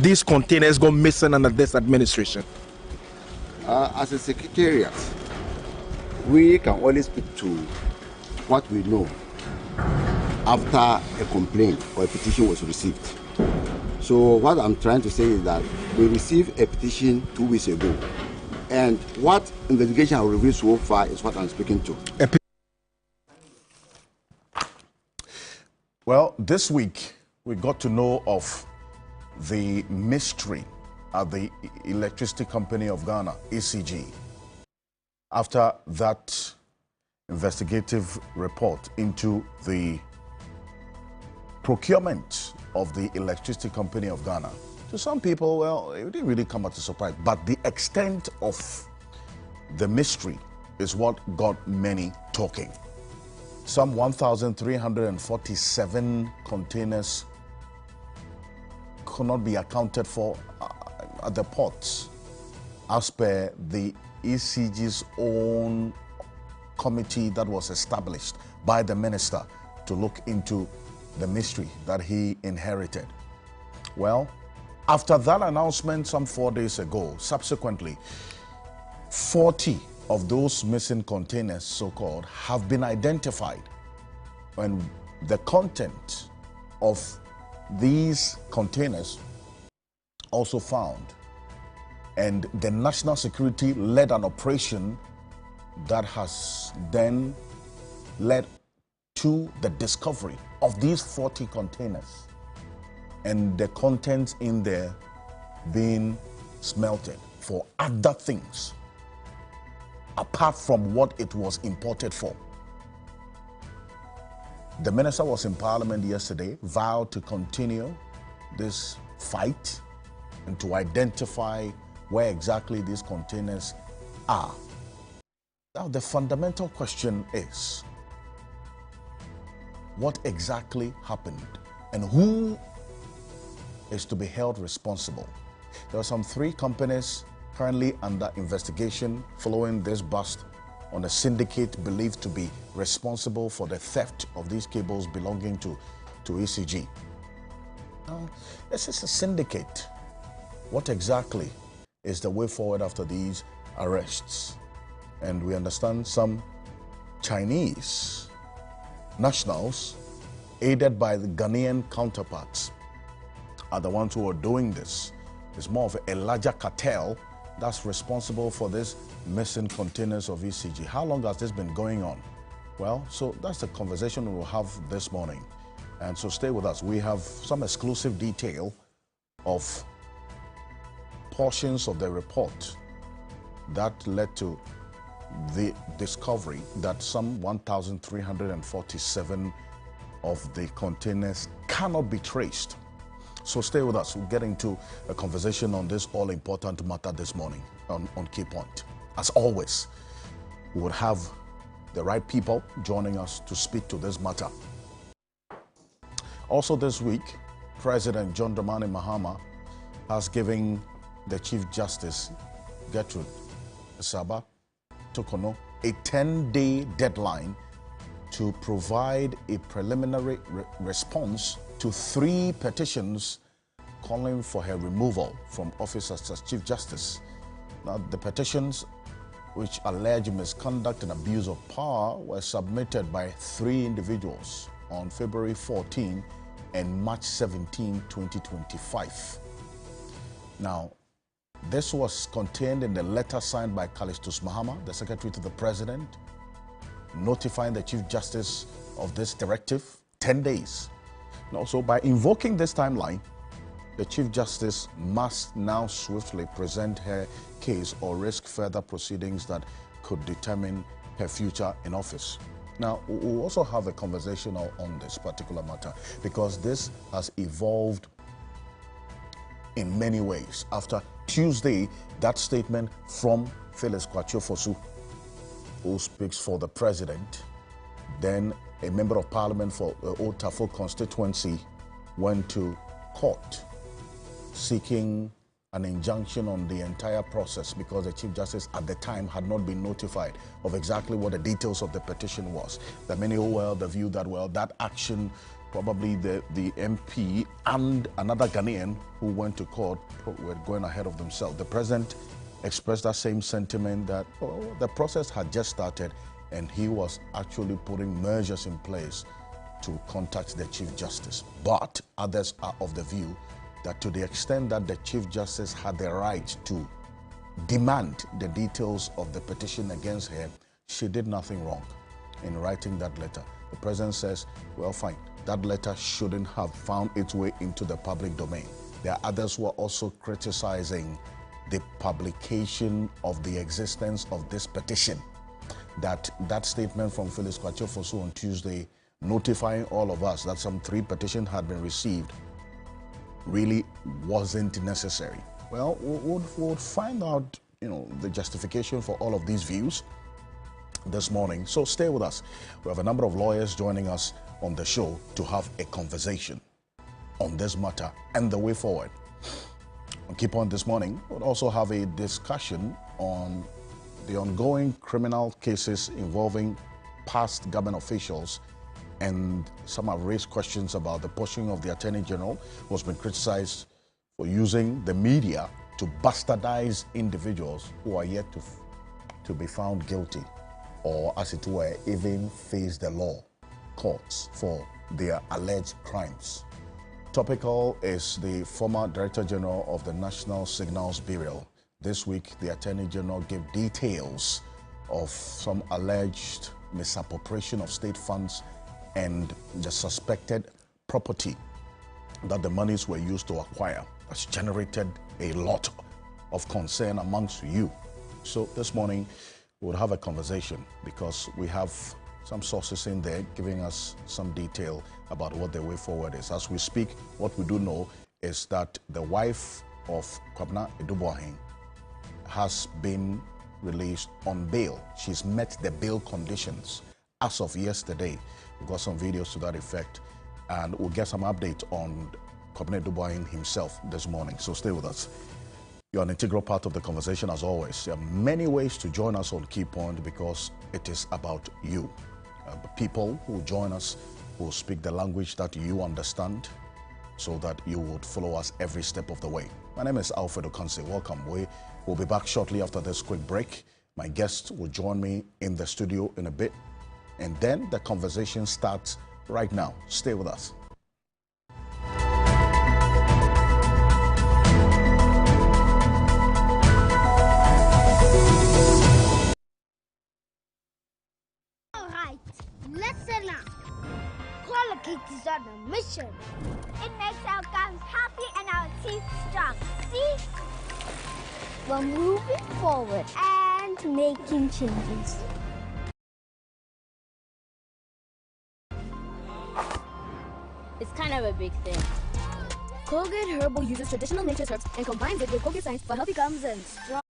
these containers go missing under this administration? As a secretariat, we can only speak to what we know after a complaint or a petition was received. So what I'm trying to say is that we received a petition 2 weeks ago, and what investigation has revealed so far is what I'm speaking to. Well, this week we got to know of the mystery at the Electricity Company of Ghana, ECG. After that investigative report into the procurement of the Electricity Company of Ghana, to some people, well, it didn't really come as a surprise, but the extent of the mystery is what got many talking. Some 1,347 containers could not be accounted for at the ports, as per the ECG's own committee that was established by the minister to look into the mystery that he inherited. Well, after that announcement some 4 days ago, subsequently, 40 of those missing containers, so-called, have been identified, and the content of these containers also found. And the national security led an operation that has then led to the discovery of these 40 containers and the contents in there being smelted for other things apart from what it was imported for. The minister was in Parliament yesterday, vowed to continue this fight and to identify where exactly these containers are. Now, the fundamental question is, what exactly happened and who is to be held responsible? There are some 3 companies currently under investigation following this bust on a syndicate believed to be responsible for the theft of these cables belonging to ECG. Now, this is a syndicate. What exactly is the way forward after these arrests? And we understand some Chinese nationals, aided by the Ghanaian counterparts, are the ones who are doing this. It's more of a larger cartel that's responsible for this missing containers of ECG. How long has this been going on? Well, so that's the conversation we'll have this morning. And so stay with us. We have some exclusive detail of portions of the report that led to the discovery that some 1,347 of the containers cannot be traced. So stay with us. We'll get into a conversation on this all-important matter this morning on Key Point. As always, we would have the right people joining us to speak to this matter. Also this week, President John Dramani Mahama has given the Chief Justice, Gertrude Saba Tokono, a 10-day deadline to provide a preliminary response to 3 petitions calling for her removal from office as Chief Justice. Now, the petitions, which allege misconduct and abuse of power, were submitted by 3 individuals on February 14 and March 17, 2025. Now, this was contained in the letter signed by Callistus Mahama, the Secretary to the President, notifying the Chief Justice of this directive 10 days. Now, so by invoking this timeline, the Chief Justice must now swiftly present her case or risk further proceedings that could determine her future in office. Now, we'll also have a conversation on this particular matter because this has evolved in many ways. After Tuesday, that statement from Phyllis Kwatio-Fosu, who speaks for the President, then a member of Parliament for the Old Tafo constituency went to court seeking an injunction on the entire process because the Chief Justice at the time had not been notified of exactly what the details of the petition was. There are many who held the view that, well, that action probably the MP and another Ghanaian who went to court were going ahead of themselves. The president expressed that same sentiment that the process had just started and he was actually putting measures in place to contact the Chief Justice. But others are of the view that to the extent that the Chief Justice had the right to demand the details of the petition against her, she did nothing wrong in writing that letter. The president says, well, fine, that letter shouldn't have found its way into the public domain. There are others who are also criticizing the publication of the existence of this petition. That statement from Phyllis Kwachefosu on Tuesday notifying all of us that some 3 petitions had been received really wasn't necessary. Well, we'll find out, the justification for all of these views this morning. So stay with us. We have a number of lawyers joining us on the show to have a conversation on this matter and the way forward. On Keep On this morning, we'll also have a discussion on the ongoing criminal cases involving past government officials, and some have raised questions about the pushing of the Attorney General, who has been criticized for using the media to bastardize individuals who are yet to be found guilty, or as it were, even face the law courts for their alleged crimes. Topical is the former Director General of the National Signals Bureau. This week, the Attorney General gave details of some alleged misappropriation of state funds and the suspected property that the monies were used to acquire. That's generated a lot of concern amongst you. So this morning, we'll have a conversation because we have some sources in there giving us some detail about what the way forward is. As we speak, what we do know is that the wife of Kwabena Eduboahen has been released on bail. She's met the bail conditions as of yesterday. We've got some videos to that effect, and we'll get some update on Kwabena Eduboahen himself this morning. So stay with us. You're an integral part of the conversation as always. There are many ways to join us on Key Point because it is about you. The people who join us will speak the language that you understand so that you would follow us every step of the way. My name is Alfred Ocansey. Welcome. We'll be back shortly after this quick break. My guest will join me in the studio in a bit, and then the conversation starts right now. Stay with us. Listen up. Colocate is on a mission. It makes our gums happy and our teeth strong. See? We're moving forward and making changes. It's kind of a big thing. Colgate Herbal uses traditional nature's herbs and combines it with Colgate science for healthy gums and strong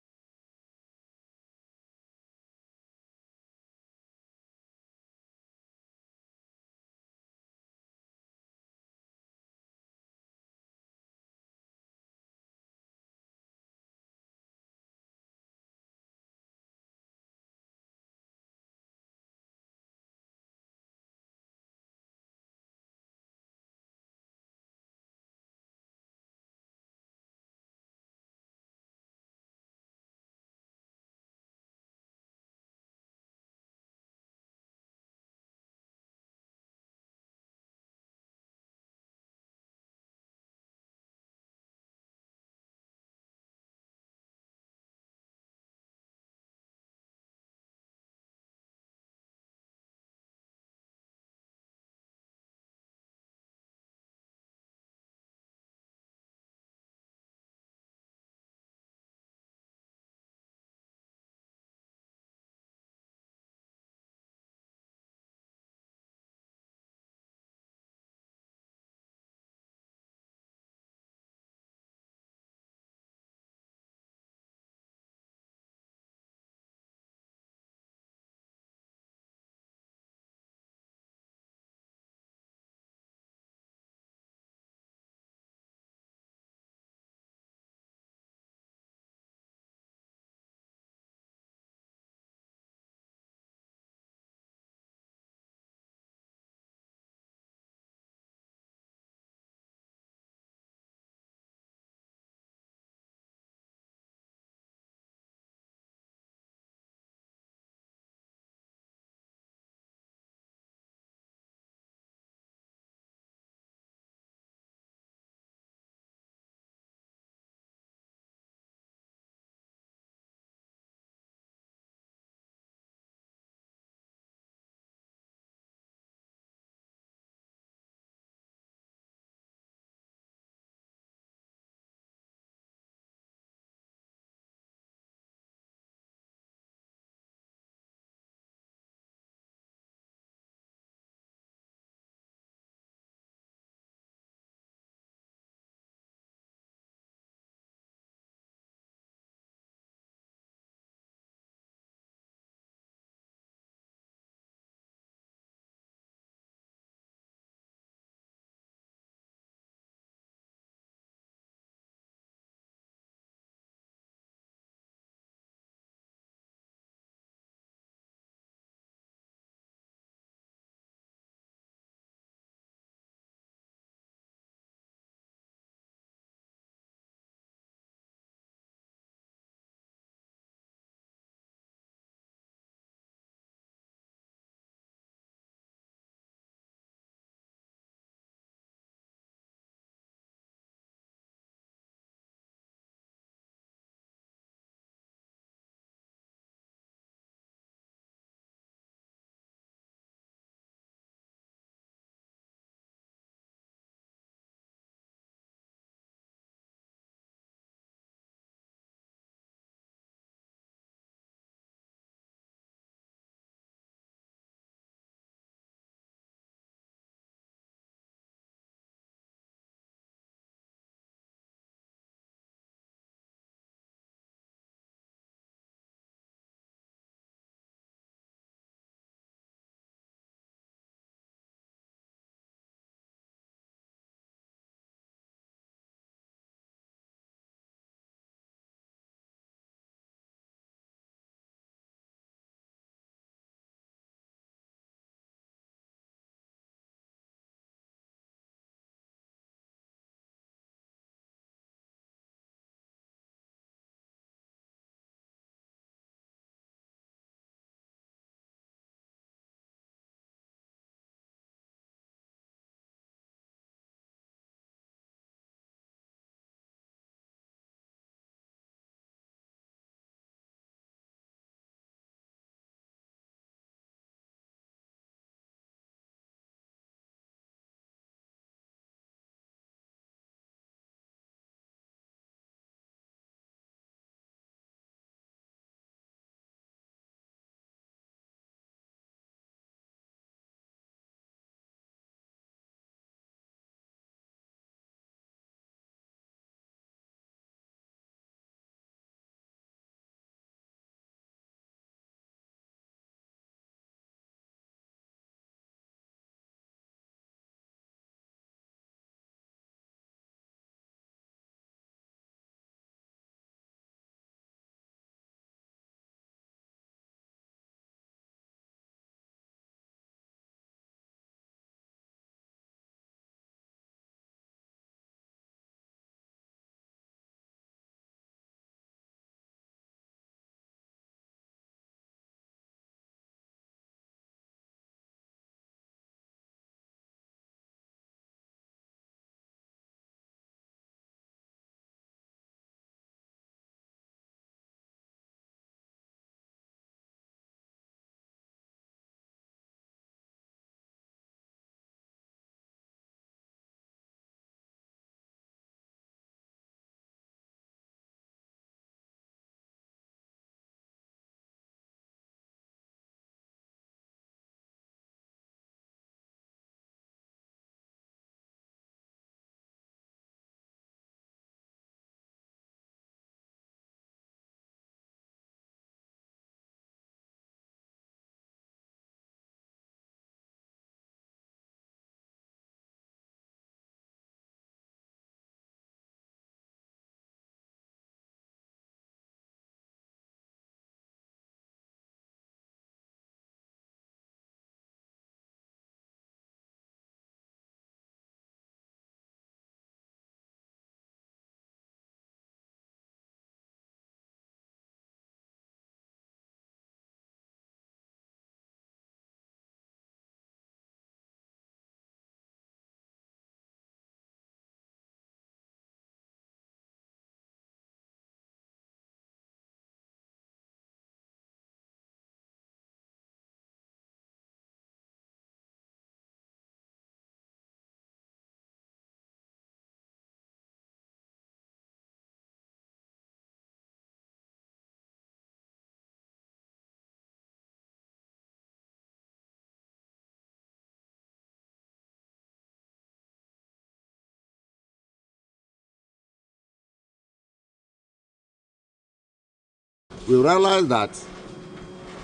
we realized that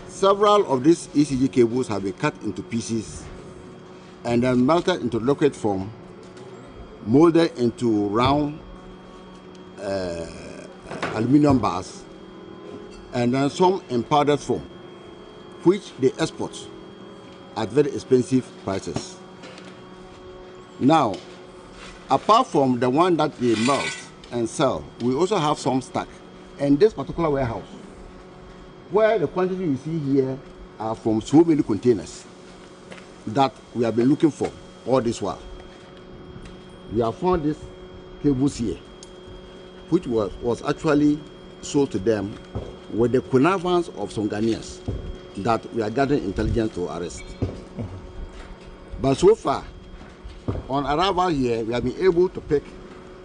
several of these ECG cables have been cut into pieces and then melted into liquid form, molded into round aluminum bars, and then some in powdered form, which they export at very expensive prices. Now, apart from the one that they melt and sell, we also have some stock in this particular warehouse, where the quantity you see here are from so many containers that we have been looking for all this while. We have found these cables here, which was actually sold to them with the connivance of some Ghanaians that we are gathering intelligence to arrest. But so far, on arrival here, we have been able to pick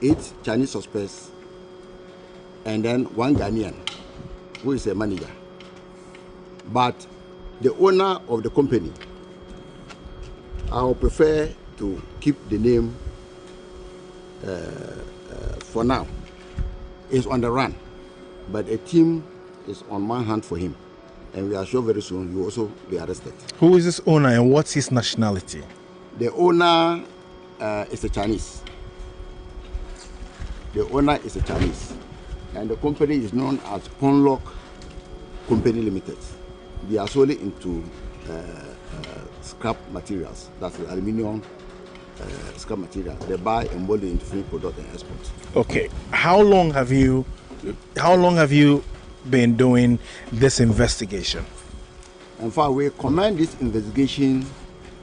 8 Chinese suspects and then 1 Ghanaian, who is a manager. But the owner of the company, I would prefer to keep the name for now, is on the run. But a team is on manhunt for him. And we are sure very soon he will also be arrested. Who is this owner and what's his nationality? The owner is a Chinese. The owner is a Chinese. And the company is known as Ponlock Company Limited. They are solely into scrap materials. That's the aluminium scrap material. They buy and mold it into finished product and export. Okay. How long have you been doing this investigation? In fact, we commenced this investigation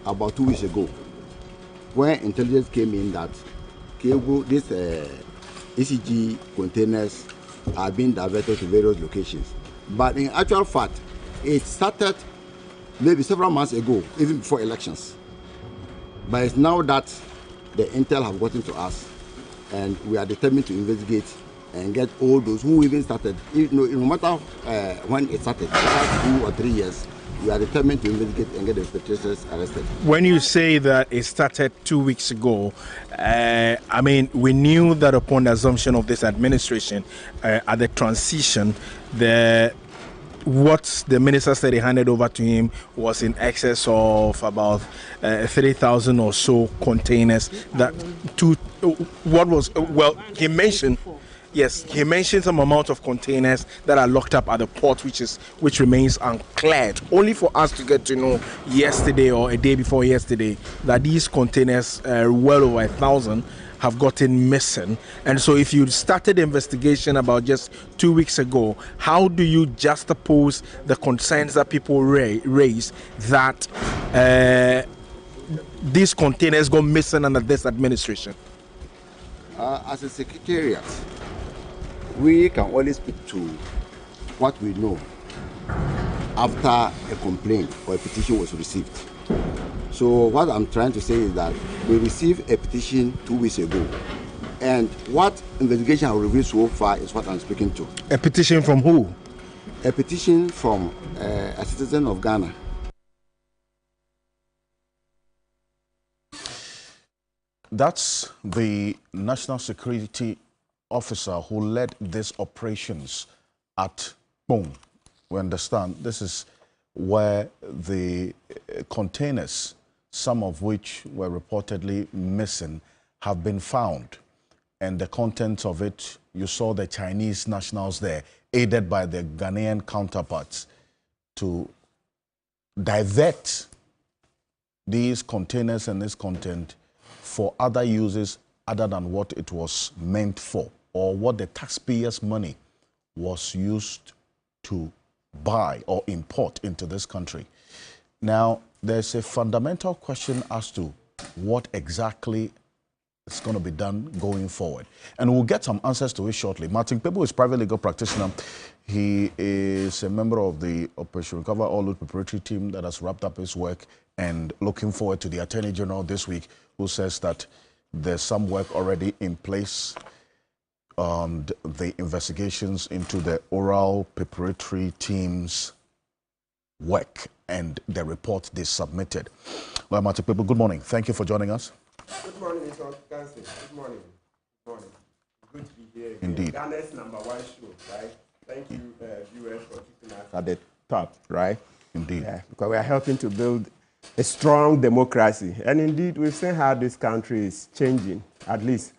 about 2 weeks ago, when intelligence came in that these ECG containers are being diverted to various locations. But in actual fact, it started maybe several months ago, even before elections. But it's now that the intel have gotten to us, and we are determined to investigate and get all those who even started. No matter when it started, 2 or 3 years, we are determined to investigate and get the perpetrators arrested. When you say that it started 2 weeks ago, I mean, we knew that upon the assumption of this administration, at the transition, what the minister said he handed over to him was in excess of about 3,000 or so containers. He mentioned. Yes, he mentioned some amount of containers that are locked up at the port, which remains uncleared. Only for us to get to know yesterday or a day before yesterday that these containers, well over 1,000, have gotten missing. And so, if you started the investigation about just 2 weeks ago, how do you juxtapose the concerns that people raise that these containers go missing under this administration? As a secretariat, we can only speak to what we know after a complaint or a petition was received. So what I'm trying to say is that we received a petition 2 weeks ago, and what investigation has revealed so far is what I'm speaking to. A petition from who? A petition from a citizen of Ghana. That's the National Security Officer who led these operations at Bong. We understand this is where the containers, some of which were reportedly missing, have been found. And the contents of it, you saw the Chinese nationals there, aided by their Ghanaian counterparts, to divert these containers and this content for other uses other than what it was meant for, or what the taxpayers' money was used to buy or import into this country. Now, there's a fundamental question as to what exactly is going to be done going forward. And we'll get some answers to it shortly. Martin Pebo is a private legal practitioner. He is a member of the Operation Recover All Loot preparatory team that has wrapped up his work, and looking forward to the Attorney General this week, who says that there's some work already in place on the investigations into the oral preparatory team's work and the report they submitted. Well, Martin Pebo, good morning. Thank you for joining us. Good morning, Mr. Ocansey. Good morning. Good morning. Good to be here. Indeed. Ghana's #1 show, right? Thank you, viewers, for keeping us at the top, right? Indeed. Yeah, because we are helping to build a strong democracy. And indeed, we've seen how this country is changing, at least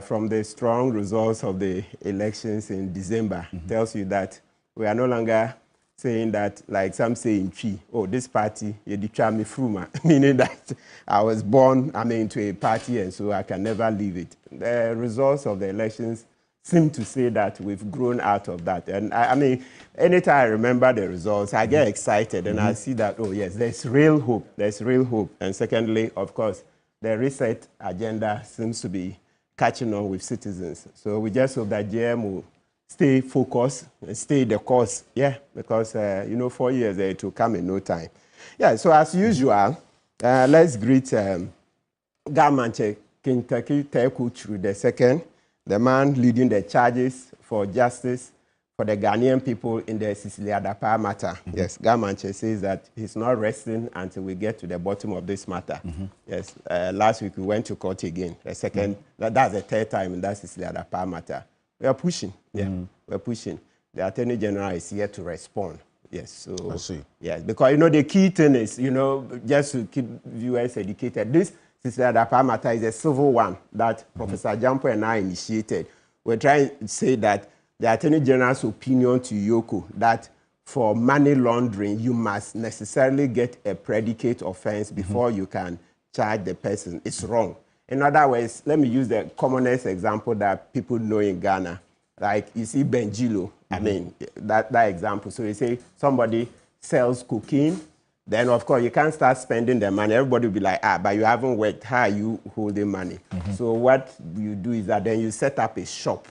from the strong results of the elections in December. Tells you that we are no longer saying that, like some say in Chi, oh, this party, meaning that I was born, into a party, and so I can never leave it. The results of the elections seem to say that we've grown out of that. And I mean, anytime I remember the results, I get excited and I see that, oh yes, there's real hope. There's real hope. And secondly, of course, the reset agenda seems to be catching on with citizens. So we just hope that GM will stay focused and stay the course. Yeah, because, 4 years, it will come in no time. Yeah, so as usual, let's greet Gamanche Kintaki Teku through the second, the man leading the charges for justice for the Ghanaian people in the Cecilia Dapa matter. Yes, Gamanche says that he's not resting until we get to the bottom of this matter. Yes, last week we went to court again. The second, that's the third time in that Cecilia Dapa matter. We are pushing. Yeah, we're pushing. The Attorney General is here to respond. Yes, so I see. Yes, because the key thing is, just to keep viewers educated. This Cecilia Dapa matter is a civil one that Professor Jampo and I initiated. We're trying to say that the Attorney General's opinion to Yoko that for money laundering, you must necessarily get a predicate offense before you can charge the person. It's wrong. In other words, let me use the commonest example that people know in Ghana. Like, you see Benjilo, that example. So you say somebody sells cocaine, then of course you can't start spending the money. Everybody will be like, but you haven't worked. How are you holding money? So what you do is that then you set up a shop,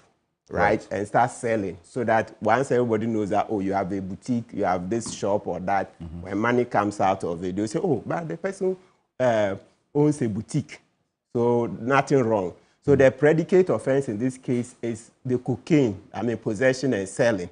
right? And start selling so that once everybody knows that, oh, you have a boutique, you have this shop or that, when money comes out of it, they'll say, oh, but the person owns a boutique. So nothing wrong. So the predicate offense in this case is the cocaine, possession and selling.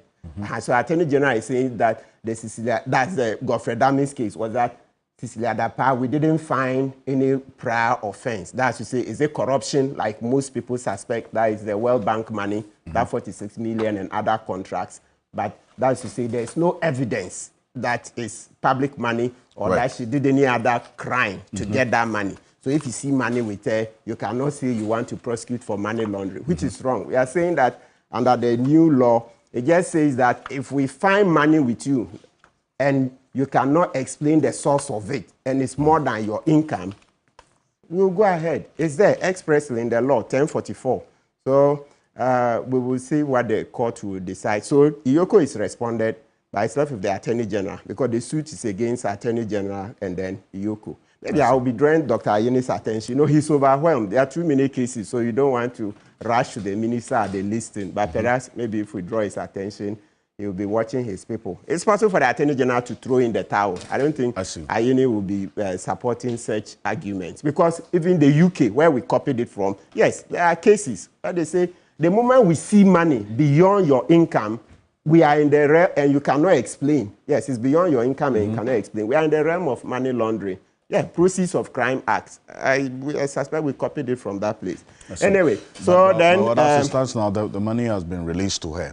So Attorney General is saying that that's the Godfrey Damming's case, was that Cecilia Dapa, we didn't find any prior offense. That's to say, is it corruption, like most people suspect, that is the World Bank money, that 46 million and other contracts. But that's to say, there's no evidence that is public money or that she did any other crime to get that money. So if you see money with her, you cannot say you want to prosecute for money laundering, which is wrong. We are saying that under the new law, it just says that if we find money with you and you cannot explain the source of it and it's more than your income, we'll go ahead. It's there expressly in the law, 1044. So we will see what the court will decide. So Iyoko is responded by itself with the Attorney General because the suit is against Attorney General and then Iyoko. Maybe I will be drawing Dr. Ayeni's attention. He's overwhelmed. There are too many cases, so you don't want to rush to the minister at the listing. But perhaps maybe if we draw his attention, he will be watching his people. It's possible for the Attorney General to throw in the towel. I don't think Ayeni will be supporting such arguments. Because even the UK, where we copied it from, yes, there are cases where they say, the moment we see money beyond your income, we are in the realm, and you cannot explain. Yes, it's beyond your income and you cannot explain. We are in the realm of money laundering. Yeah, Proceeds of Crime Act. I suspect we copied it from that place. Anyway, so then... But as it stands now, the money has been released to her.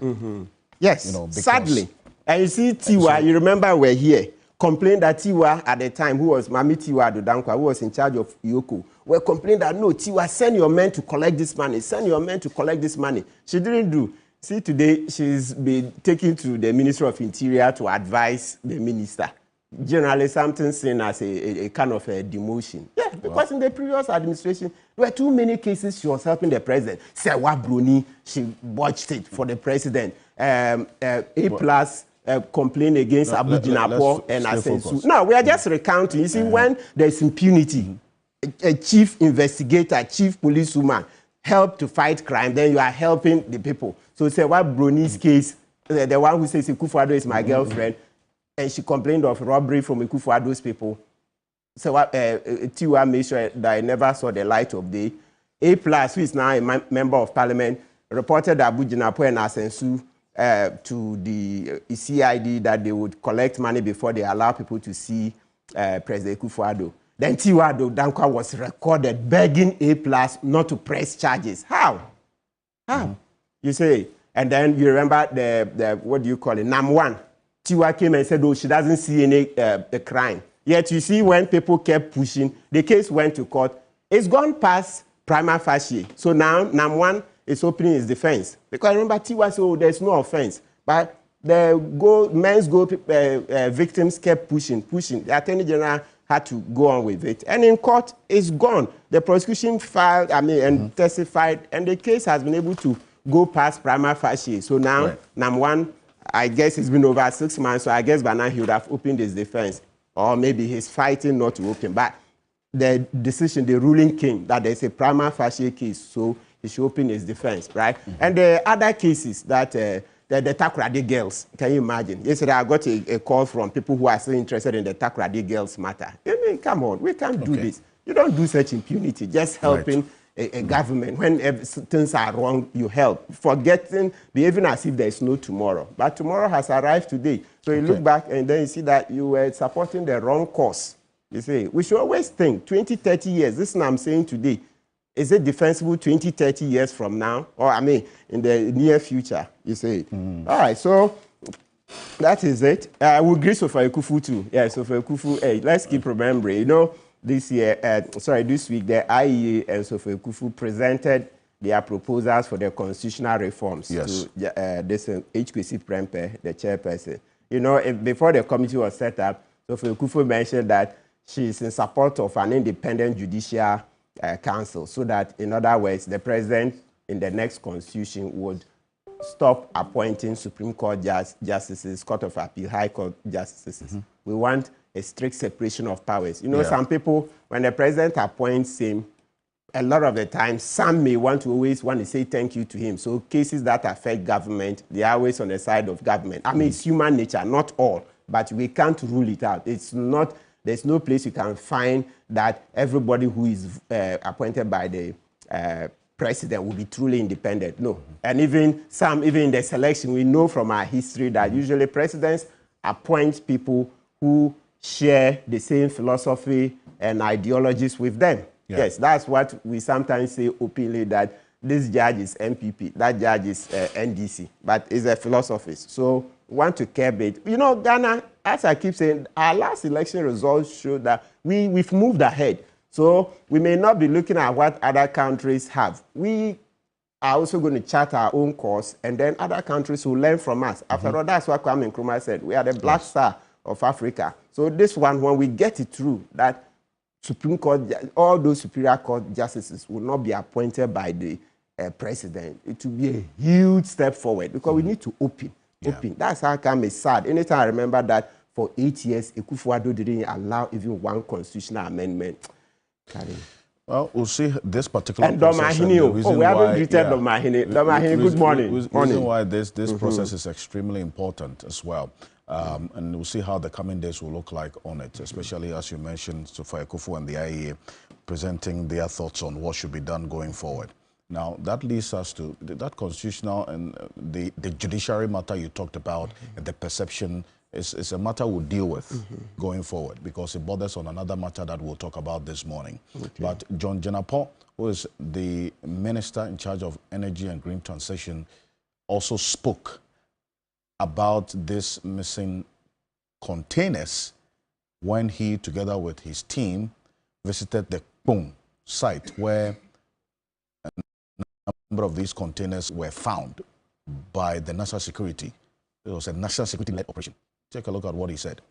Yes, sadly. And you see Tiwa, you remember we're here, complained that Tiwa at the time, who was Mami Tiwa Adodankwa, who was in charge of Yoko, were complaining that, no, Tiwa, send your men to collect this money. Send your men to collect this money. She didn't do. See, today, she's been taken to the Ministry of Interior to advise the minister. Generally, something seen as a kind of a demotion. Yeah, because in the previous administration, there were too many cases she was helping the president. Sewa Bruni, she botched it for the president. A+ complaint against Abu Jinapo and Asensu. Now, we are just recounting. You see, when there's impunity, a chief investigator, chief policewoman, help to fight crime, then you are helping the people. So Sewa Bruni's case, the one who says Akufo-Addo is my girlfriend, and she complained of robbery from Akufo-Addo's people. So Tiwa made sure that I never saw the light of day. A+, who is now a member of parliament, reported Abu Jinapo and Asensu to the CID that they would collect money before they allow people to see President Akufo-Addo. Then Tiwa Adodankwa was recorded begging A+ not to press charges. How? You say, And then you remember the what do you call it? NAM1. Tiwa came and said, oh, she doesn't see any crime. Yet you see when people kept pushing, the case went to court. It's gone past prima facie. So now NAM1 is opening his defense. Because remember, Tiwa said, oh, there's no offense. But the men's victims kept pushing. The Attorney General had to go on with it. And in court, it's gone. The prosecution filed, and testified, and the case has been able to go past prima facie. So now, NAM1, I guess it's been over 6 months, so I guess by now he would have opened his defense. Or maybe he's fighting not to open. But the decision, the ruling came that there's a prima facie case, so he should open his defense, right? And the other cases that the Takoradi girls, can you imagine? Yesterday I got a call from people who are still interested in the Takoradi girls matter. I mean, come on, we can't do this. You don't do such impunity, just helping a government. When things are wrong, you help. Behaving as if there is no tomorrow. But tomorrow has arrived today. So you look back and then you see that you were supporting the wrong cause. You see, we should always think 20, 30 years. This is what I'm saying today. Is it defensible 20, 30 years from now? Or, in the near future, you see. All right, so that is it. We agree Sofa Ekufu too. Yeah, Sofa Ekufu, hey, let's keep remembering. You know, this week, the IEA and Sofa Ekufu presented their proposals for the constitutional reforms to this HPC Preemptive, the chairperson. You know, before the committee was set up, Sofa Ekufu mentioned that she is in support of an independent judicial council, so that, in other words, the president in the next constitution would stop appointing Supreme Court justices, Court of Appeal, High Court justices. We want a strict separation of powers. You know, some people, when the president appoints him, a lot of the time, some may always want to say thank you to him. So cases that affect government, they are always on the side of government. It's human nature, not all, but we can't rule it out. It's not. There's no place you can find that everybody who is appointed by the president will be truly independent. No. And even in the selection, we know from our history that usually presidents appoint people who share the same philosophy and ideologies with them. Yes, that's what we sometimes say openly, that this judge is MPP, that judge is NDC, but it's a philosophist. So we want to curb it. You know, Ghana, as I keep saying, our last election results show that we've moved ahead. So we may not be looking at what other countries have. We are also going to chart our own course, and then other countries will learn from us. After all, that's what Kwame Nkrumah said. We are the black star of Africa. So this one, when we get it through, that Supreme Court, all those Superior Court justices will not be appointed by the president. It will be a huge step forward, because we need to open. That's how come it's sad. Anytime I remember that for 8 years, Akufo-Addo didn't allow even one constitutional amendment. Well, we'll see this particular and process. And we haven't greeted Domahini. Domahini, good morning. The reason why this process is extremely important as well. And we'll see how the coming days will look like on it, especially as you mentioned, Sofa Ekufu and the IEA presenting their thoughts on what should be done going forward. Now, that leads us to that constitutional and the judiciary matter you talked about, and the perception is a matter we'll deal with going forward, because it borders on another matter that we'll talk about this morning. But John Jenapo, who is the Minister in charge of Energy and Green Transition, also spoke about this missing containers when he, together with his team, visited the Kpong site where a number of these containers were found by the national security. It was a national security-led operation. Take a look at what he said.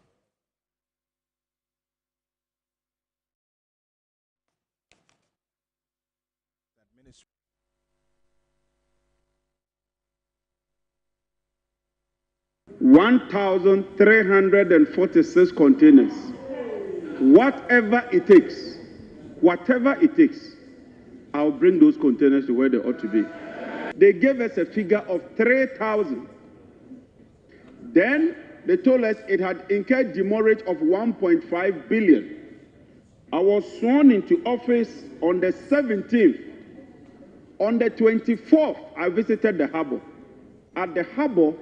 $1,346 containers. Whatever it takes, I'll bring those containers to where they ought to be. They gave us a figure of 3,000. Then they told us it had incurred demurrage of 1.5 billion. I was sworn into office on the 17th. On the 24th, I visited the harbor. At the harbor,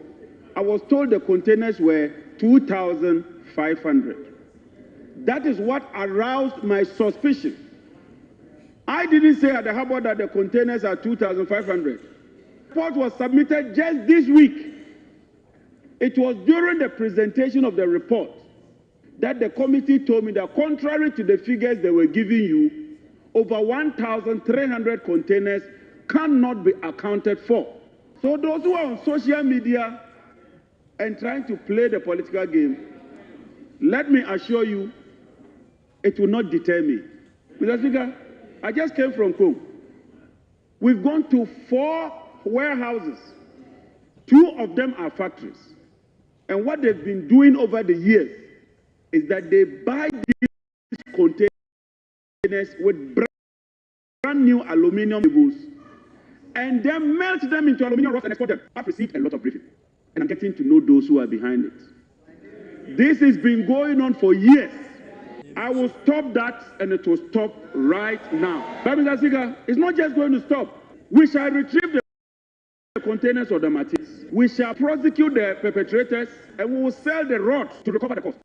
I was told the containers were 2,500. That is what aroused my suspicion. I didn't say at the harbor that the containers are 2,500. report was submitted just this week. It was during the presentation of the report that the committee told me that contrary to the figures they were giving you, over 1,300 containers cannot be accounted for. So those who are on social media and trying to play the political game, let me assure you, it will not deter me. Mr. Speaker, I just came from Kong. We've gone to 4 warehouses. 2 of them are factories. And what they've been doing over the years is that they buy these containers with brand new aluminum labels and then melt them into aluminum rods and export them. I've received a lot of briefing, and I'm getting to know those who are behind it. This has been going on for years. I will stop that, and it will stop right now. But Mr. Speaker, it's not just going to stop. We shall retrieve the containers of the materials. We shall prosecute the perpetrators, and we will sell the rods to recover the cost.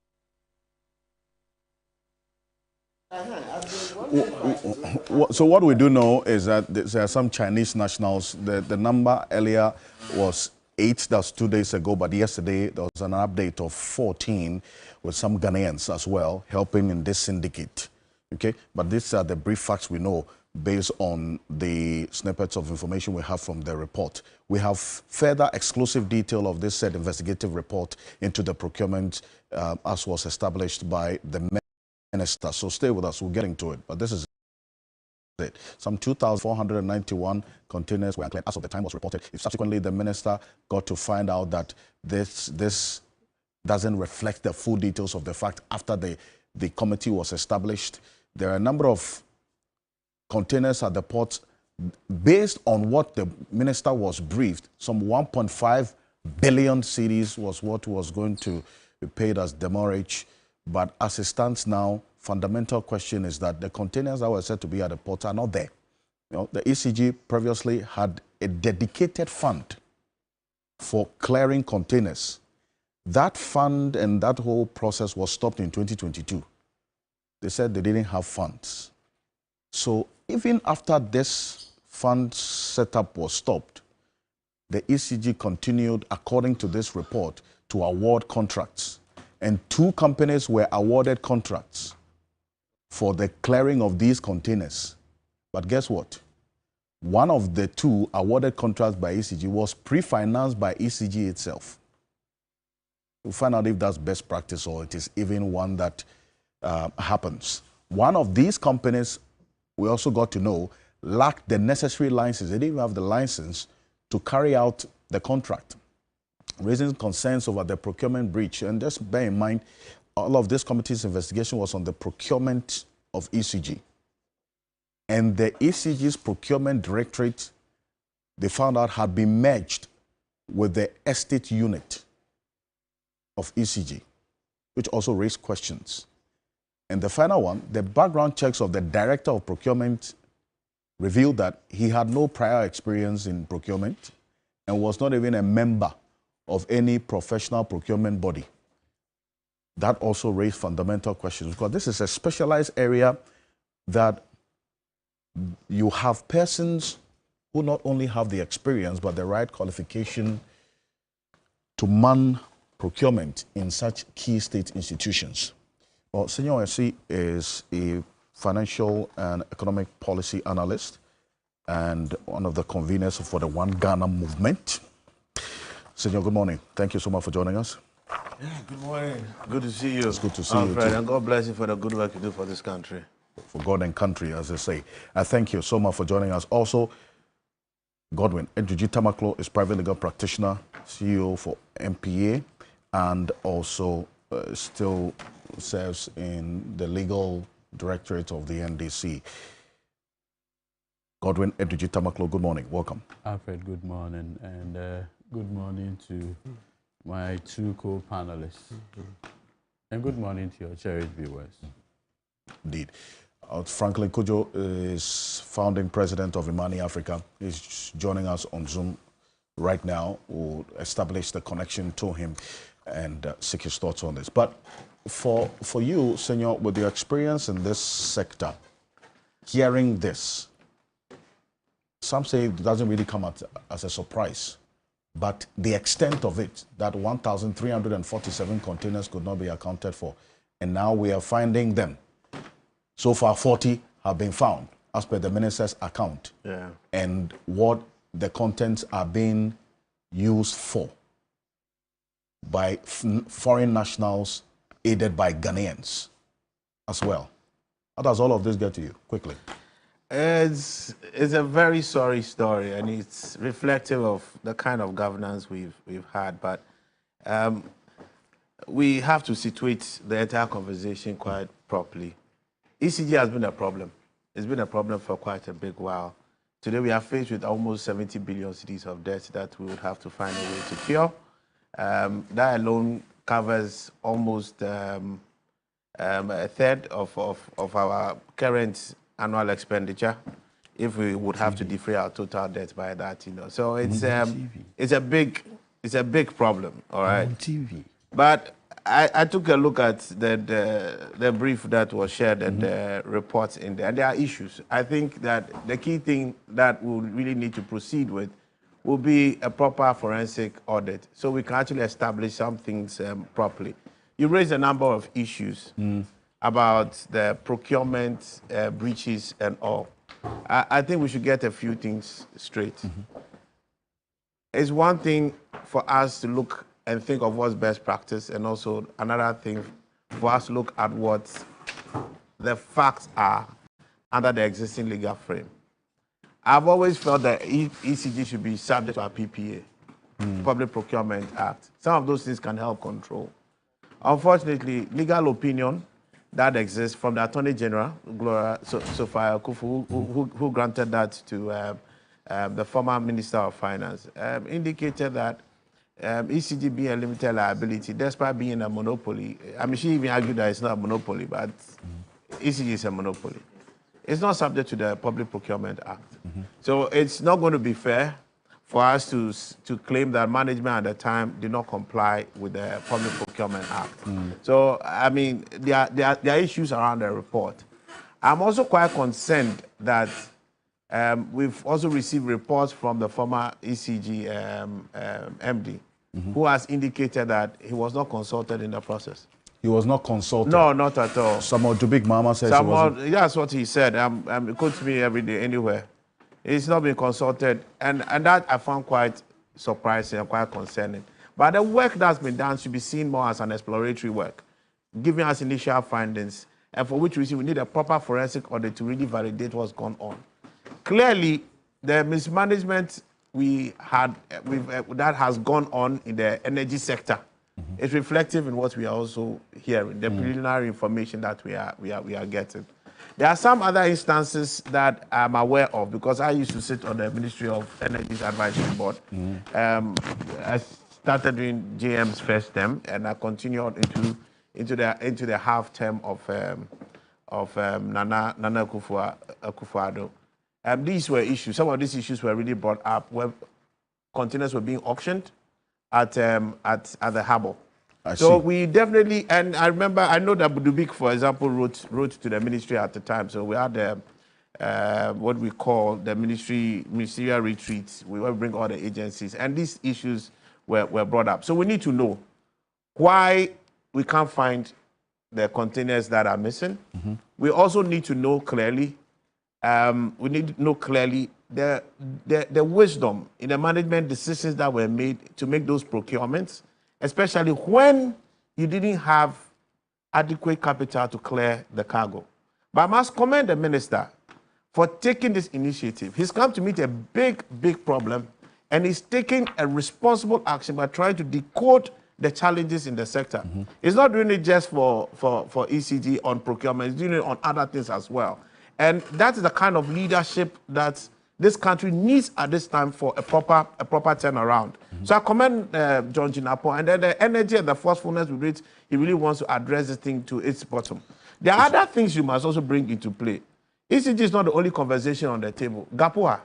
So what we do know is that there are some Chinese nationals. The number earlier was 8, that's 2 days ago, but yesterday there was an update of 14 with some Ghanaians as well helping in this syndicate. Okay, but these are the brief facts we know based on the snippets of information we have from the report. We have further exclusive detail of this said investigative report into the procurement as was established by the Minister. So stay with us, we'll get into it. But this is it. Some 2,491 containers were unclaimed as of the time was reported. If subsequently the Minister got to find out that this doesn't reflect the full details of the fact after the committee was established, there are a number of containers at the port based on what the Minister was briefed. Some 1.5 billion cedis was what was going to be paid as demurrage. But as it stands now, fundamental question is that the containers that were said to be at the port are not there. You know, the ECG previously had a dedicated fund for clearing containers. That fund and that whole process was stopped in 2022. They said they didn't have funds. So even after this fund setup was stopped, the ECG continued, according to this report, to award contracts. And 2 companies were awarded contracts for the clearing of these containers. But guess what? One of the 2 awarded contracts by ECG was pre-financed by ECG itself. We'll find out if that's best practice or it is even one that happens. One of these companies, we also got to know, lacked the necessary license. They didn't even have the license to carry out the contract, raising concerns over the procurement breach. And just bear in mind, all of this committee's investigation was on the procurement of ECG. And the ECG's procurement directorate, they found out, had been merged with the estate unit of ECG, which also raised questions. And the final one, the background checks of the director of procurement revealed that he had no prior experience in procurement and was not even a member of any professional procurement body. That also raised fundamental questions, because this is a specialized area that you have persons who not only have the experience but the right qualification to man procurement in such key state institutions. Well, Senor Ocansey is a financial and economic policy analyst and one of the conveners for the One Ghana movement. Senor, good morning. Thank you so much for joining us. Yeah, good morning. Good to see you. It's good to see Alfred, you too. and God bless you for the good work you do for this country. For God and country, as they say. I thank you so much for joining us. Also, Godwin Edwiji Tamaklo is private legal practitioner, CEO for MPA, and also still serves in the legal directorate of the NDC. Godwin Edwiji Tamaklo, good morning. Welcome. Alfred, good morning, and good morning to my 2 co-panelists. And good morning to your cherished viewers. Indeed. Franklin Kujo is founding president of Imani Africa. He's joining us on Zoom right now. We'll establish the connection to him and seek his thoughts on this. But for you, Senor, with your experience in this sector, hearing this, some say it doesn't really come as a surprise, but the extent of it, that 1,347 containers could not be accounted for, and now we are finding them. So far, 40 have been found, as per the minister's account, and what the contents are being used for by foreign nationals aided by Ghanaians as well. How does all of this get to you, quickly? It's a very sorry story, and it's reflective of the kind of governance we've had. But we have to situate the entire conversation quite properly. ECG has been a problem. It's been a problem for quite a big while. Today we are faced with almost 70 billion cedis of debt that we would have to find a way to cure. That alone covers almost a third of our current annual expenditure, if we would have to defray our total debt by that, you know. So it's a big problem, all right. But I took a look at the brief that was shared and the reports in there, and there are issues. I think that the key thing that we really need to proceed with will be a proper forensic audit, so we can actually establish some things properly. You raised a number of issues about the procurement breaches and all. I think we should get a few things straight. It's one thing for us to look and think of what's best practice, and also another thing for us to look at what the facts are under the existing legal frame. I've always felt that ECG should be subject to our PPA, Public Procurement Act. Some of those things can help control. Unfortunately, legal opinion that exists from the Attorney General, Gloria Sophia Akufu, who granted that to the former Minister of Finance, indicated that ECG being a limited liability, despite being a monopoly. I mean, she even argued that it's not a monopoly, but ECG is a monopoly. It's not subject to the Public Procurement Act. So it's not going to be fair for us to claim that management at the time did not comply with the Public Procurement Act. So, I mean, there are issues around the report. I'm also quite concerned that we've also received reports from the former ECG MD, who has indicated that he was not consulted in the process. He was not consulted? No, not at all. Someone to Big Mama says he wasn't. That's what he said. It quotes me every day, anywhere. He's not been consulted, and that I found quite surprising and quite concerning. But the work that's been done should be seen more as an exploratory work, giving us initial findings, and for which reason we need a proper forensic audit to really validate what's gone on. Clearly, the mismanagement that has gone on in the energy sector is reflective in what we are also hearing, the preliminary information that we are getting. There are some other instances that I'm aware of, because I used to sit on the Ministry of Energy's Advisory Board. I started doing JM's first term, and I continued into the half term of Nana Akufo-Addo. These were issues. Some of these issues were really brought up where containers were being auctioned at the harbour. So we definitely, and I know that Budubik, for example, wrote to the ministry at the time. So we had what we call the ministerial retreats. We will bring all the agencies, and these issues were brought up. So we need to know why we can't find the containers that are missing. We also need to know clearly. We need to know clearly the wisdom in the management decisions that were made to make those procurements, especially when you didn't have adequate capital to clear the cargo. But I must commend the minister for taking this initiative. He's come to meet a big problem, and he's taking a responsible action by trying to decode the challenges in the sector. He's not doing it just for ECG on procurement, he's doing it on other things as well. And that is the kind of leadership that this country needs at this time for a proper turnaround. So I commend John Jinapo, and then the energy and the forcefulness with which he really wants to address this thing to its bottom. There are other things you must also bring into play. ECG is not the only conversation on the table. Gapua,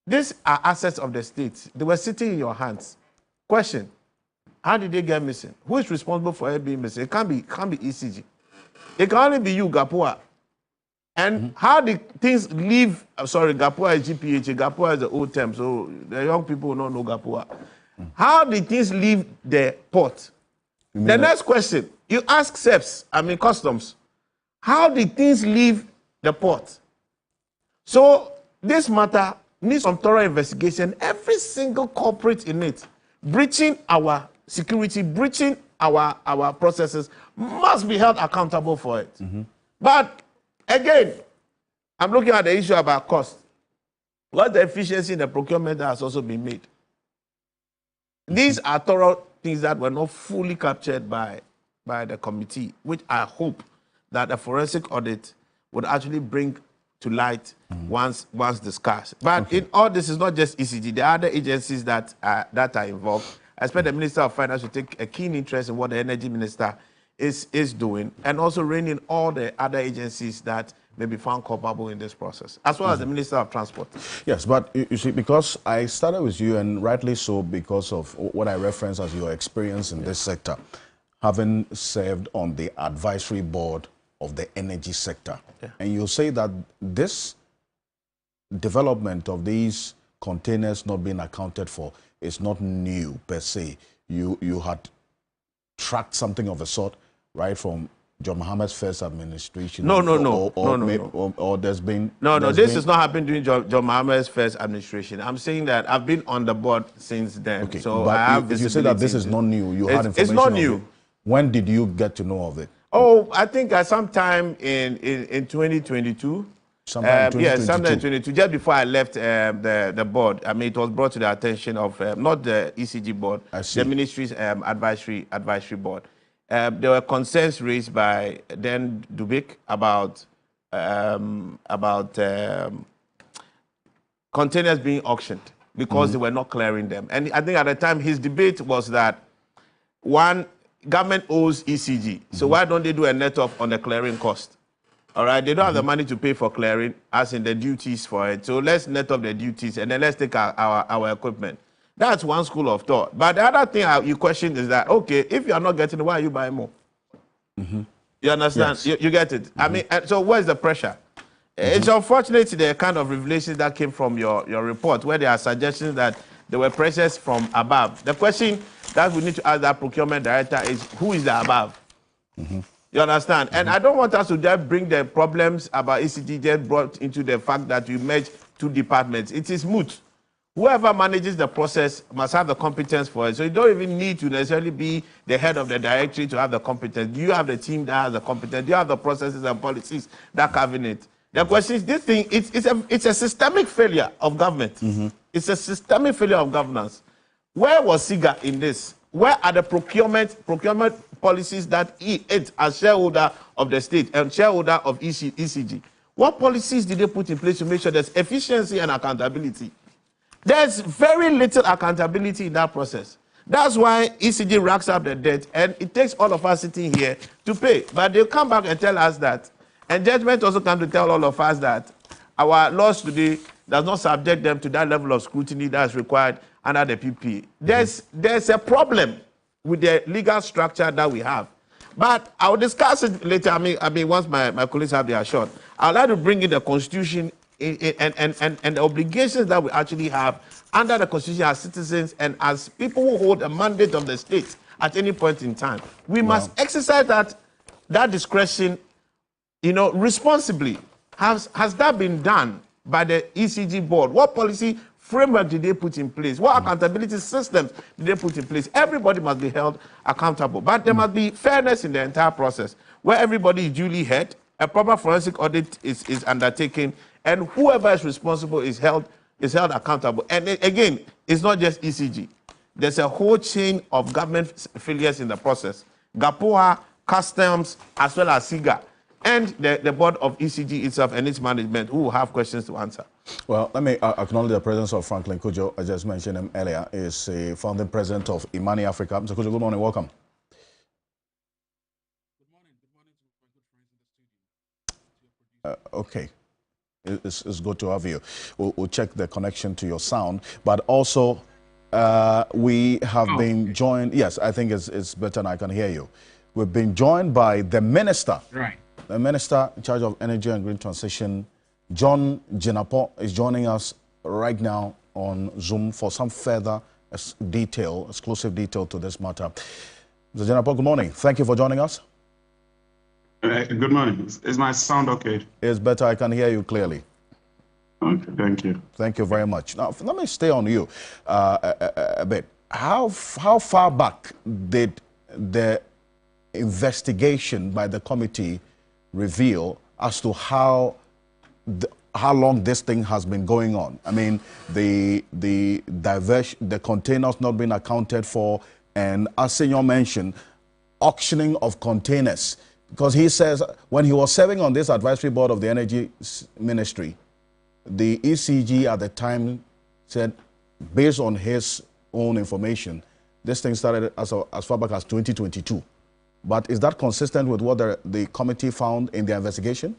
these are assets of the state. They were sitting in your hands. Question, how did they get missing? Who is responsible for it being missing? It can't be ECG. It can only be you, Gapua. And how the things leave, sorry, Gapua is GPH, Gapua is the old term, so the young people will not know Gapua. How the things leave the port? The next question, you ask SEPs, customs, how did things leave the port? So this matter needs some thorough investigation. Every single culprit in it, breaching our security, breaching our processes, must be held accountable for it. But again, I'm looking at the issue about cost. What's the efficiency in the procurement that has also been made? These are thorough things that were not fully captured by the committee, which I hope that a forensic audit would actually bring to light once discussed. But in all this is not just ECG. There are other agencies that are involved. I expect the Minister of Finance to take a keen interest in what the Energy Minister is doing, and also rein in all the other agencies that may be found culpable in this process, as well as the Minister of Transport. Yes, but you see, because I started with you, and rightly so, because of what I reference as your experience in this sector, having served on the advisory board of the energy sector. And you'll say that this development of these containers not being accounted for is not new per se. You had tracked something of a sort right from John Mohammed's first administration. No. Or there's been... This has not happened during John Mohammed's first administration. I'm saying that I've been on the board since then. Okay, so but I have you say that this is not new. You had information. It's not new. It. When did you get to know of it? Oh, I think at sometime in 2022. Sometime in 2022. Yes, sometime in 2022, just before I left the board. It was brought to the attention of not the ECG board, the ministry's advisory board. There were concerns raised by then Dubik about containers being auctioned because they were not clearing them. And I think at the time his debate was that, one, government owes ECG, so why don't they do a net off on the clearing cost? All right, they don't have the money to pay for clearing, as in the duties for it. So let's net off the duties and then let's take our equipment. That's one school of thought. But the other thing you question is that, okay, if you are not getting it, why are you buying more? You understand? Yes. You get it? So where's the pressure? It's unfortunate the kind of revelations that came from your report, where there are suggestions that there were pressures from above. The question that we need to ask that procurement director is, who is the above? You understand? And I don't want us to just bring the problems about ECG just brought into the fact that you merge two departments. It is moot. Whoever manages the process must have the competence for it. So you don't even need to necessarily be the head of the directory to have the competence. Do you have the team that has the competence? Do you have the processes and policies that govern it? The question is, this thing, it's a systemic failure of government. It's a systemic failure of governance. Where was SIGA in this? Where are the procurement policies that it, as shareholder of the state and shareholder of ECG, what policies did they put in place to make sure there's efficiency and accountability? There's very little accountability in that process. That's why ECG racks up the debt, and it takes all of us sitting here to pay. But they'll come back and tell us that, and judgment also comes to tell all of us that our laws today does not subject them to that level of scrutiny that's required under the PP. There's a problem with the legal structure that we have. But I'll discuss it later. Once my colleagues have their shot. I'd like to bring in the Constitution and the obligations that we actually have under the Constitution as citizens and as people who hold a mandate of the state at any point in time. We must exercise that discretion, responsibly. Has that been done by the ECG board? What policy framework did they put in place? What accountability systems did they put in place? Everybody must be held accountable. But there must be fairness in the entire process, where everybody is duly heard, a proper forensic audit is undertaken, and whoever is responsible is held accountable. And again, it's not just ECG. There's a whole chain of government failures in the process. GAPOA, Customs, as well as SIGA, and the board of ECG itself and its management, who will have questions to answer. Well, let me acknowledge the presence of Franklin Kujo. I just mentioned him earlier. Is a founding president of Imani Africa. Mr. Kujo, good morning. Welcome. Good morning. Good morning to my good friends in the studio. Okay. It's good to have you. We'll check the connection to your sound. But also, we have been joined. Yes, I think it's better and I can hear you. We've been joined by the minister. Right. the Minister in charge of Energy and Green Transition, John Jinapo, is joining us right now on Zoom for some further exclusive detail to this matter. Mr. Jinapo, good morning. Thank you for joining us. Good morning. Is my sound okay? It's better. I can hear you clearly. Okay, thank you. Thank you very much. Now, let me stay on you a bit. How far back did the investigation by the committee reveal as to how long this thing has been going on? I mean, the containers not being accounted for, and as Senor mentioned, auctioning of containers. Because he says when he was serving on this advisory board of the Energy Ministry, the ECG at the time said, based on his own information, this thing started as far back as 2022. But is that consistent with what the committee found in their investigation?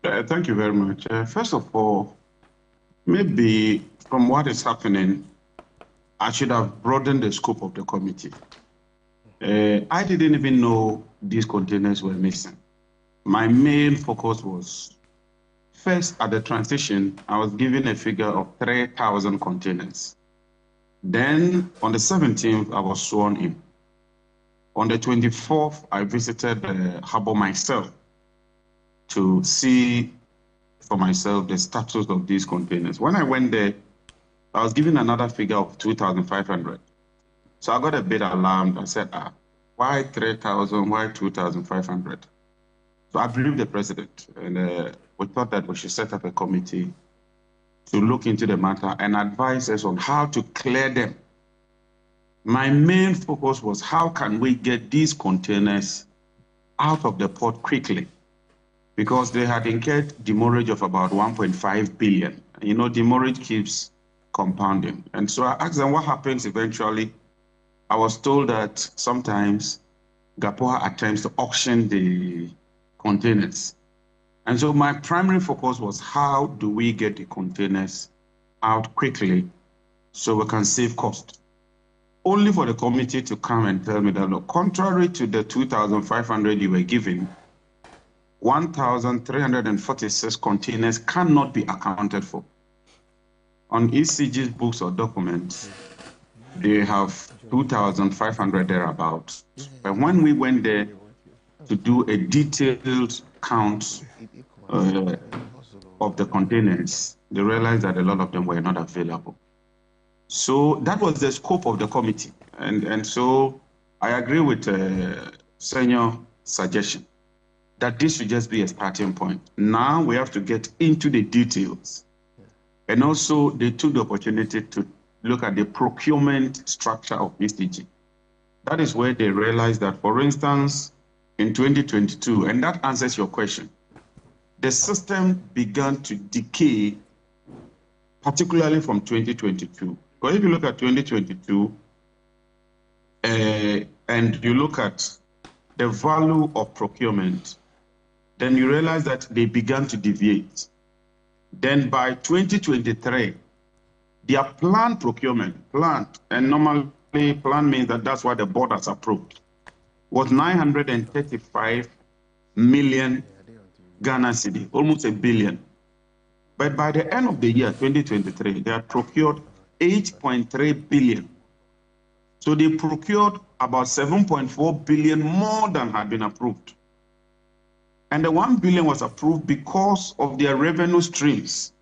Thank you very much. First of all, maybe from what is happening, I should have broadened the scope of the committee. I didn't even know these containers were missing. My main focus was, first at the transition, I was given a figure of 3,000 containers. Then on the 17th, I was sworn in. On the 24th, I visited the harbour myself to see for myself the status of these containers. When I went there, I was given another figure of 2,500. So I got a bit alarmed. I said, why 3,000, why 2,500? So I believed the president, and we thought that we should set up a committee to look into the matter and advise us on how to clear them. My main focus was how can we get these containers out of the port quickly, because they had incurred demurrage of about 1.5 billion. You know, demurrage keeps compounding. And so I asked them what happens eventually. I was told that sometimes GAPOA attempts to auction the containers. And so my primary focus was how do we get the containers out quickly so we can save cost. Only for the committee to come and tell me that, look, contrary to the 2,500 you were given, 1,346 containers cannot be accounted for. On ECG's books or documents, they have 2,500 thereabouts. But when we went there to do a detailed count of the containers, they realized that a lot of them were not available. So that was the scope of the committee. And so I agree with Senyor's suggestion that this should just be a starting point. Now we have to get into the details. And also they took the opportunity to look at the procurement structure of ECG. That is where they realized that, for instance, in 2022, and that answers your question, the system began to decay, particularly from 2022. Because if you look at 2022, and you look at the value of procurement, then you realize that they began to deviate. Then by 2023, their planned procurement, and normally planned means that that's what the board has approved, was 935 million Ghana cedi, almost $1 billion. But by the end of the year, 2023, they had procured 8.3 billion. So they procured about 7.4 billion more than had been approved. And the 1 billion was approved because of their revenue streams.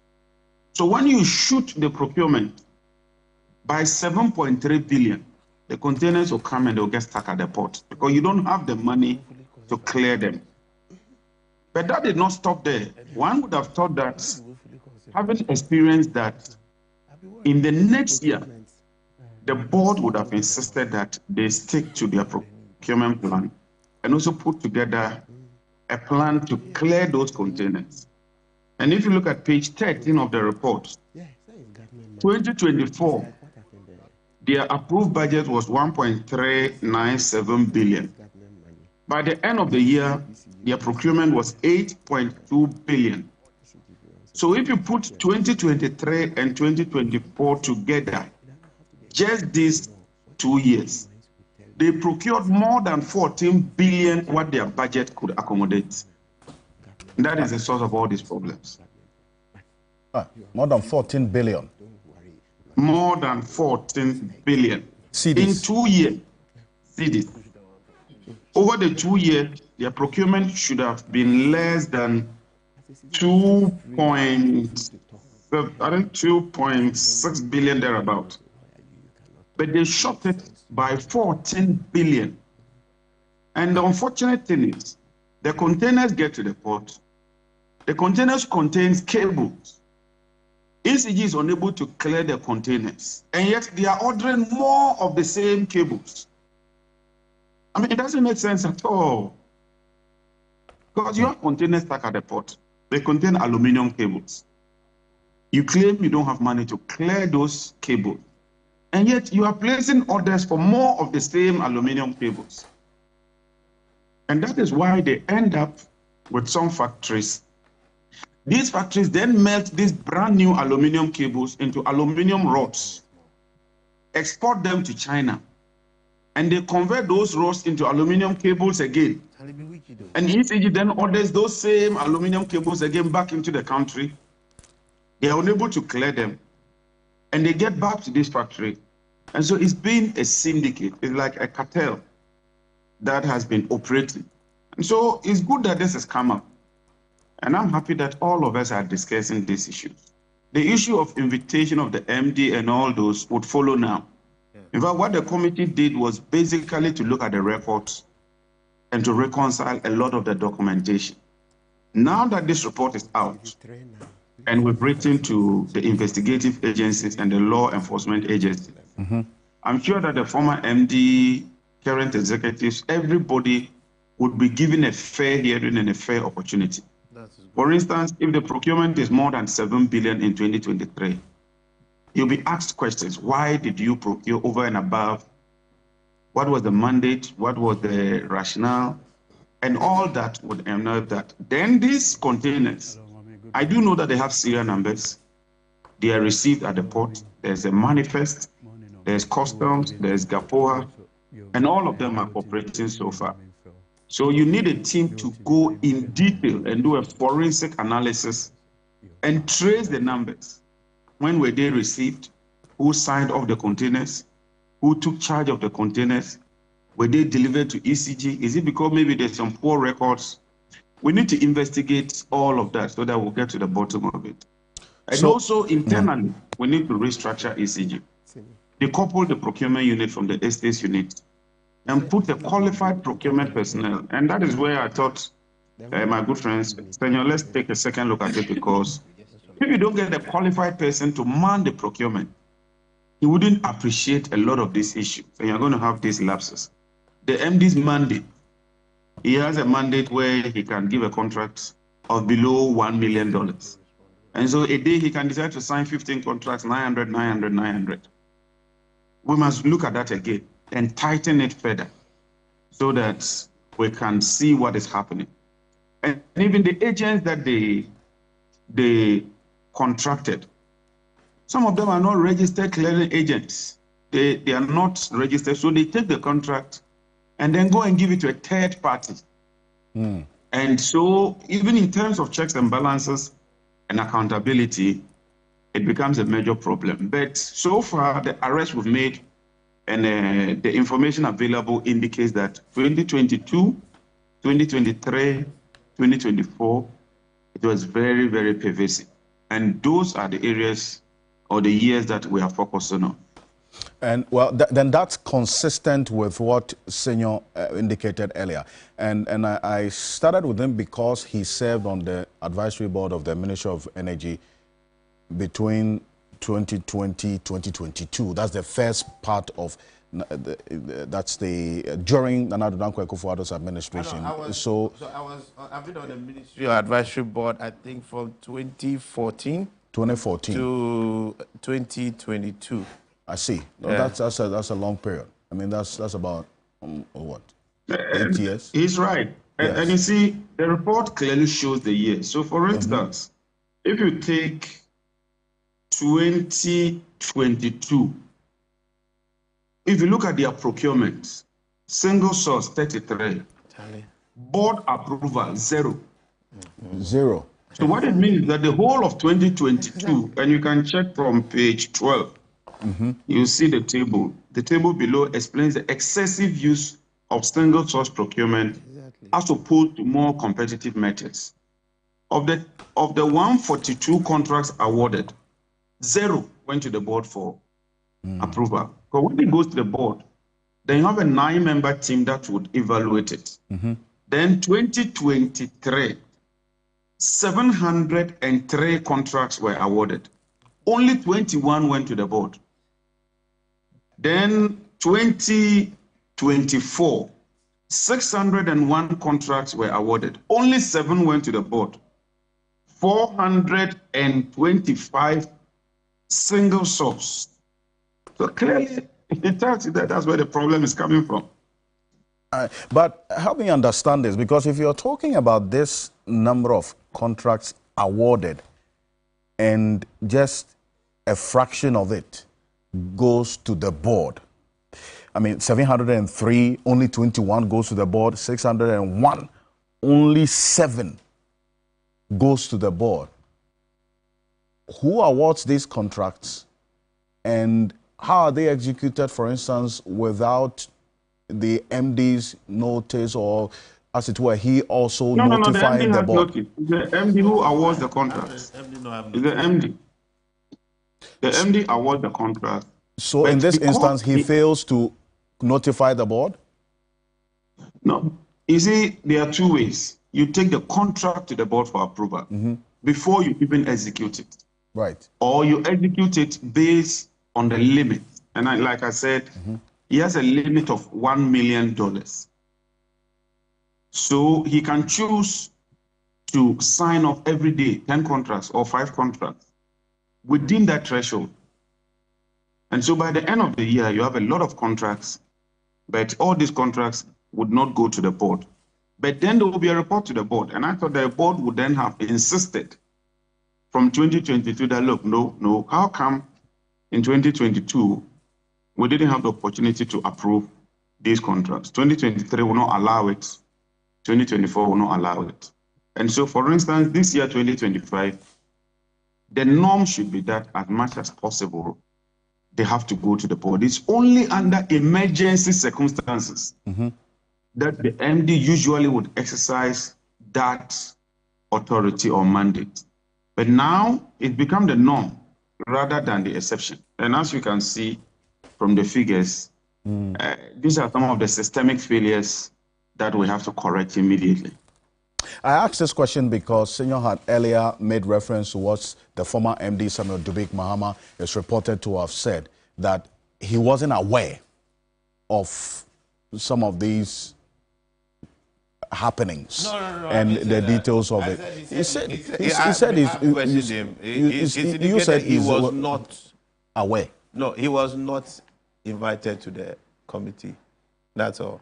So when you shoot the procurement by 7.3 billion, the containers will come and they'll get stuck at the port because you don't have the money to clear them. But that did not stop there. One would have thought that, having experienced that, in the next year, the board would have insisted that they stick to their procurement plan and also put together a plan to clear those containers. And if you look at page 13 of the report, 2024, their approved budget was 1.397 billion. By the end of the year, their procurement was 8.2 billion. So if you put 2023 and 2024 together, just these 2 years, they procured more than 14 billion what their budget could accommodate. And that is the source of all these problems. More than 14 billion. More than 14 billion. CDs. In 2 years. CDs. Over the 2 years, their procurement should have been less than 2.6 billion thereabout. But they shot it by 14 billion. And the unfortunate thing is, the containers get to the port. The containers contains cables. ECG is unable to clear the containers, and yet they are ordering more of the same cables. I mean, it doesn't make sense at all. Because you have containers stuck at the port. They contain aluminum cables. You claim you don't have money to clear those cables, and yet you are placing orders for more of the same aluminum cables. And that is why they end up with some factories. These factories then melt these brand new aluminum cables into aluminum rods, export them to China, and they convert those rods into aluminum cables again. And ECG then orders those same aluminum cables again back into the country. They are unable to clear them, and they get back to this factory. And so it's been a syndicate. It's like a cartel that has been operating. And so it's good that this has come up. And I'm happy that all of us are discussing these issues. The issue of invitation of the MD and all those would follow now. In fact, what the committee did was basically to look at the reports and to reconcile a lot of the documentation. Now that this report is out, and we've written to the investigative agencies and the law enforcement agencies, I'm sure that the former MD, current executives, everybody would be given a fair hearing and a fair opportunity. For instance, if the procurement is more than 7 billion in 2023, you'll be asked questions. Why did you procure over and above? What was the mandate? What was the rationale? And all that would enact that. Then these containers, I do know that they have serial numbers. They are received at the port. There's a manifest, there's customs, there's GAPOA, and all of them are cooperating so far. So you need a team to go in detail and do a forensic analysis and trace the numbers. When were they received? Who signed off the containers? Who took charge of the containers? Were they delivered to ECG? Is it because maybe there's some poor records? We need to investigate all of that so that we'll get to the bottom of it. And also internally, we need to restructure ECG. Decouple the procurement unit from the estates unit and put a qualified procurement personnel. And that is where I thought, my good friends, Senor, let's take a second look at it, because if you don't get a qualified person to man the procurement, he wouldn't appreciate a lot of these issues. And you're going to have these lapses. The MD's mandate, he has a mandate where he can give a contract of below $1 million. And so a day he can decide to sign 15 contracts, 900, 900, 900. We must look at that again and tighten it further so that we can see what is happening. And even the agents that they contracted, some of them are not registered clearing agents. They are not registered, so they take the contract and then go and give it to a third party. And so even in terms of checks and balances and accountability, it becomes a major problem. But so far, the arrests we've made and the information available indicates that 2022, 2023, 2024, it was very, very pervasive. And those are the areas or the years that we are focusing on. And well, then that's consistent with what Senor indicated earlier. And I started with him because he served on the advisory board of the Ministry of Energy between 2020, 2022. That's the first part of, during Nana Dankwa Akufo-Addo's administration. I've been on the Ministerial advisory board, I think, from 2014 to 2022. I see. No, yeah. That's a long period. I mean, that's about what, 8 years? He's right. Yes. And you see, the report clearly shows the years. So, for instance, if you take 2022, if you look at their procurement, Single source, 33. Board approval, 0. 0. So what it means is that the whole of 2022, and you can check from page 12, you see the table. The table below explains the excessive use of single source procurement as opposed to more competitive methods. Of the 142 contracts awarded, 0 went to the board for approval. But when it goes to the board, then you have a 9-member team that would evaluate it. Then 2023, 703 contracts were awarded. Only 21 went to the board. Then 2024, 601 contracts were awarded. Only 7 went to the board. 425 single source. So clearly, it tells you that that's where the problem is coming from. But help me understand this, because if you're talking about this number of contracts awarded and just a fraction of it goes to the board, I mean, 703, only 21 goes to the board, 601, only 7 goes to the board. Who awards these contracts and how are they executed, for instance, without the MD's notice, or as it were, he also notifying the board? The MD who awards the contracts. The MD. The MD awards the contract. So in this instance, he fails to notify the board? No. You see, there are 2 ways. You take the contract to the board for approval before you even execute it. Right. Or you execute it based on the limit. And like I said, he has a limit of $1 million. So he can choose to sign off every day 10 contracts or 5 contracts within that threshold. And so by the end of the year, you have a lot of contracts, but all these contracts would not go to the board. But then there will be a report to the board. And I thought the board would then have insisted from 2022 that, look, no, how come in 2022 we didn't have the opportunity to approve these contracts? 2023 will not allow it. 2024 will not allow it. And so, for instance, this year, 2025, the norm should be that as much as possible, they have to go to the board. It's only under emergency circumstances that the MD usually would exercise that authority or mandate. But now it's become the norm rather than the exception. And as you can see from the figures, these are some of the systemic failures that we have to correct immediately. I asked this question because Senior had earlier made reference to what the former MD, Samuel Dubik Mahama, is reported to have said, that he wasn't aware of some of these happenings and the details of it. You said he was not aware. No, he was not invited to the committee. That's all.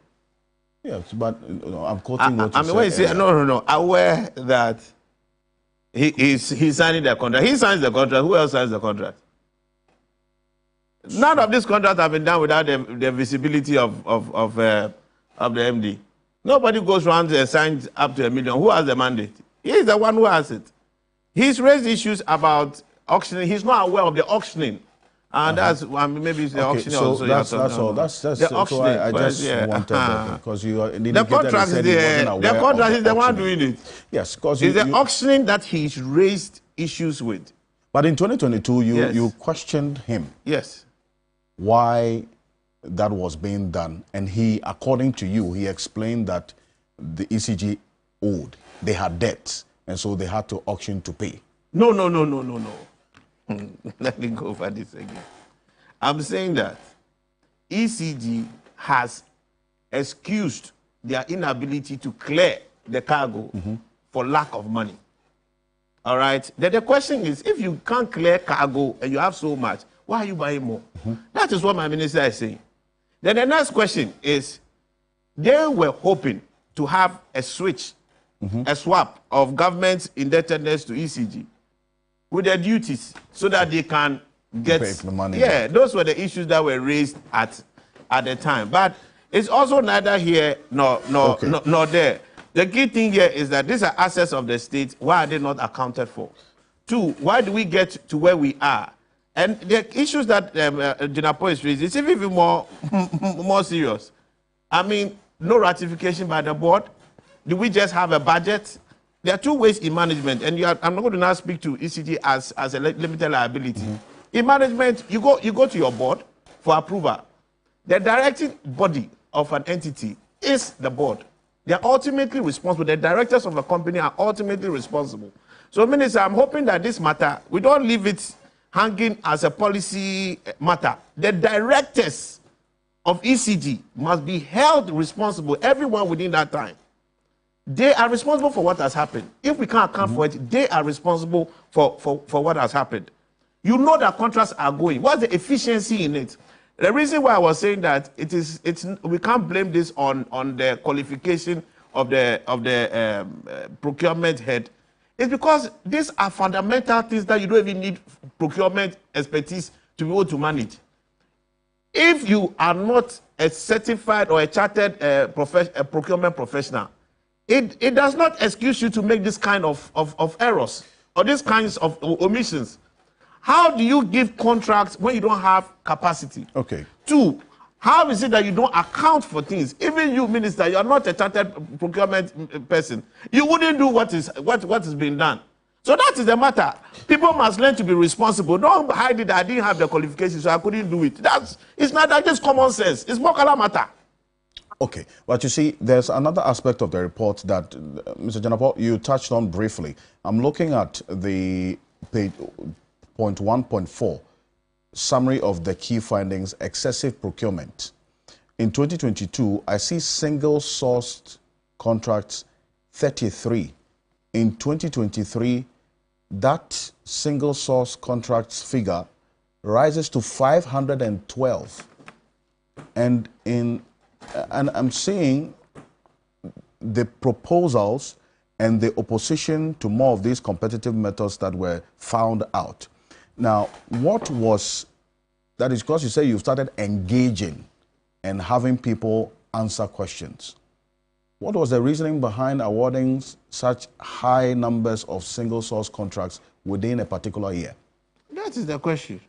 Yes, but I'm quoting what you said. When you say no, aware that he's signing the contract. He signs the contract. Who else signs the contract? None of these contracts have been done without the visibility of the MD. Nobody goes around and signs up to $1 million. Who has the mandate? He's the one who has it. He's raised issues about auctioning. He's not aware of the auctioning. And that's, maybe it's the auctioning so also. That's all. That's the auctioning. So I just wanted that because you the contract is the contract is the one doing it. Yes, because it's the auctioning that he's raised issues with. But in 2022, you questioned him. Yes. Why that was being done, and he, according to you, he explained that the ECG owed, they had debts, and so they had to auction to pay. No. Let me go over this again. I'm saying that ECG has excused their inability to clear the cargo for lack of money. All right? Then the question is, if you can't clear cargo and you have so much, why are you buying more? That is what my minister is saying. Then the next question is, they were hoping to have a switch, a swap of government indebtedness to ECG with their duties so that they can get the money. Yeah, those were the issues that were raised at the time. But It's also neither here nor there. The key thing here is that these are assets of the state. Why are they not accounted for? 2, why do we get to where we are? And the issues that Jinapo is raising is even more serious. I mean, no ratification by the board. Do we just have a budget? There are 2 ways in management, and I'm not going to now speak to ECG as a limited liability. In management, you go to your board for approval. The directing body of an entity is the board. They are ultimately responsible. The directors of a company are ultimately responsible. So, Minister, I'm hoping that this matter, we don't leave it hanging as a policy matter. The directors of ECG must be held responsible, everyone within that time. They are responsible for what has happened. If we can't account for it, they are responsible for what has happened. You know that contracts are going. What's the efficiency in it? The reason why I was saying that we can't blame this on the qualification of the procurement head is because these are fundamental things that you don't even need procurement expertise to be able to manage. If you are not a certified or a chartered procurement professional, it does not excuse you to make this kind of errors or these kinds of omissions. How do you give contracts when you don't have capacity? Okay. 2, how is it that you don't account for things? Even you, Minister, you are not a chartered procurement person. You wouldn't do what is being done. So that is the matter. People must learn to be responsible. Don't hide it. I didn't have the qualifications, so I couldn't do it. It's not that. It's common sense. It's more color matter. Okay, but you see, there's another aspect of the report that, Mr. Jinapo, you touched on briefly. I'm looking at the page 0.1.4, summary of the key findings, excessive procurement. In 2022, I see single-sourced contracts 33. In 2023, that single-source contracts figure rises to 512. And I'm seeing the proposals and the opposition to more of these competitive methods that were found out. Now, that is because you say you've started engaging and having people answer questions. What was the reasoning behind awarding such high numbers of single source contracts within a particular year? That is the question.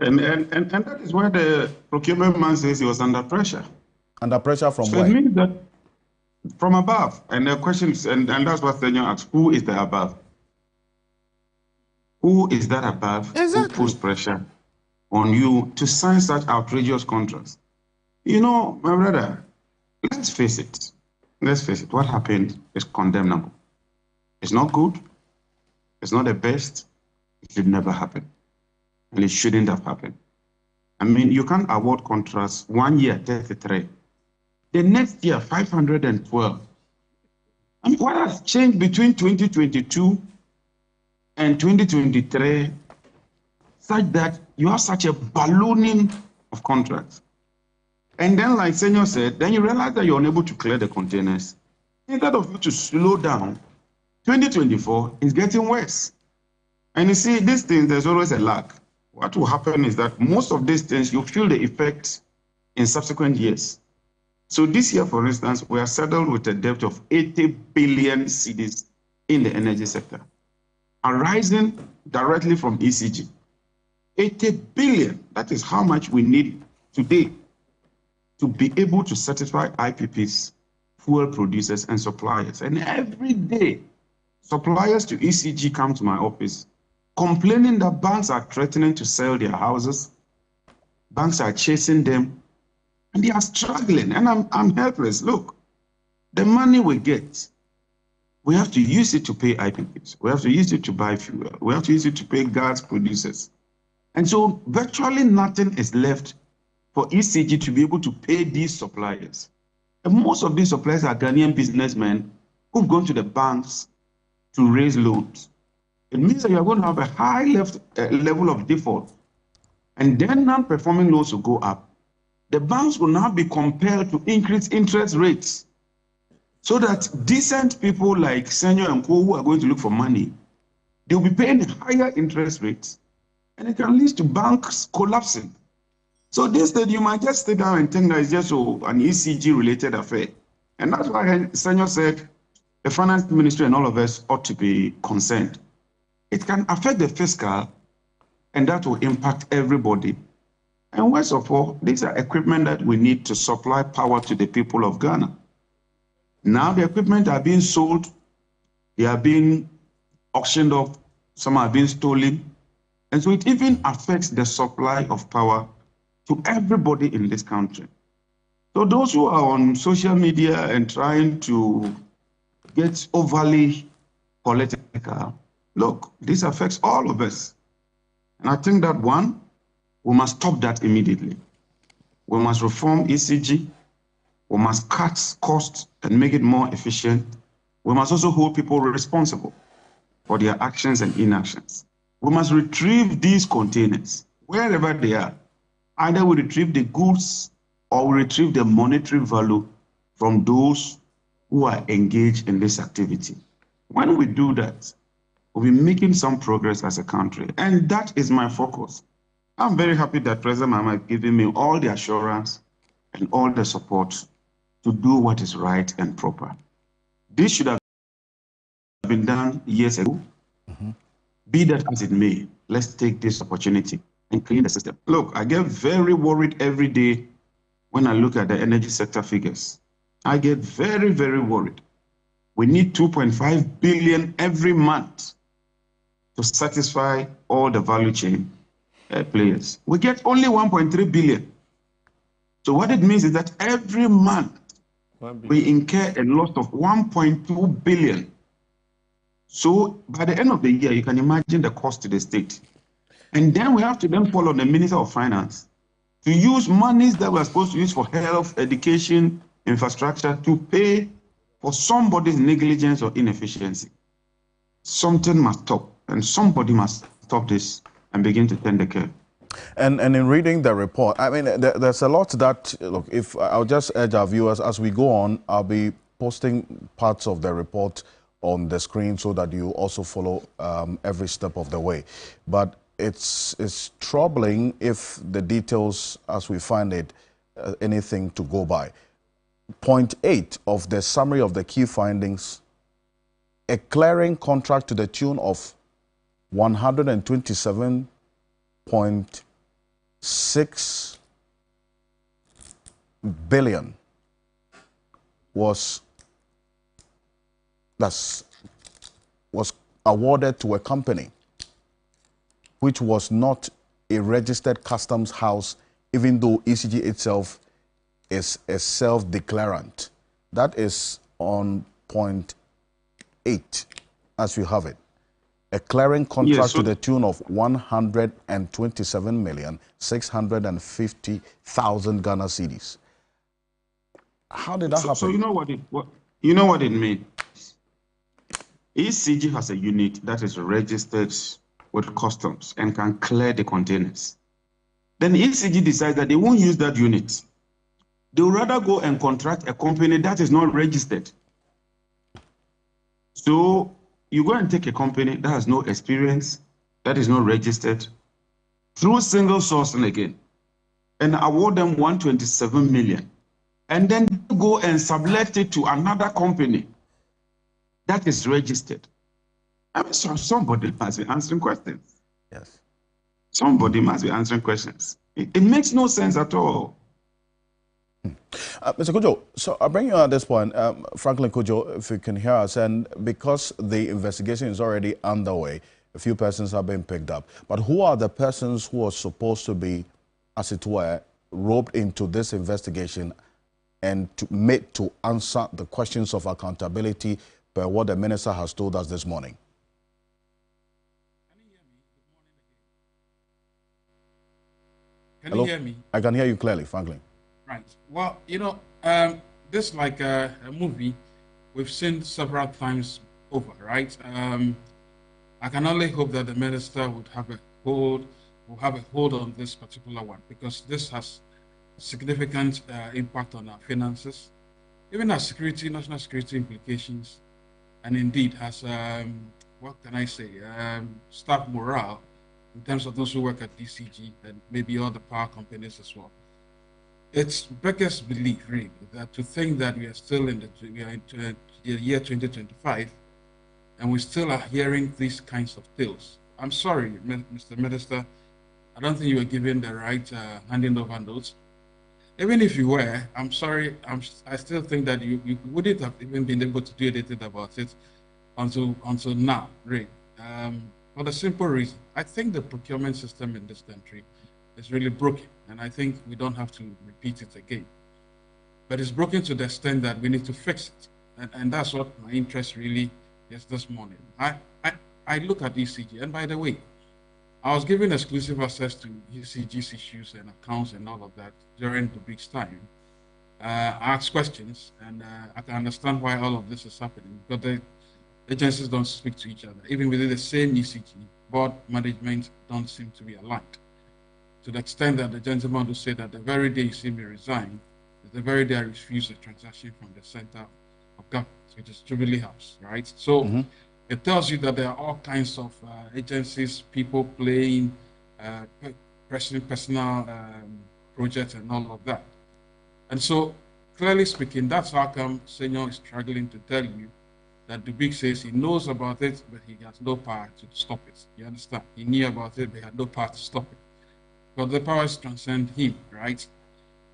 And that is why the procurement man says he was under pressure. Under pressure from where? It means that from above. And the question is, and that's what Daniel asked, who is the above? Who is that above who puts pressure on you to sign such outrageous contracts? You know, my brother, let's face it. What happened is condemnable. It's not good. It's not the best. It should never happen. And it shouldn't have happened. I mean, you can't award contracts 1 year, 33. The next year, 512. I mean, what has changed between 2022 and 2023 such that you have such a ballooning of contracts? And then, like Senor said, then you realize that you're unable to clear the containers. Instead of you to slow down, 2024 is getting worse. And you see, these things, there's always a lag. What will happen is that most of these things, you feel the effects in subsequent years. So this year, for instance, we are saddled with a debt of 80 billion cedis in the energy sector, arising directly from ECG. 80 billion, that is how much we need today to be able to satisfy IPPs, fuel producers, and suppliers. And every day, suppliers to ECG come to my office complaining that banks are threatening to sell their houses, banks are chasing them, and they are struggling, and I'm helpless. Look, the money we get, we have to use it to pay IPPs. We have to use it to buy fuel. We have to use it to pay gas producers. And so virtually nothing is left for ECG to be able to pay these suppliers. And most of these suppliers are Ghanaian businessmen who've gone to the banks to raise loans. It means that you're going to have a high level of default. And then non-performing loans will go up. The banks will now be compelled to increase interest rates so that decent people like Senor and Co who are going to look for money, they'll be paying higher interest rates, and it can lead to banks collapsing. So this that you might just sit down and think that it's just an ECG-related affair. And that's why Senor said the finance ministry and all of us ought to be concerned. It can affect the fiscal, and that will impact everybody. And worst of all, these are equipment that we need to supply power to the people of Ghana. Now the equipment are being sold, they are being auctioned off, some are being stolen. And so it even affects the supply of power to everybody in this country. So those who are on social media and trying to get overly political, look, this affects all of us. And I think that one, we must stop that immediately. We must reform ECG. We must cut costs and make it more efficient. We must also hold people responsible for their actions and inactions. We must retrieve these containers, wherever they are. Either we retrieve the goods or we retrieve the monetary value from those who are engaged in this activity. When we do that, we'll be making some progress as a country. And that is my focus. I'm very happy that President Mahama is giving me all the assurance and all the support to do what is right and proper. This should have been done years ago. Be that as it may, let's take this opportunity and clean the system. Look, I get very worried every day when I look at the energy sector figures. I get very, very worried. We need 2.5 billion every month to satisfy all the value chain players. We get only 1.3 billion. So what it means is that every month we incur a loss of 1.2 billion. So by the end of the year, you can imagine the cost to the state. And then we have to then follow the Minister of Finance to use monies that we're supposed to use for health, education, infrastructure to pay for somebody's negligence or inefficiency. Something must stop, and somebody must stop this and begin to tend the care. And in reading the report, I mean, there's a lot that, look, if I'll just urge our viewers, as we go on, I'll be posting parts of the report on the screen so that you also follow every step of the way. But it's troubling if the details, as we find it, anything to go by. Point 8 of the summary of the key findings, a clearing contract to the tune of 127.6 billion was awarded to a company which was not a registered customs house, even though ECG itself is a self-declarant. That is on point 8, as we have it. A clearing contract, yes, to the tune of 127,650,000 Ghana cedis. How did that happen? So you know what it means. ECG has a unit that is registered with customs and can clear the containers. Then ECG decides that they won't use that unit. They would rather go and contract a company that is not registered. So you go and take a company that has no experience, that is not registered, through single sourcing again, and award them 127 million. And then go and sublet it to another company that is registered. I mean, so somebody must be answering questions. Yes. Somebody must be answering questions. It makes no sense at all. Mr. Kojo, so I'll bring you at this point. Franklin Kojo, if you can hear us, and because the investigation is already underway, a few persons have been picked up. But who are the persons who are supposed to be, as it were, roped into this investigation and to answer the questions of accountability per what the minister has told us this morning? Can you hear me? I can hear you clearly, Franklin. Right. Well, you know, this is like a movie we've seen several times over, right? I can only hope that the minister would have a hold on this particular one, because this has significant impact on our finances, even our security, national security implications, and indeed has, what can I say, staff morale in terms of those who work at DCG and maybe all the power companies as well. It's beggars belief, really, that to think that we are still in the year 2025 and we still are hearing these kinds of tales. I'm sorry, Mr. Minister, I don't think you were given the right handing over notes. Even if you were, I'm sorry, I still think that you wouldn't have even been able to do anything about it until now, really. For the simple reason, I think the procurement system in this country is really broken, and I think we don't have to repeat it again. But it's broken to the extent that we need to fix it, and that's what my interest really is this morning. I look at ECG, and by the way, I was given exclusive access to ECG's issues and accounts and all of that during the week's time. I asked questions, and I can understand why all of this is happening, because the agencies don't speak to each other. Even within the same ECG, board management don't seem to be aligned. To the extent that the gentleman will say that the very day you see me resign is the very day I refuse a transaction from the center of government, which is Jubilee House, right? So it tells you that there are all kinds of agencies, people playing personal projects and all of that. And so, clearly speaking, that's how come Senior is struggling to tell you that Dubik says he knows about it, but he has no power to stop it. You understand? He knew about it, but he had no power to stop it. But the powers transcend him, right?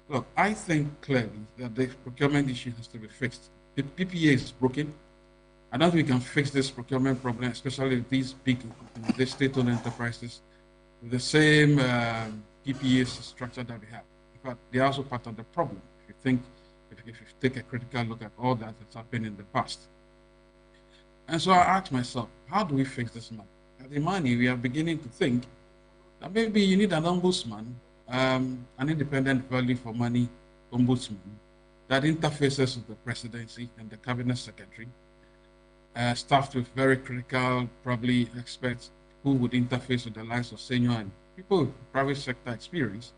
Look, I think clearly that the procurement issue has to be fixed. The PPA is broken. I don't think we can fix this procurement problem, especially with these big state-owned enterprises, with the same PPA structure that we have. In fact, they're also part of the problem. If you take a critical look at all that that's happened in the past. And so I asked myself, how do we fix this matter? At the money, we are beginning to think that maybe you need an ombudsman, an independent value for money ombudsman that interfaces with the presidency and the cabinet secretary, staffed with very critical, probably experts who would interface with the likes of Senior and people with private sector experience,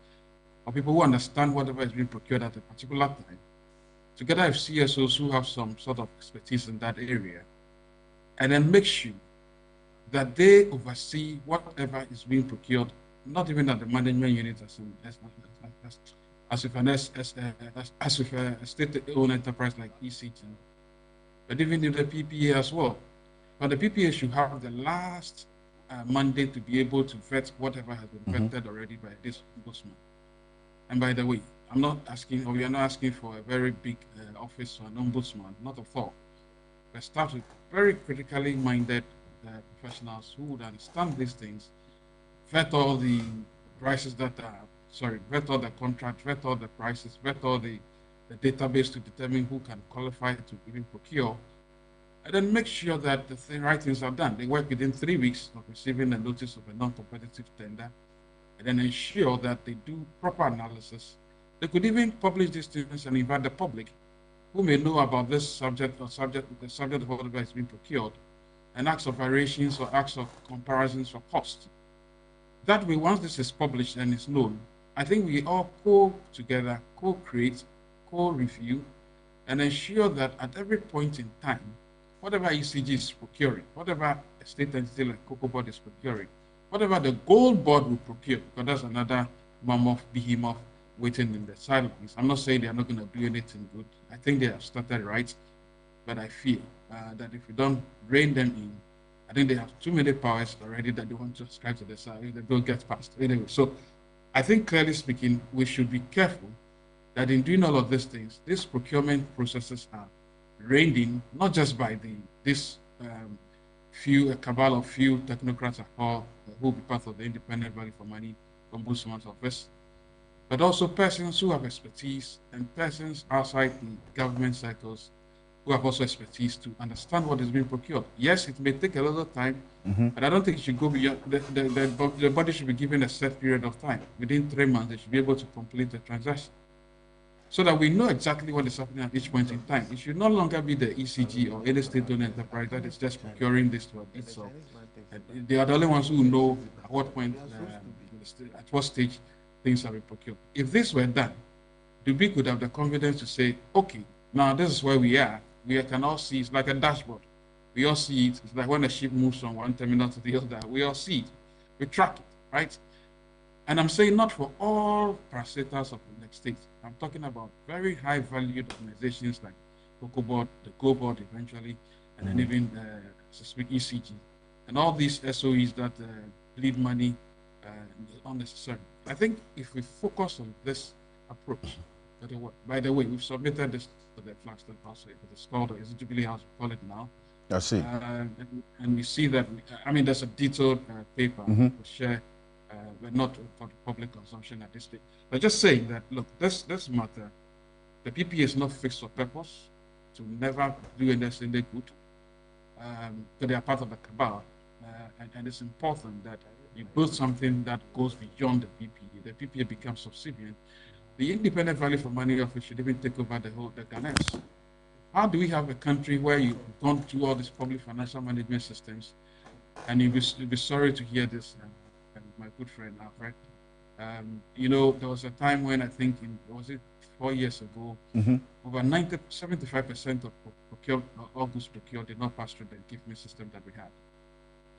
or people who understand whatever is being procured at a particular time, together with CSOs who have some sort of expertise in that area, and then make sure that they oversee whatever is being procured, not even at the management unit as with a state-owned enterprise like ECG, but even in the PPA as well. But the PPA should have the last mandate to be able to vet whatever has been vetted already by this ombudsman. And by the way, I'm not asking, or we are not asking for a very big office or an ombudsman, not at all. We're staffed with very critically minded professionals who would understand these things, vet all the prices that are, vet all the contracts, vet all the prices, vet all the database to determine who can qualify to even procure, and then make sure that the right things are done. They work within 3 weeks of receiving a notice of a non-competitive tender, and then ensure that they do proper analysis. They could even publish these things and invite the public who may know about this subject or the subject of whatever is being procured, and acts of variations or acts of comparisons for cost. That way, once this is published and is known, I think we all co-together, co-create, co-review, and ensure that at every point in time, whatever ECG is procuring, whatever a state entity like Cocoa Board is procuring, whatever the Gold Board will procure, because that's another mammoth, behemoth waiting in the sidelines. I'm not saying they are not going to do anything good. I think they have started right, but I fear that if we don't rein them in, I think they have too many powers already that they want to ascribe to the side if the bill gets passed. Anyway, so I think clearly speaking, we should be careful that in doing all of these things, these procurement processes are reined in, not just by this cabal of few technocrats who will be part of the independent value for money ombudsman's office, but also persons who have expertise and persons outside the government cycles who have also expertise to understand what is being procured. Yes, it may take a little time, but I don't think it should go beyond, the body should be given a set period of time. Within 3 months, they should be able to complete the transaction, so that we know exactly what is happening at each point in time. It should no longer be the ECG or any state-owned enterprise that is just procuring this to itself. They are the only ones who know at what point, at what stage things are being procured. If this were done, Dubi could have the confidence to say, okay, now this is where we are. We can all see, it's like a dashboard. We all see it. It's like when a ship moves from one terminal to the other. We all see it. We track it. right? And I'm saying not for all parastatals of the state. I'm talking about very high valued organizations like Cocoa Board, the Go Board eventually, and then even ECG, and all these SOEs that bleed money unnecessarily. I think if we focus on this approach, by the way, we've submitted this to the Flagstaff House. It's called, is it Jubilee House, we call it now. I see. And we see that, I mean, there's a detailed paper we share, but not for the public consumption at this stage. But just saying that, look, this matter, the PPA is not fixed for purpose to never do anything they good. So they are part of the cabal. And it's important that you build something that goes beyond the PPA. The PPA becomes subservient. The independent value for money office should even take over the Ghanaians. How do we have a country where you don't do all these public financial management systems? And you'll be sorry to hear this, my good friend Alfred. You know, there was a time when I think, was it 4 years ago, over 75% of all goods procured did not pass through the gift system that we had.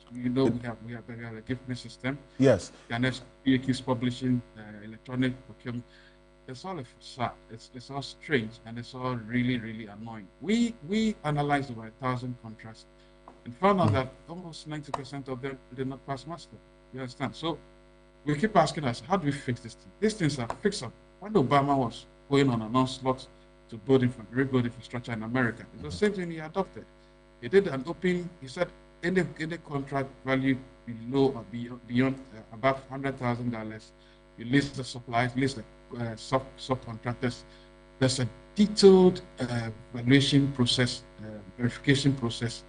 So, you know, we have a gift system. Yes. Ghana's keeps publishing electronic procurement. It's all a facade. It's all strange, and it's all really, really annoying. We analyzed over 1,000 contracts and found out that almost 90% of them did not pass muster. You understand? So we keep asking us, how do we fix this thing? These things are fixable. When Obama was going on an onslaught to rebuild infrastructure in America, it was the same thing he adopted. He did an open, he said, any contract value below or beyond above $100,000, you list the suppliers, list the subcontractors. There's a detailed valuation process, verification process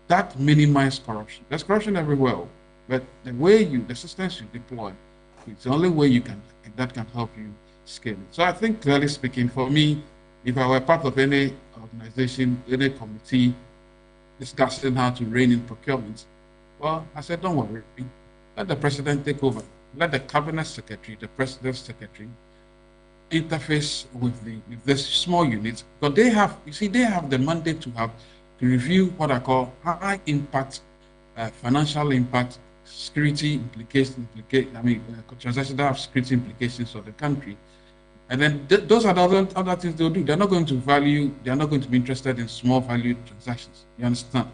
that minimizes corruption. There's corruption everywhere, but the systems you deploy, it's the only way that can help you scale it. So I think, clearly speaking, for me, if I were part of any organization, any committee discussing how to rein in procurement, well, I said, don't worry, let the president take over. Let the cabinet secretary, the president's secretary, interface with this small units, but they have the mandate to review what I call high impact, financial impact, security implications, transactions that have security implications for the country. And then those are the other things they'll do. They're not going to be interested in small value transactions. You understand?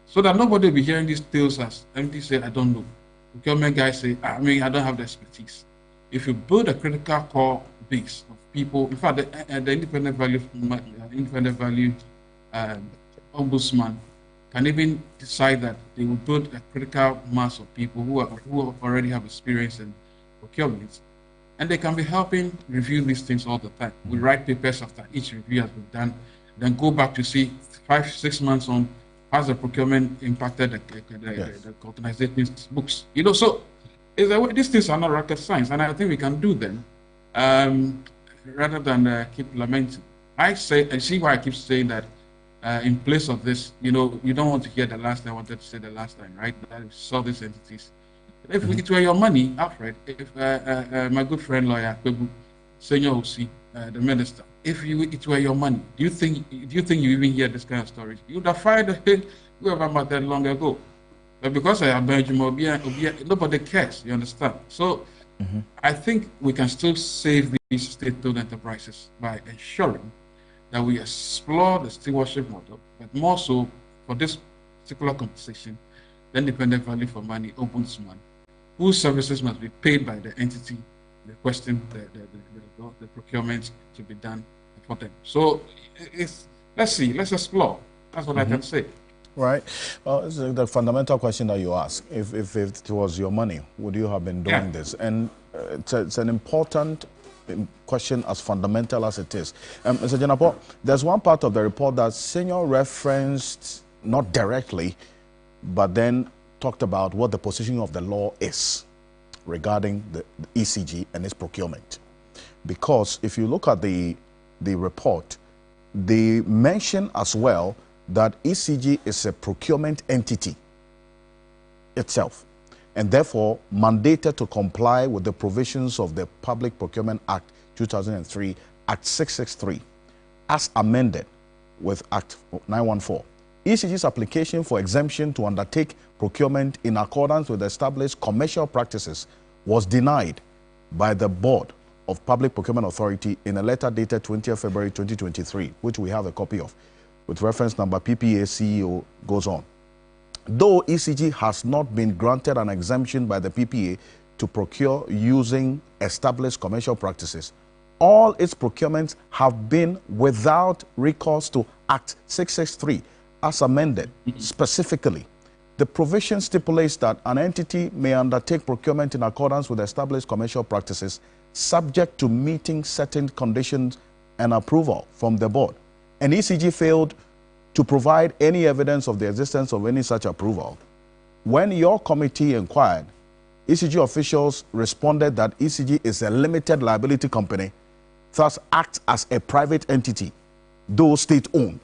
So that nobody will be hearing these tales as MD said, I don't know. Procurement guys say, I don't have the expertise. If you build a critical core base of people, in fact, the independent value ombudsman can even decide that they will build a critical mass of people who already have experience in procurement, and they can be helping review these things all the time. We write papers after each review has been done, then go back to see 5-6 months on has the procurement impacted the organization's books? You know, so these things are not rocket science, and I think we can do them rather than keep lamenting. I see why I keep saying that in place of this, you know, you don't want to hear the last thing I wanted to say the last time, right? That we saw these entities. If it were your money, Alfred, if my good friend lawyer, Senior OC, the minister, if it were your money, do you think you even hear this kind of stories? You would have fired whoever mattered long ago. But because I am Belgium, nobody cares, you understand? So I think we can still save these state-owned enterprises by ensuring that we explore the stewardship model, but more so for this particular compensation, the independent value for money ombudsman, whose services must be paid by the entity requesting the procurement to be done for them. So let's explore. That's what I can say. Right. Well, it's the fundamental question that you ask. If it was your money, would you have been doing this? And it's an important question, as fundamental as it is. Mr. Janapo, there's one part of the report that Senior referenced, not directly, but then talked about what the position of the law is regarding the ECG and its procurement. Because if you look at the report, they mention as well that ECG is a procurement entity itself, and therefore mandated to comply with the provisions of the Public Procurement Act 2003, Act 663, as amended with Act 914, ECG's application for exemption to undertake procurement in accordance with established commercial practices was denied by the Board of Public Procurement Authority in a letter dated 20th February 2023, which we have a copy of, with reference number PPA CEO goes on. Though ECG has not been granted an exemption by the PPA to procure using established commercial practices, all its procurements have been without recourse to Act 663 as amended. Specifically, the provision stipulates that an entity may undertake procurement in accordance with established commercial practices subject to meeting certain conditions and approval from the board. And ECG failed to provide any evidence of the existence of any such approval. When your committee inquired, ECG officials responded that ECG is a limited liability company, thus acts as a private entity, though state-owned.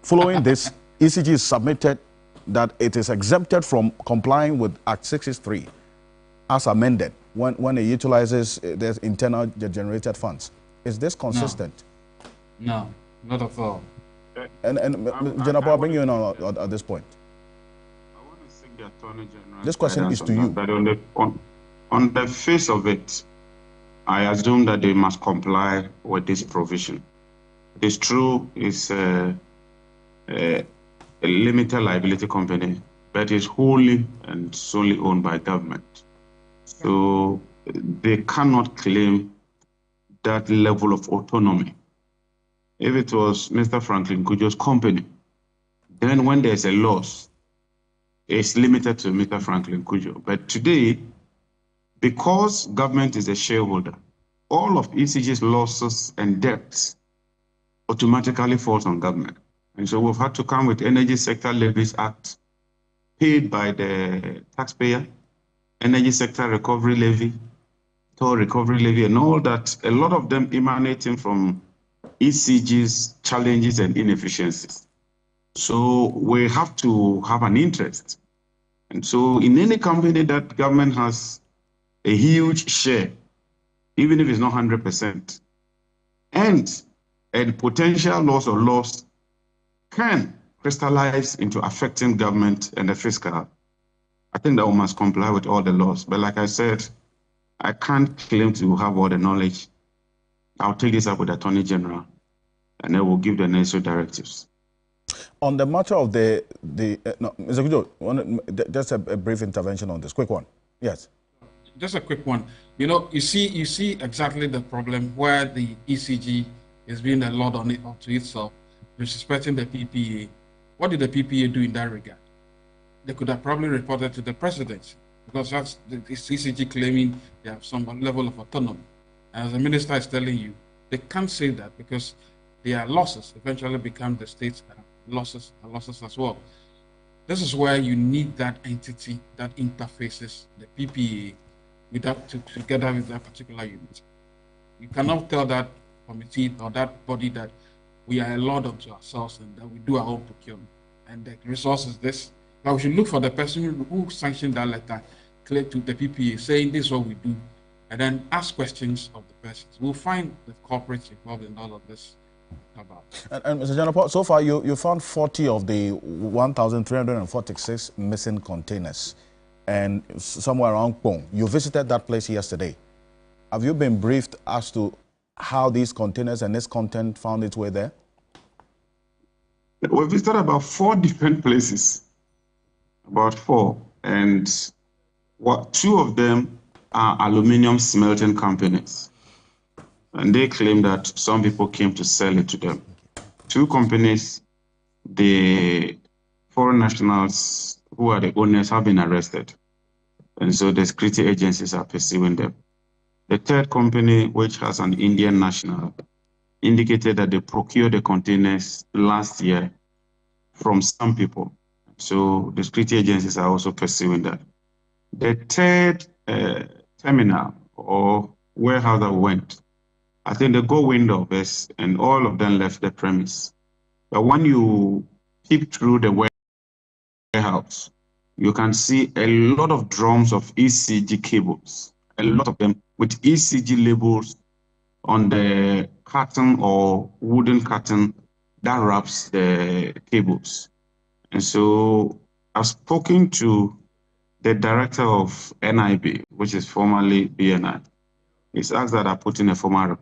Following this, ECG submitted that it is exempted from complying with Act 663 as amended when it utilizes the internal generated funds. Is this consistent? No, not at all. And General, I'll bring you in at this point. I want to seek the Attorney General. This question is to you. But on the face of it, I assume that they must comply with this provision. It is true, it's a limited liability company, but it's wholly and solely owned by government. So they cannot claim that level of autonomy. If it was Mr. Franklin Kujo's company, then when there's a loss, it's limited to Mr. Franklin Kujo. But today, because government is a shareholder, all of ECG's losses and debts automatically falls on government. And so we've had to come with Energy Sector Levies Act, paid by the taxpayer, Energy Sector Recovery Levy, Toll Recovery Levy, and all that, a lot of them emanating from ECG's challenges and inefficiencies. So we have to have an interest. And so in any company that government has a huge share, even if it's not 100%, and a potential loss or loss can crystallize into affecting government and the fiscal, I think that we must comply with all the laws. But like I said, I can't claim to have all the knowledge. I'll take this up with the Attorney General, and they will give the necessary directives. On the matter of no, Mr. Kujo, just a brief intervention on this. Quick one. Yes. Just a quick one. You know, you see exactly the problem where the ECG is being a lot on it to itself, disrespecting the PPA. What did the PPA do in that regard? They could have probably reported to the presidency, because that's the ECG claiming they have some level of autonomy. As the minister is telling you, they can't say that because their losses eventually become the state's losses as well. This is where you need that entity that interfaces the PPA with that together with that particular unit. You cannot tell that committee or that body that we are a lord unto ourselves and that we do our own procurement and the resource is this. But we should look for the person who sanctioned that letter, clear to the PPA, saying this is what we do, and then ask questions of the persons. We'll find the corporates involved in all of this. And Mr. General, so far you found 40 of the 1,346 missing containers, and somewhere around Pong. You visited that place yesterday. Have you been briefed as to how these containers and this content found its way there? We visited about 4 different places, about 4, and 2 of them are aluminum smelting companies. And they claim that some people came to sell it to them. 2 companies, the foreign nationals who are the owners have been arrested. And so the security agencies are pursuing them. The 3rd company, which has an Indian national, indicated that they procured the containers last year from some people. So the security agencies are also pursuing that. The 3rd terminal or warehouse that went, I think they go window best, and all of them left the premise. But when you peek through the warehouse, you can see a lot of drums of ECG cables, a lot of them with ECG labels on the carton or wooden carton that wraps the cables. And so I've spoken to the director of NIB, which is formerly BNI. He's asked that I put in a formal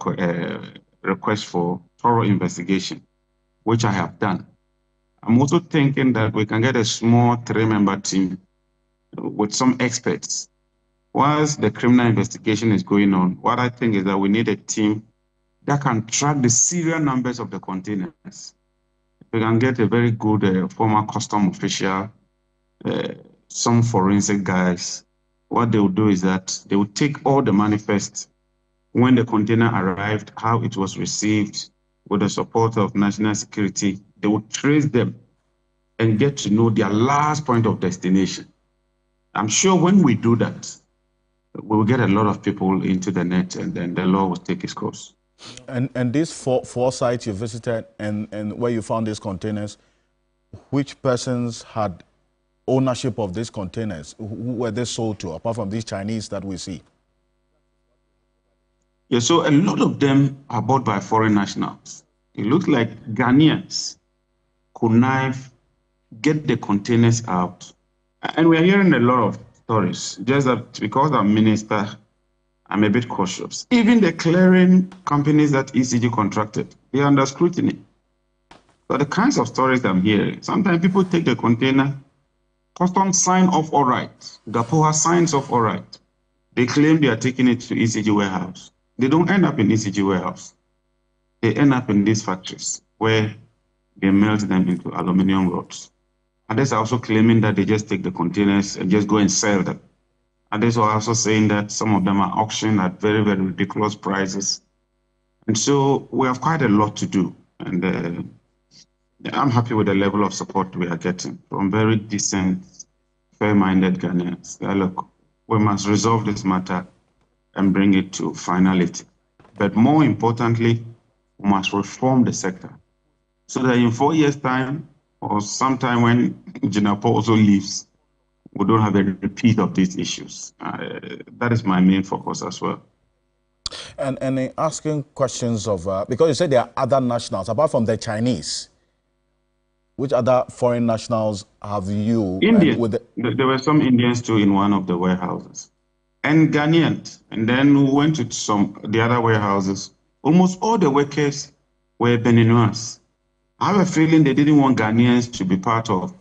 request for thorough investigation, which I have done. I'm also thinking that we can get a small 3-member team with some experts. Whilst the criminal investigation is going on, what I think is that we need a team that can track the serial numbers of the containers. We can get a very good former custom official, some forensic guys. What they will do is that they will take all the manifests when the container arrived, how it was received, with the support of national security. They will trace them and get to know their last point of destination. I'm sure when we do that, we will get a lot of people into the net, and then the law will take its course. And these four sites you visited and where you found these containers, which persons had ownership of these containers? Who were they sold to, apart from these Chinese that we see? Yeah, so a lot of them are bought by foreign nationals. It looks like Ghanaians connive, get the containers out. And we are hearing a lot of stories, just that because I'm minister, I'm a bit cautious. Even the clearing companies that ECG contracted, they are under scrutiny. So the kinds of stories I'm hearing, sometimes people take the container, customs sign off all right, GAPOA signs off all right. They claim they are taking it to ECG warehouse. They don't end up in ECG warehouse. They end up in these factories where they melt them into aluminum rods. Others are also claiming that they just take the containers and just go and sell them. Others are also saying that some of them are auctioned at very, very ridiculous prices. And so we have quite a lot to do. And I'm happy with the level of support we are getting from very decent, fair-minded Ghanaians. Look, we must resolve this matter and bring it to finality. But more importantly, we must reform the sector so that in 4 years' time, or sometime when Jinapo also leaves, we don't have a repeat of these issues. That is my main focus as well. And in asking questions of, because you said there are other nationals, apart from the Chinese, which other foreign nationals have you? Indian. There were some Indians too in one of the warehouses. And Ghanaians. And then we went to the other warehouses. Almost all the workers were Beninese. I have a feeling they didn't want Ghanaians to be part of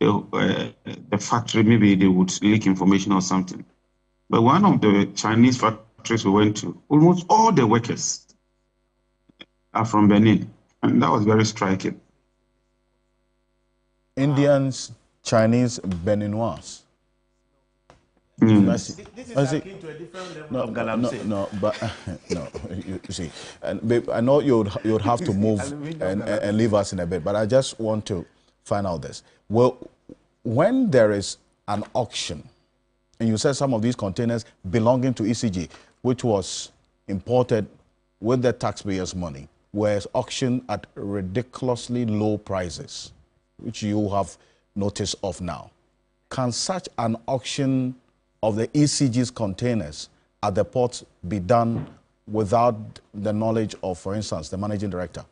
the factory. Maybe they would leak information or something. But one of the Chinese factories we went to, almost all the workers are from Benin. And that was very striking. Indians, Chinese, Beninese. This is akin to a different level of galamsey. No, you see, and I know you would have to move and leave us in a bit, but I just want to find out this. Well, when there is an auction, and you said some of these containers belonging to ECG, which was imported with the taxpayers' money, were auctioned at ridiculously low prices, which you have notice of now. Can such an auction of the ECG's containers at the port be done without the knowledge of, for instance, the managing director?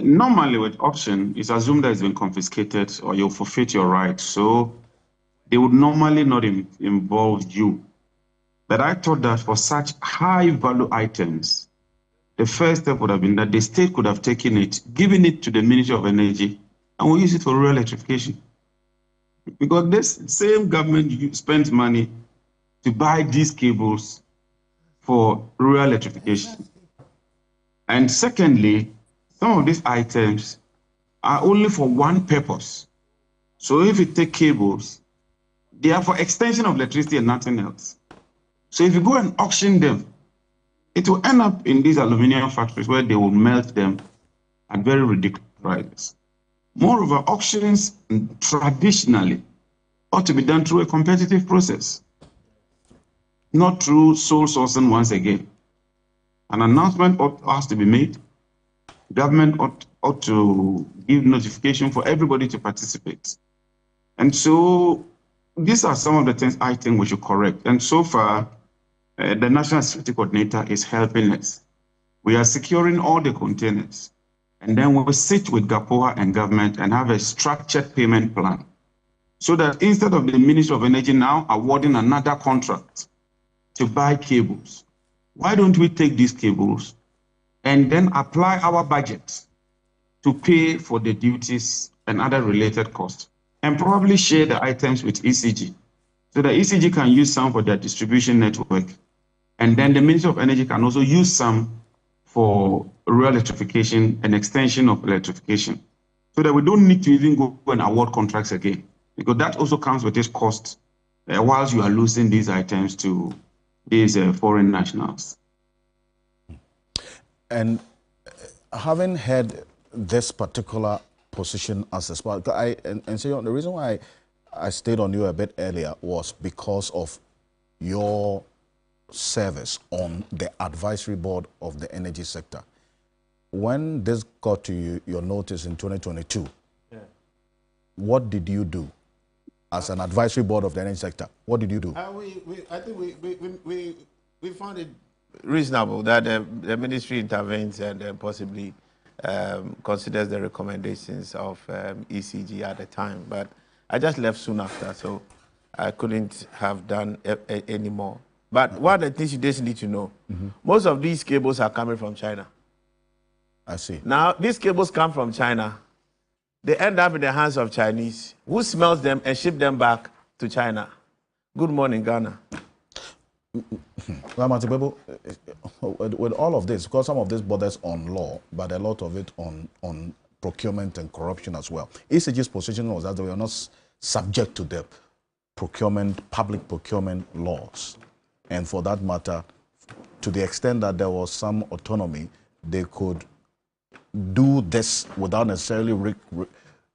Normally with auction, it's assumed that it's been confiscated or you forfeit your rights. So they would normally not involve you. But I thought that for such high value items, the first step would have been that the state could have taken it, given it to the Ministry of Energy, and we use it for rural electrification. Because this same government spends money to buy these cables for rural electrification. And secondly, some of these items are only for one purpose. So if you take cables, they are for extension of electricity and nothing else. So if you go and auction them, it will end up in these aluminum factories where they will melt them at very ridiculous prices. Moreover, auctions traditionally ought to be done through a competitive process, not through sole sourcing once again. An announcement has to be made. Government ought to give notification for everybody to participate. And so these are some of the things I think we should correct. And so far, the National Security Coordinator is helping us. We are securing all the containers. And then we'll sit with GAPOA and government and have a structured payment plan. So that instead of the Ministry of Energy now awarding another contract to buy cables, why don't we take these cables and then apply our budget to pay for the duties and other related costs, and probably share the items with ECG, so that ECG can use some for their distribution network, and then the Ministry of Energy can also use some for rural electrification and extension of electrification, so that we don't need to even go and award contracts again, because that also comes with this cost whilst you are losing these items to these foreign nationals. And having had this particular position as a spot, so the reason why I stayed on you a bit earlier was because of your service on the advisory board of the energy sector. When this got to you, your notice in 2022, what did you do as an advisory board of the energy sector? What did you do? I think we found it reasonable that the ministry intervenes and possibly considers the recommendations of ECG at the time. But I just left soon after, so I couldn't have done any more. But one of the things you just need to know, most of these cables are coming from China. I see. Now, these cables come from China. They end up in the hands of Chinese, who smells them and ship them back to China. Good morning, Ghana. With all of this, because some of this borders on law, but a lot of it on procurement and corruption as well. ECG's position was that they were not subject to the public procurement laws. And for that matter, to the extent that there was some autonomy, they could do this without necessarily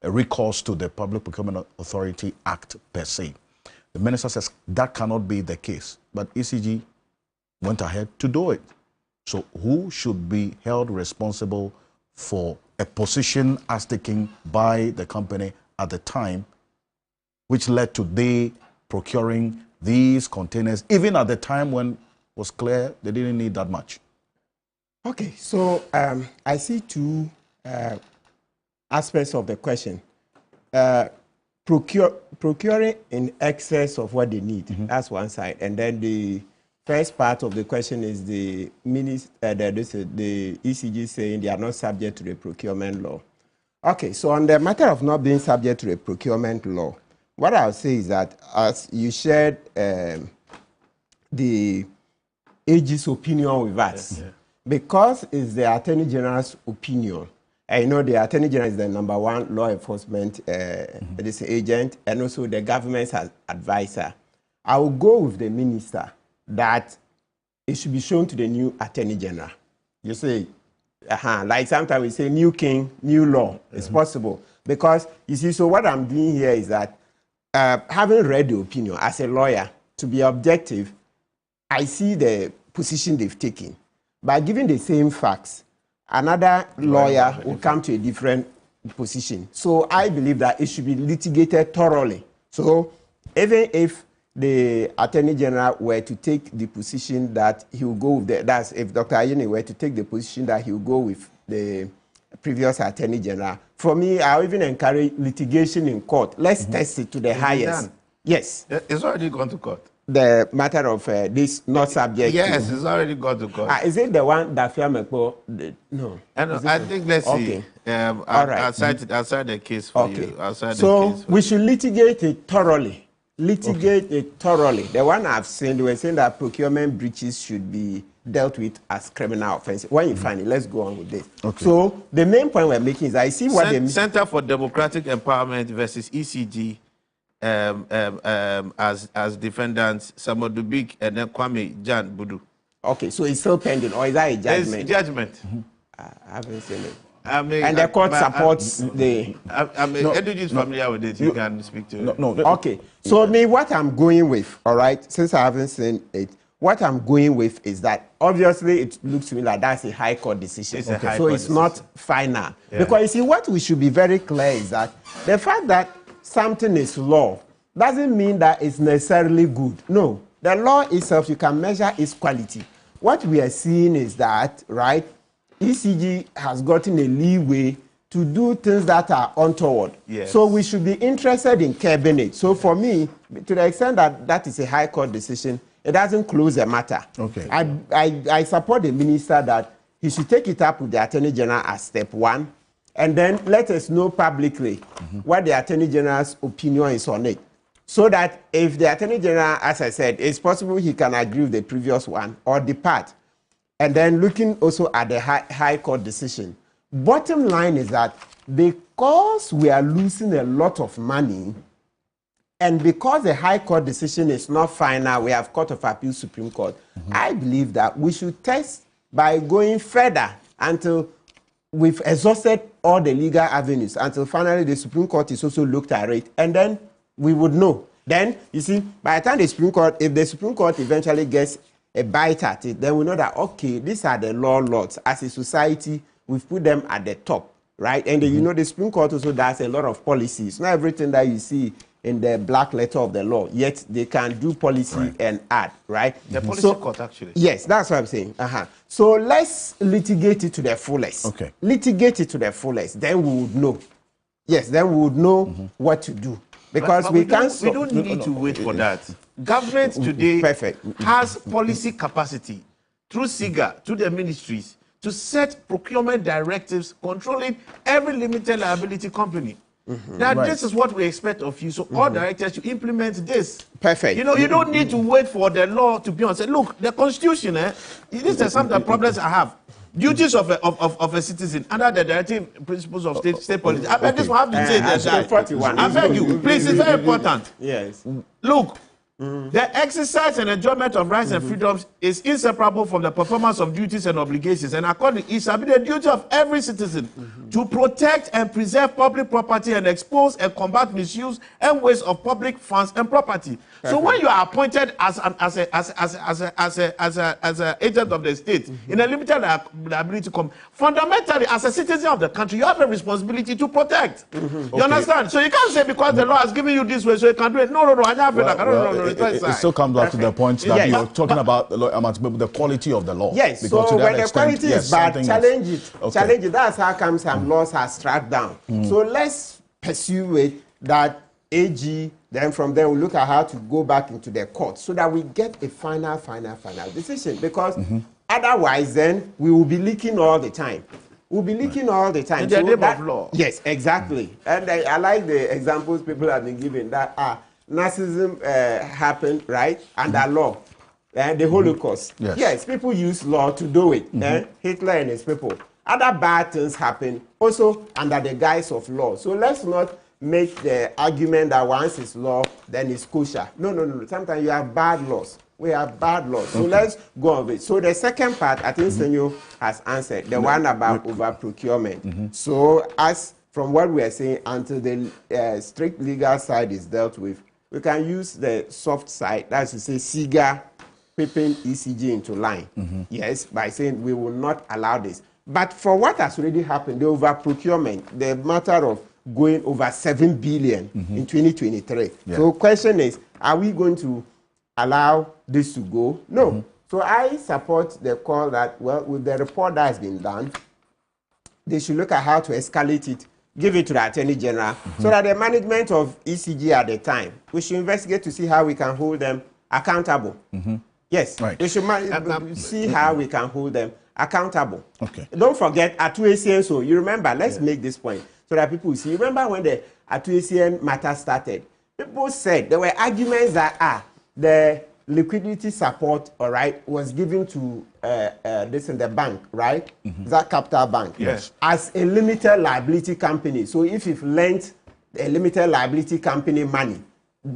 recourse to the Public Procurement Authority Act per se. The minister says that cannot be the case, but ECG went ahead to do it. So who should be held responsible for a position as taken by the company at the time, which led to they procuring these containers, even at the time when it was clear they didn't need that much? Okay, so I see two aspects of the question. Procuring in excess of what they need, that's one side. And then the first part of the question is the ECG saying they are not subject to the procurement law. Okay, so on the matter of not being subject to the procurement law, what I'll say is that as you shared the AG's opinion with us, because it's the Attorney General's opinion, and you know the Attorney General is the #1 law enforcement agent and also the government's advisor, I will go with the minister that it should be shown to the new Attorney General. You say, like sometimes we say new king, new law. It's possible. Because, you see, so what I'm doing here is that having read the opinion as a lawyer, to be objective, I see the position they've taken. By giving the same facts, another lawyer will come to a different position. So I believe that it should be litigated thoroughly. So even if the Attorney General were to take the position that he will go with, that's if Dr. Ayeni were to take the position that he will go with the previous Attorney General, for me, I'll even encourage litigation in court. Let's test it to the highest. Yes. It's already gone to court. The matter of this not subject to... it's already gone to court. Is it the one that Fiamekpo did? No. I think, let's see. All right. I'll cite the case for you. So we should litigate it thoroughly. It thoroughly. The one I've seen, they were saying that procurement breaches should be dealt with as criminal offenses. When you find it, let's go on with this. So the main point we're making is I see what the Center for Democratic Empowerment versus ECG as defendants, Samodubik and then Kwame Jan Budu. Okay, so it's still pending, or is that a judgment? It's judgment. I haven't seen it. And the court supports the... Edwin is familiar with it. You can speak to it. Okay. So me, what I'm going with, all right, since I haven't seen it, what I'm going with is that obviously it looks to me like that's a high court decision. So it's not final. Yeah. Because you see, what we should be very clear is that the fact that something is law doesn't mean that it's necessarily good. No. The law itself, you can measure its quality. What we are seeing is that, right, ECG has gotten a leeway to do things that are untoward. Yes. So we should be interested in curbing it. So for me, to the extent that that is a high court decision, it doesn't close the matter. Okay. I support the minister that he should take it up with the Attorney General as step one, and then let us know publicly what the Attorney General's opinion is on it. So that if the Attorney General, as I said, it's possible he can agree with the previous one or depart. And then looking also at the high court decision. Bottom line is that because we are losing a lot of money, and because the high court decision is not final, we have Court of Appeal, Supreme Court, I believe that we should test by going further until we've exhausted all the legal avenues, until finally the Supreme Court is also looked at it, and then we would know. Then, you see, by the time the Supreme Court, if the Supreme Court eventually gets a bite at it, then we know that, okay, these are the law lords. As a society, we've put them at the top, right? And you know, the Supreme Court also does a lot of policies. Not everything that you see in the black letter of the law, yet they can do policy and add, right? The policy court, actually. Yes, that's what I'm saying. So let's litigate it to the fullest. Okay. Litigate it to the fullest. Then we would know. Yes, then we would know what to do. Because but we can't... We don't need to wait for that. Government today has policy capacity through SIGA, through the ministries, to set procurement directives controlling every limited liability company. Now, this is what we expect of you. So all directors should implement this. Perfect. You know, you don't need to wait for the law to be on. Say, look, the Constitution, these are some of the problems I have. Duties of a citizen under the directive principles of state policy. I beg this one have to say that. I beg you, please, it's very important. Yes. Look, the exercise and enjoyment of rights and freedoms is inseparable from the performance of duties and obligations, and accordingly, it shall be the duty of every citizen to protect and preserve public property and expose and combat misuse and waste of public funds and property. So when you are appointed as an agent of the state in a limited liability company, fundamentally, as a citizen of the country, you have a responsibility to protect. You understand? So you can't say because the law has given you this way, so you can do it. No, I have it still comes back to the point that you're talking about the quality of the law. Yes, because so when the quality is bad, challenge it. Challenge it. That's how come some laws are struck down. So let's pursue it that AG, then from there we'll look at how to go back into the court so that we get a final decision. Because otherwise then we will be leaking all the time. We'll be leaking all the time. In the name of law. Yes, exactly. And I like the examples people have been given that Nazism happened, right, under law. The Holocaust. Yes, people use law to do it. Hitler and his people. Other bad things happen also under the guise of law. So let's not make the argument that once it's law, then it's kosher. No. Sometimes you have bad laws. We have bad laws. So let's go on with it. So the second part, I think Senyo has answered, the one about over procurement. So as from what we are saying, until the strict legal side is dealt with, we can use the soft side, that's to say SIGA, whipping ECG into line. Yes, by saying we will not allow this. But for what has already happened, the over procurement, the matter of going over 7 billion in 2023. So the question is, are we going to allow this to go? No. So I support the call that, well, with the report that has been done, they should look at how to escalate it, give it to the Attorney General, so that the management of ECG at the time, we should investigate to see how we can hold them accountable. Yes, we should see how we can hold them accountable. Don't forget Atuesien. So you remember, let's make this point so that people see. Remember when the Atuesien matter started? People said there were arguments that the liquidity support, all right, was given to this in the bank, right? That Capital Bank. Yes. As a limited liability company. So if you've lent a limited liability company money,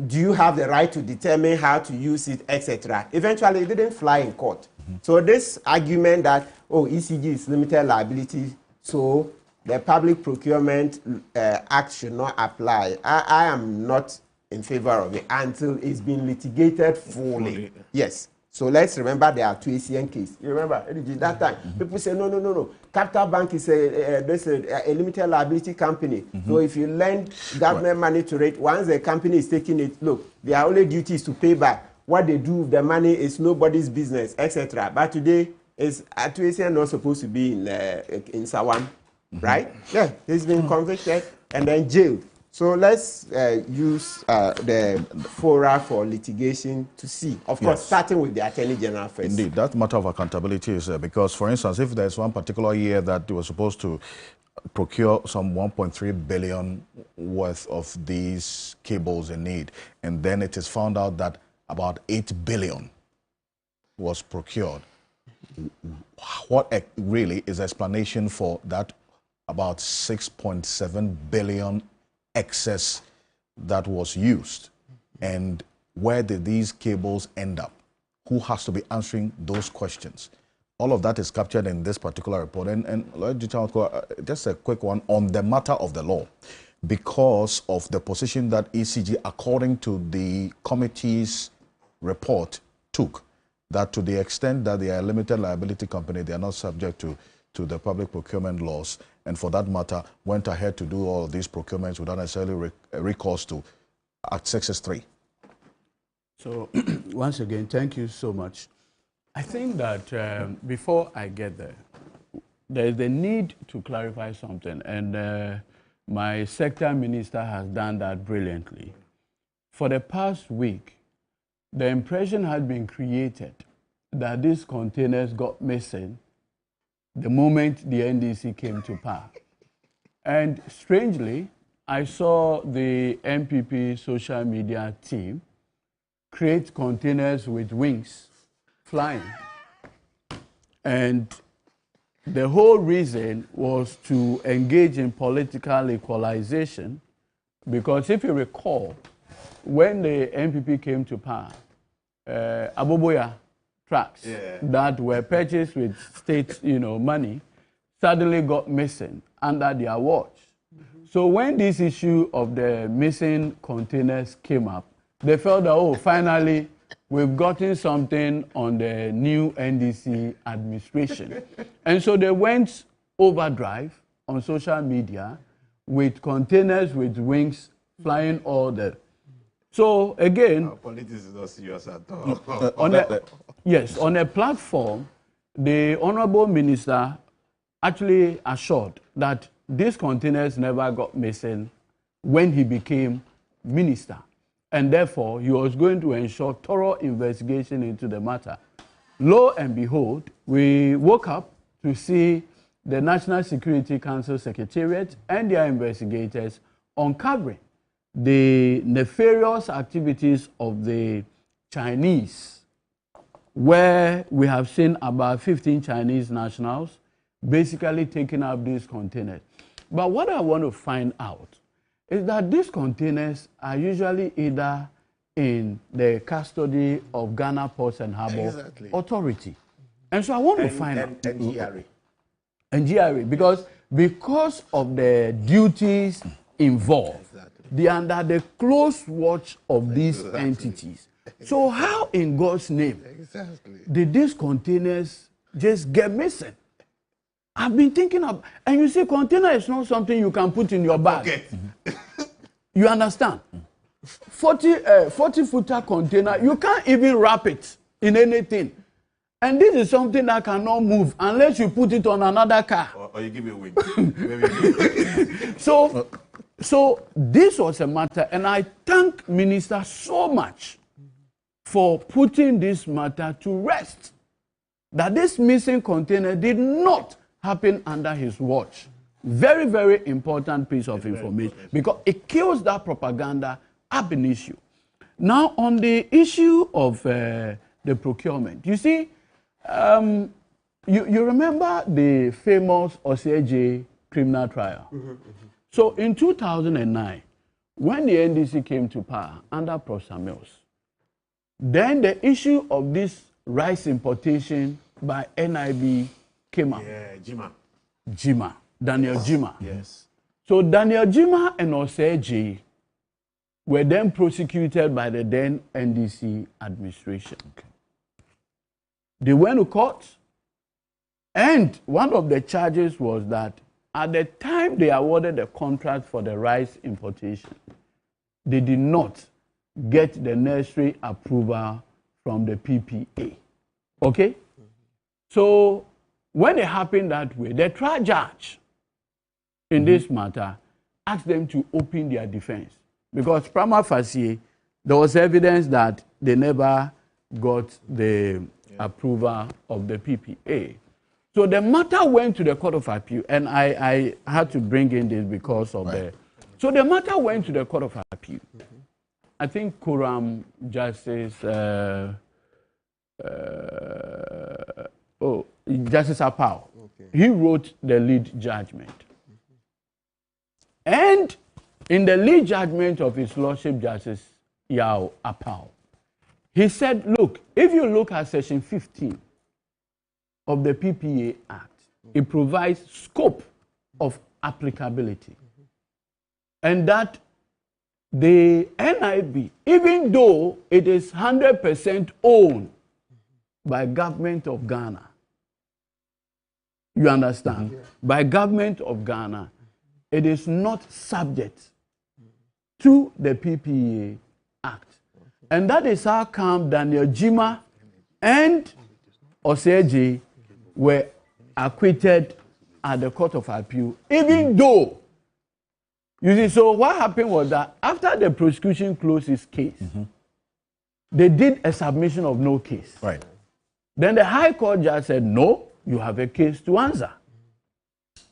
do you have the right to determine how to use it, etc.? Eventually, it didn't fly in court. So this argument that, ECG is limited liability, so the Public Procurement Act should not apply, I am not in favor of it until it's been litigated fully. Yes. So let's remember the Atuesien case. You remember that time? People say, no. Capital Bank is a limited liability company. So if you lend government money to it, once the company is taking it, look, their only duty is to pay back. What they do with the money is nobody's business, etc. But today, is Atuisia not supposed to be in Sawan, right? Yeah, he's been convicted and then jailed. So let's use the fora for litigation to see. Of course, starting with the Attorney General first. Indeed, that matter of accountability is because, for instance, if there's one particular year that they were supposed to procure some 1.3 billion worth of these cables in need, and then it is found out that about 8 billion was procured, what really is explanation for that about 6.7 billion excess that was used? And where did these cables end up? Who has to be answering those questions? All of that is captured in this particular report. And just a quick one on the matter of the law. Because of the position that ECG, according to the committee's report, took, that to the extent that they are a limited liability company, they are not subject to the public procurement laws, and for that matter, went ahead to do all of these procurements without necessarily recourse to Act 663. So, once again, thank you so much. I think that before I get there is the need to clarify something, and my sector minister has done that brilliantly. For the past week, the impression had been created that these containers got missing the moment the NDC came to power. And strangely, I saw the MPP social media team create containers with wings flying. And the whole reason was to engage in political equalization, because if you recall, when the MPP came to power, Aboboya trucks that were purchased with state, money suddenly got missing under their watch. So when this issue of the missing containers came up, they felt that, oh, finally, we've gotten something on the new NDC administration. And so they went overdrive on social media with containers with wings flying all the. So again, politics is not serious at all. Yes, on a platform, the Honorable Minister actually assured that these containers never got missing when he became minister. And therefore, he was going to ensure thorough investigation into the matter. Lo and behold, we woke up to see the National Security Council Secretariat and their investigators uncovering the nefarious activities of the Chinese, where we have seen about 15 Chinese nationals basically taking up these containers. But what I want to find out is that these containers are usually either in the custody of Ghana Ports and Harbour Authority. And so I want to find out. And GRA, because of the duties involved, they are under the close watch of these entities. So how in God's name did these containers just get missing? I've been thinking of, and you see, container is not something you can put in your bag. You understand? 40-footer container, you can't even wrap it in anything. And this is something that cannot move unless you put it on another car. Or you give me a wing. So this was a matter, and I thank Minister so much for putting this matter to rest. That this missing container did not happen under his watch. Very, very important piece of information, because it kills that propaganda ab initio. Now, on the issue of the procurement, you see, you remember the famous Osei criminal trial? So in 2009, when the NDC came to power under Procedural, then the issue of this rice importation by NIB came up. Yeah, Jima. Daniel Jima. Yes. So Daniel Jima and Osei were then prosecuted by the then NDC administration. Okay. They went to court, and one of the charges was that at the time they awarded the contract for the rice importation, they did not get the necessary approval from the PPA. Okay? So when it happened that way, the trial judge in this matter asked them to open their defense because prima facie, there was evidence that they never got the approval of the PPA. So the matter went to the Court of Appeal, and I had to bring in this because of So the matter went to the Court of Appeal. I think Quorum Justice, Justice Apau, he wrote the lead judgment. And in the lead judgment of His Lordship Justice Yao Apau, he said, look, if you look at Section 15 of the PPA Act, it provides scope of applicability. And that the NIB, even though it is 100% owned by government of Ghana, you understand? By government of Ghana, it is not subject to the PPA Act. And that is how come Daniel Jima and Oseji were acquitted at the Court of Appeal, even though, you see, so what happened was that after the prosecution closed its case, they did a submission of no case. Right. Then the High Court judge said, no, you have a case to answer.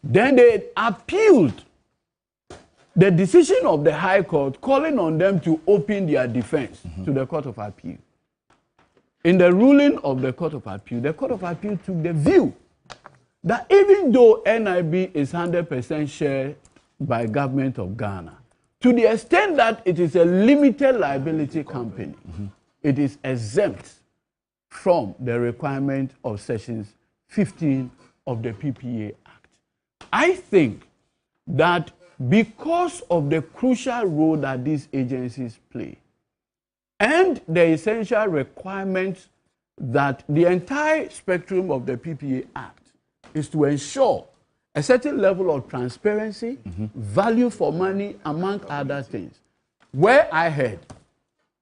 Then they appealed the decision of the High Court calling on them to open their defense to the Court of Appeal. In the ruling of the Court of Appeal, the Court of Appeal took the view that even though NIB is 100% shared by government of Ghana, to the extent that it is a limited liability company, it is exempt from the requirement of Sections 15 of the PPA Act. I think that because of the crucial role that these agencies play and the essential requirements that the entire spectrum of the PPA Act is to ensure a certain level of transparency, value for money, among other things. Where I heard,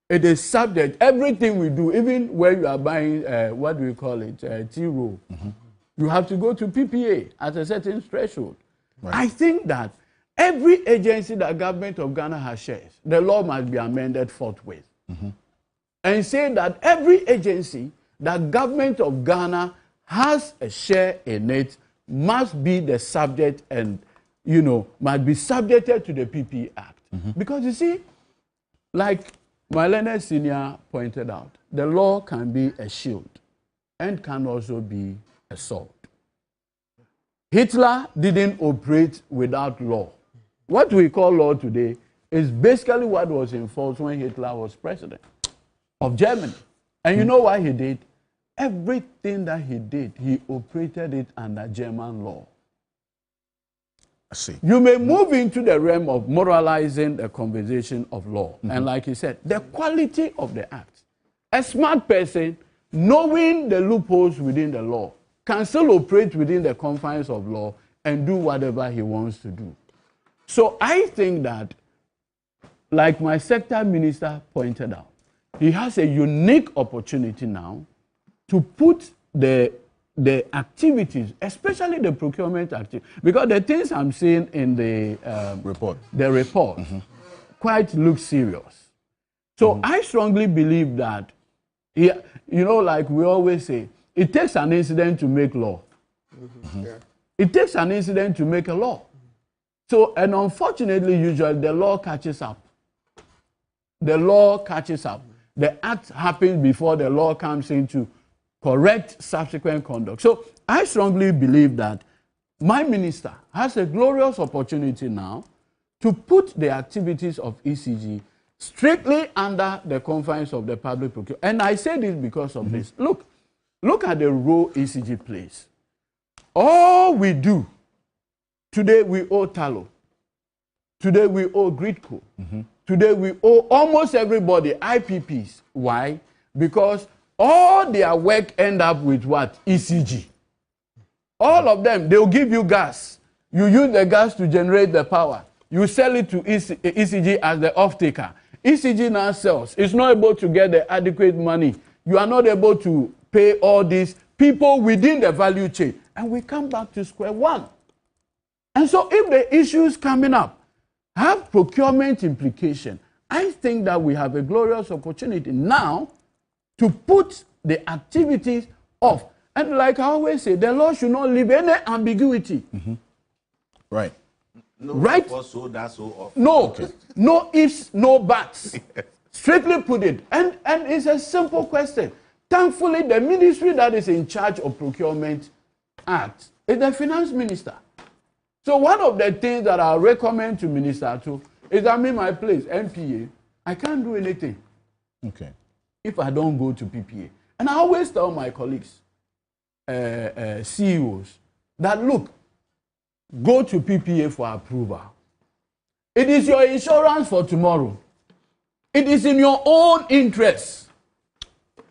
it is subject, everything we do, even when you are buying, what do we call it, T-roll, you have to go to PPA at a certain threshold. Right. I think that every agency that government of Ghana has shares, the law must be amended forthwith. And say that every agency that government of Ghana has a share in it must be the subject and, you know, must be subjected to the PPA Act. Because you see, like my learned senior pointed out, the law can be a shield and can also be a sword. Hitler didn't operate without law. What we call law today is basically what was in force when Hitler was president of Germany. And you know what he did? Everything that he did, he operated it under German law. I see. You may move into the realm of moralizing the conversation of law. And like he said, the quality of the act. A smart person, knowing the loopholes within the law, can still operate within the confines of law and do whatever he wants to do. So I think that, like my sector minister pointed out, he has a unique opportunity now to put the activities, especially the procurement activity, because the things I'm seeing in the report quite look serious. So I strongly believe that, you know, like we always say, it takes an incident to make law. It takes an incident to make a law. So, and unfortunately, usually the law catches up. The law catches up. The act happens before the law comes in to correct subsequent conduct. So I strongly believe that my minister has a glorious opportunity now to put the activities of ECG strictly under the confines of the public procurement. And I say this because of this. Look at the role ECG plays. All we do, today we owe Talo. Today we owe Gridco. Today we owe almost everybody IPPs. Why? Because all their work end up with what? ECG. All of them, they'll give you gas. You use the gas to generate the power. You sell it to ECG as the off-taker. ECG now sells. It's not able to get the adequate money. You are not able to pay all these people within the value chain. And we come back to square one. And so if the issues coming up have procurement implication, I think that we have a glorious opportunity now to put the activities off. And like I always say, the law should not leave any ambiguity. Right. No, right? So that's so off. No, no ifs, no buts. Strictly put it. And it's a simple question. Thankfully, the ministry that is in charge of Procurement Act is the finance minister. So one of the things that I recommend to Minister too is I'm in my place, MPA. I can't do anything. Okay. If I don't go to PPA. And I always tell my colleagues, CEOs, that look, go to PPA for approval. It is your insurance for tomorrow. It is in your own interest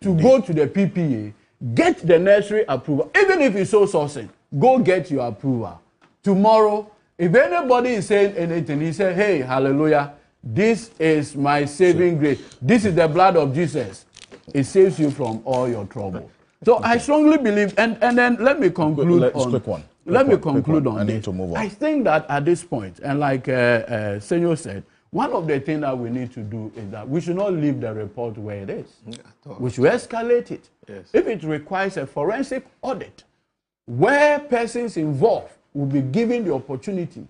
to go to the PPA, get the necessary approval. Even if it's so sourcing, go get your approval. Tomorrow, if anybody is saying anything, he say, hey, hallelujah, this is my saving grace. This is the blood of Jesus. It saves you from all your trouble. So I strongly believe, and then let me conclude Let me conclude on this. I think that at this point, and like Senor said, one of the things that we need to do is that we should not leave the report where it is. We should escalate it. Yes. If it requires a forensic audit, where persons involved will be given the opportunity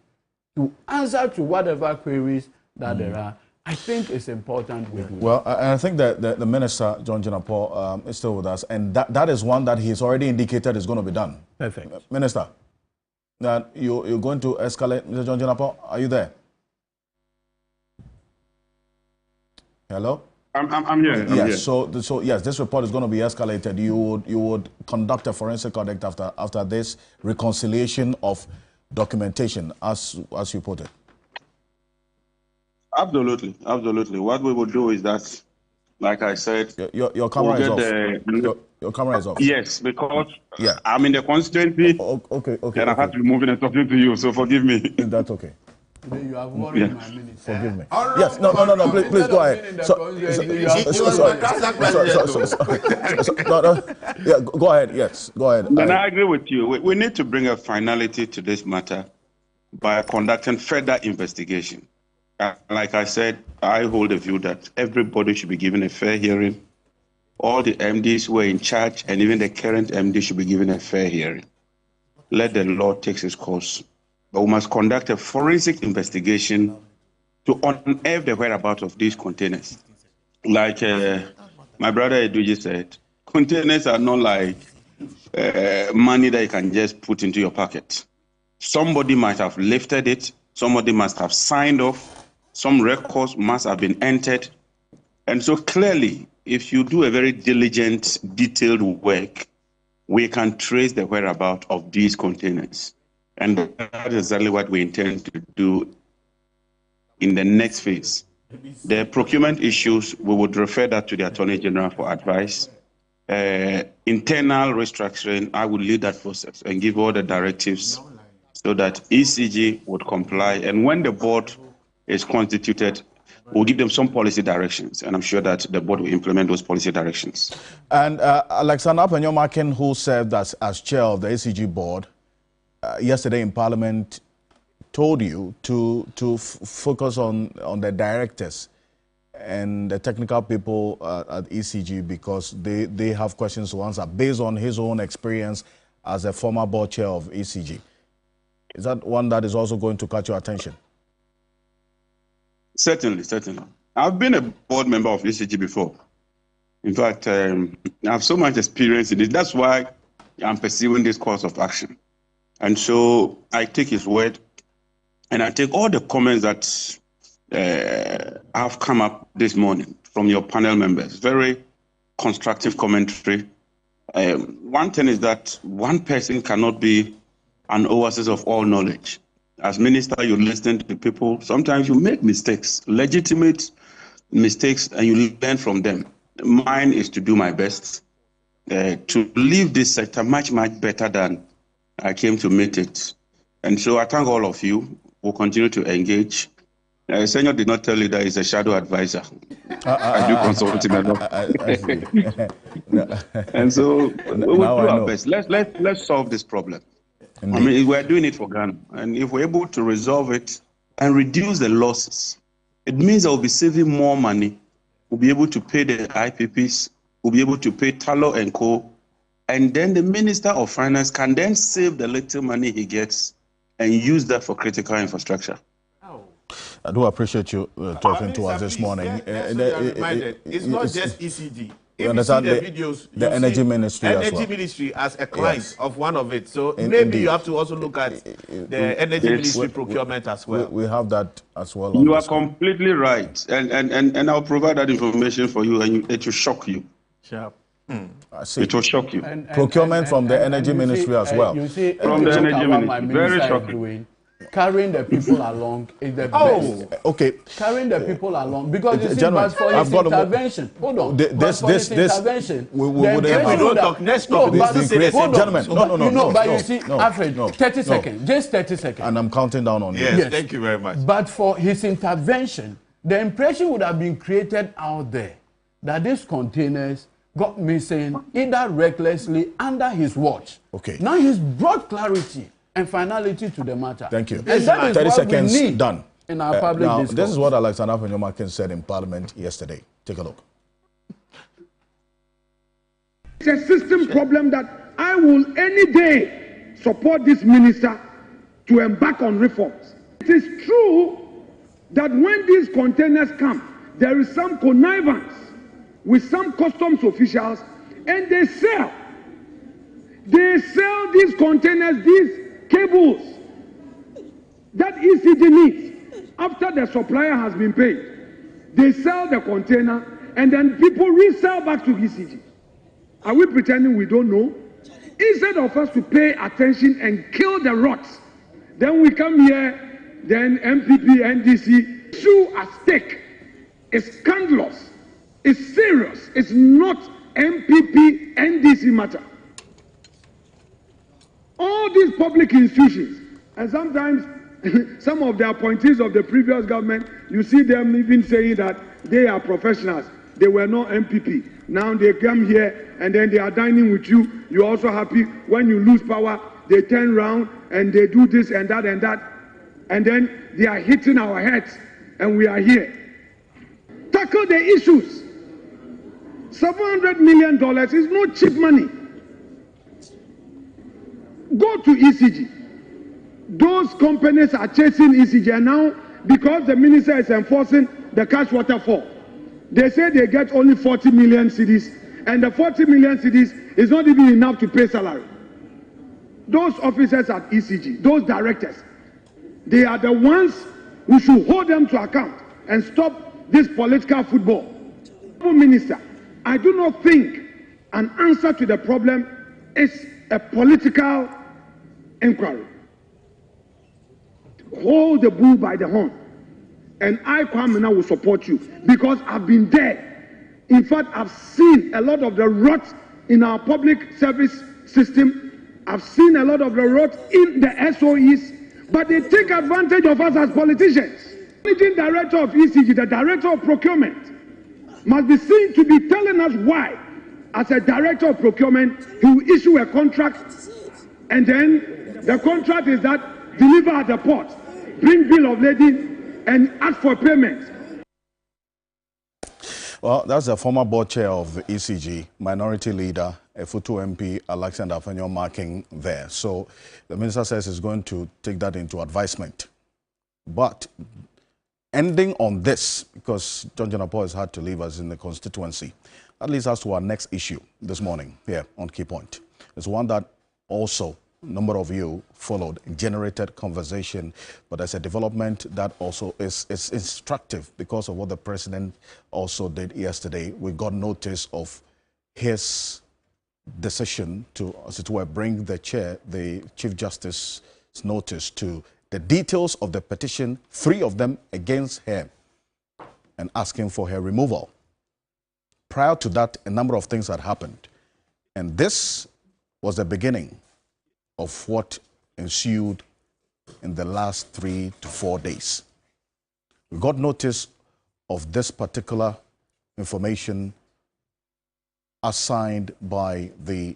to answer to whatever queries that there are, I think it's important we do. Well, and I think that the Minister, John Jinapor, is still with us, and that is one that he's already indicated is going to be done. Perfect. Minister, that you're going to escalate. Mr. John Jinapor, are you there? Hello? I'm here. Yes. Here. So yes, this report is going to be escalated. You would conduct a forensic audit after this reconciliation of documentation, as you put it. Absolutely. What we will do is that, like I said, your camera is off. Your camera is off. Yes, because I'm in the constituency. Okay. And I have to be moving and talking to you, so forgive me. That's okay. You have worried my minutes. Forgive me. Yes, no, please go ahead. Go ahead, yes, go ahead. And I agree with you. We need to bring a finality to this matter by conducting further investigation. Like I said, I hold the view that everybody should be given a fair hearing. All the MDs who are in charge and even the current MD should be given a fair hearing. Let the law take its course. But we must conduct a forensic investigation to unearth the whereabouts of these containers. Like my brother Eduji said, containers are not like money that you can just put into your pocket. Somebody might have lifted it. Somebody must have signed off. Some records must have been entered. And so clearly, if you do a very diligent, detailed work, we can trace the whereabouts of these containers. And that is exactly what we intend to do in the next phase. The procurement issues, we would refer that to the Attorney General for advice. Internal restructuring, I will lead that process and give all the directives so that ECG would comply. And when the board is constituted, we'll give them some policy directions, and I'm sure that the board will implement those policy directions. And Alexander Apenyomakin, who served as chair of the ECG board, yesterday in Parliament, told you to focus on the directors and the technical people at ECG because they have questions to answer based on his own experience as a former board chair of ECG. Is that one that is also going to catch your attention? Certainly. I've been a board member of ECG before. In fact, I have so much experience in it. That's why I'm pursuing this course of action. And so I take his word, and I take all the comments that have come up this morning from your panel members. Very constructive commentary. One thing is that one person cannot be an oasis of all knowledge. As minister, you listen to people. Sometimes you make mistakes, legitimate mistakes, and you learn from them. Mine is to do my best to leave this sector much, much better than I came to meet it. And so I thank all of you. We'll continue to engage. Senor did not tell you that he's a shadow advisor. I do consult him a lot. And so we will do our best. Let's solve this problem. Indeed. I mean, we're doing it for Ghana. And if we're able to resolve it and reduce the losses, it means that we'll be saving more money. We'll be able to pay the IPPs. We'll be able to pay Talo and Co. And then the Minister of Finance can then save the little money he gets and use that for critical infrastructure. I do appreciate you talking to us this morning. It's not just ECG. If you understand see the videos, the Energy Ministry as well. Energy Ministry as a client of one of it. So maybe you have to also look at the Energy Ministry procurement as well. We have that as well. You are completely right. And I'll provide that information for you, and it will shock you. Sure. I see. It will shock you. Procurement from the Energy Ministry as well. You see, from the Energy Ministry. Very shocking. Carrying the people along is the best. Okay. Carrying the people along because you see, but for his intervention, hold on. This intervention, we don't talk next topic. Gentlemen, no. But you see, Alfred, 30 seconds, just 30 seconds. And I'm counting down on you. Yes, thank you very much. But for his intervention, the impression would have been created out there that these containers got missing either recklessly under his watch. Okay. Now he's brought clarity and finality to the matter. Thank you. And that is 30 what seconds we need done. In our public now, discourse. This is what Alexander Afenyomakin said in Parliament yesterday. Take a look. It's a system problem that I will any day support this minister to embark on reforms. It is true that when these containers come, there is some connivance with some customs officials, and they sell these containers, these cables that ECG needs after the supplier has been paid. They sell the container and then people resell back to ECG. Are we pretending we don't know? Instead of us to pay attention and kill the rots, then we come here, then MPP, NDC, issue at stake. It's scandalous. It's serious. It's not MPP, NDC matter. All these public institutions, and sometimes some of the appointees of the previous government, you see them even saying that they are professionals. They were not MPP. Now they come here and then they are dining with you. You're also happy. When you lose power, they turn around and they do this and that and that. And then they are hitting our heads and we are here. Tackle the issues. $700 million is no cheap money. Go to ECG. Those companies are chasing ECG, and now because the minister is enforcing the cash waterfall, they say they get only 40 million cedis, and the 40 million cedis is not even enough to pay salary. Those officers at ECG, those directors, they are the ones who should hold them to account and stop this political football. Minister, I do not think an answer to the problem is a political inquiry. Hold the bull by the horn. And I, Kwamena, will support you because I've been there. In fact, I've seen a lot of the rot in our public service system. I've seen a lot of the rot in the SOEs, but they take advantage of us as politicians. The managing director of ECG, the director of procurement, must be seen to be telling us why, as a director of procurement, he will issue a contract, and then the contract is that deliver at the port, bring bill of lading, and ask for payment. Well, that's the former board chair of the ECG, minority leader, Futu MP Alexander Afenyomakin there. So the minister says he's going to take that into advisement. But ending on this, because John Jonapo has had to leave us in the constituency, that leads us to our next issue this morning here on Key Point. It's one that also a number of you followed, generated conversation, but there's a development that also is instructive because of what the president also did yesterday. We got notice of his decision to, as it were, bring the Chief Justice's notice to the details of the petition, 3 of them against her, and asking for her removal. Prior to that, a number of things had happened. And this was the beginning of what ensued in the last 3 to 4 days. We got notice of this particular information assigned by the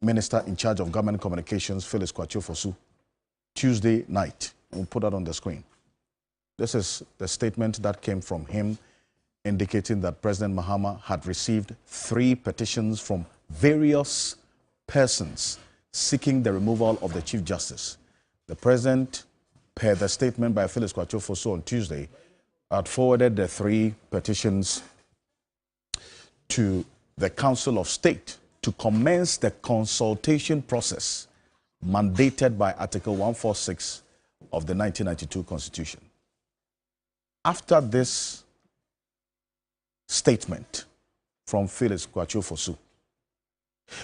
Minister in charge of Government Communications, Phyllis Kwatio-Fosu, Tuesday night. We'll put that on the screen. This is the statement that came from him indicating that President Mahama had received 3 petitions from various persons seeking the removal of the Chief Justice. The President, per the statement by Phyllis Kwatio-Fosu on Tuesday, had forwarded the 3 petitions to the Council of State to commence the consultation process mandated by Article 146 of the 1992 Constitution. After this statement from Phyllis Kwatio-Fosu,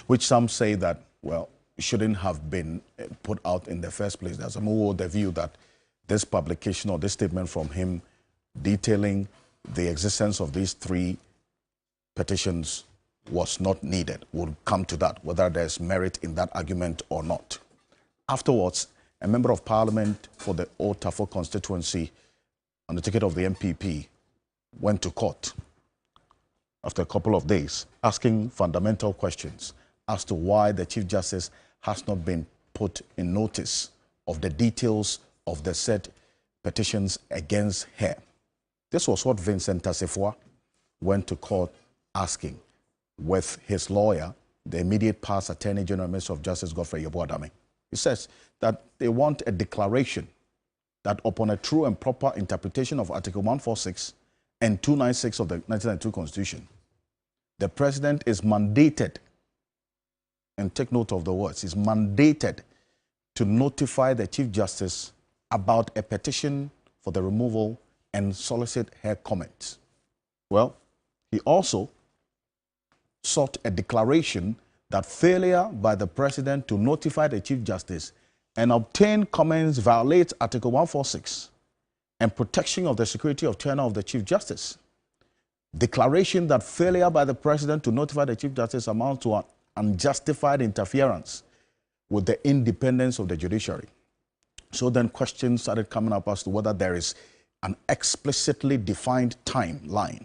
which some say that, well, shouldn't have been put out in the first place. There's some who hold the view that this publication or this statement from him detailing the existence of these 3 petitions was not needed. We'll come to that, whether there's merit in that argument or not. Afterwards, a member of parliament for the Old Tafo constituency on the ticket of the MPP went to court after a couple of days asking fundamental questions as to why the Chief Justice has not been put in notice of the details of the said petitions against her. This was what Vincent Tasefoa went to court asking with his lawyer, the immediate past Attorney General, Minister of Justice, Godfrey Yeboah-Dame. He says that they want a declaration that upon a true and proper interpretation of Article 146 and 296 of the 1992 Constitution, the President is mandated, and take note of the words, is mandated to notify the Chief Justice about a petition for the removal and solicit her comments. Well, he also sought a declaration that failure by the President to notify the Chief Justice and obtain comments violates Article 146 and protection of the security of tenure of the Chief Justice. Declaration that failure by the President to notify the Chief Justice amounts to an unjustified interference with the independence of the judiciary. So then questions started coming up as to whether there is an explicitly defined timeline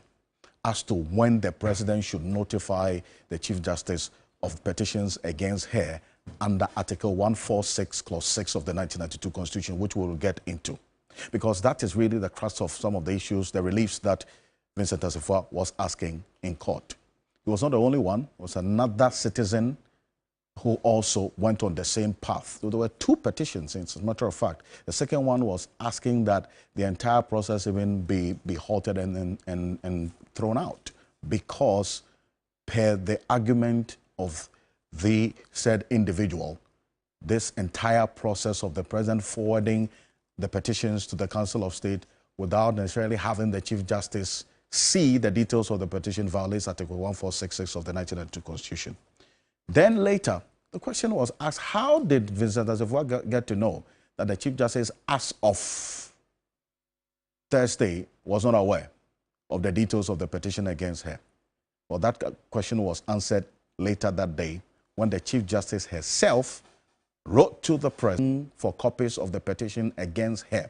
as to when the President should notify the Chief Justice of petitions against her under Article 146, Clause 6 of the 1992 Constitution, which we will get into. Because that is really the crux of some of the issues, the reliefs that Vincent Tasefoa was asking in court. He was not the only one. There was another citizen who also went on the same path. So there were 2 petitions, as a matter of fact. The second one was asking that the entire process even be halted and thrown out because, per the argument of the said individual, this entire process of the President forwarding the petitions to the Council of State without necessarily having the Chief Justice see the details of the petition violates Article 1466 of the 1992 Constitution. Then later, the question was asked, how did Vincent Tasefoa get to know that the Chief Justice, as of Thursday, was not aware of the details of the petition against her? Well, that question was answered later that day when the Chief Justice herself wrote to the President for copies of the petition against her.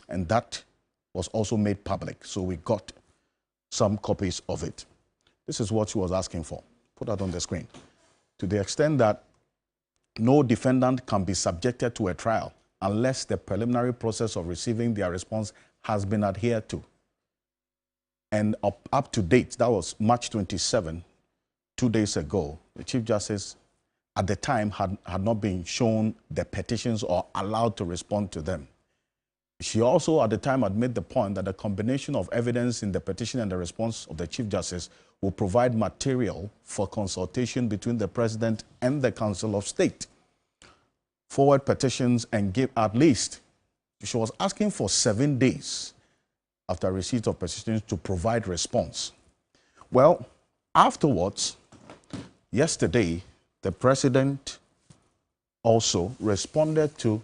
And that was also made public. So we got some copies of it. This is what she was asking for. Put that on the screen. To the extent that no defendant can be subjected to a trial unless the preliminary process of receiving their response has been adhered to. And up to date, that was March 27, 2 days ago, the Chief Justice at the time had not been shown the petitions or allowed to respond to them. She also at the time had made the point that the combination of evidence in the petition and the response of the Chief Justice will provide material for consultation between the President and the Council of State. Forward petitions and give at least, she was asking for 7 days after receipt of petitions to provide response. Well, afterwards, yesterday, the President also responded to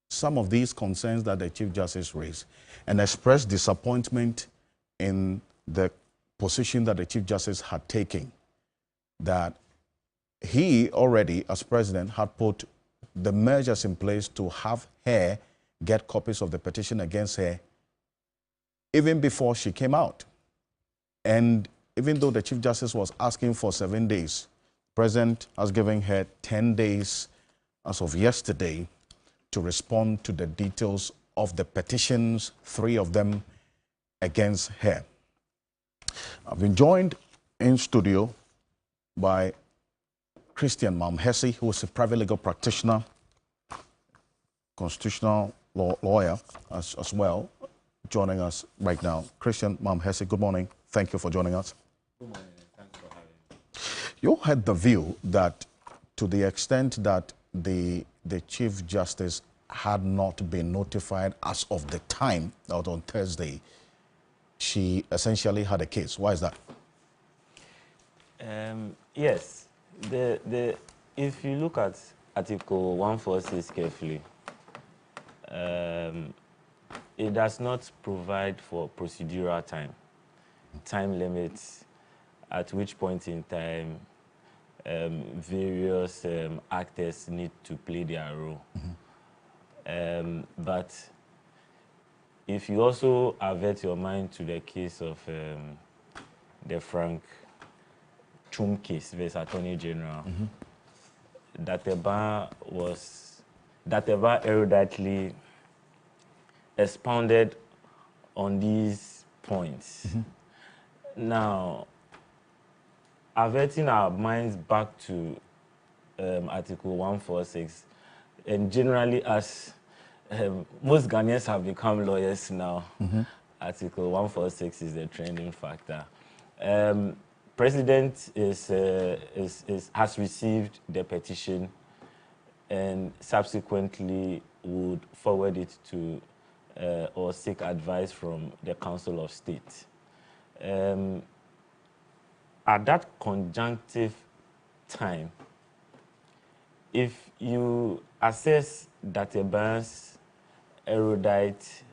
some of these concerns that the Chief Justice raised and expressed disappointment in the position that the Chief Justice had taken, that he already, as President, had put the measures in place to have her get copies of the petition against her even before she came out. And even though the Chief Justice was asking for 7 days, the President has given her 10 days as of yesterday to respond to the details of the petitions, 3 of them against her. I've been joined in studio by Christian Mamhesi, who is a private legal practitioner, constitutional lawyer as well, joining us right now. Christian Mamhesi, good morning. Thank you for joining us. Good morning. Thanks for having me. You had the view that to the extent that the Chief Justice had not been notified as of the time out on Thursday, she essentially had a case. Why is that? Yes. If you look at Article 146 carefully, it does not provide for procedural time limits, at which point in time various actors need to play their role. But if you also avert your mind to the case of the Frank Chum case versus Attorney General, Dateba eruditely expounded on these points. Now, averting our minds back to Article 146, and generally as most Ghanaians have become lawyers now, Article 146 is the trending factor. President has received the petition and subsequently would forward it to or seek advice from the Council of State. At that conjunctive time, if you assess Dateba's erudite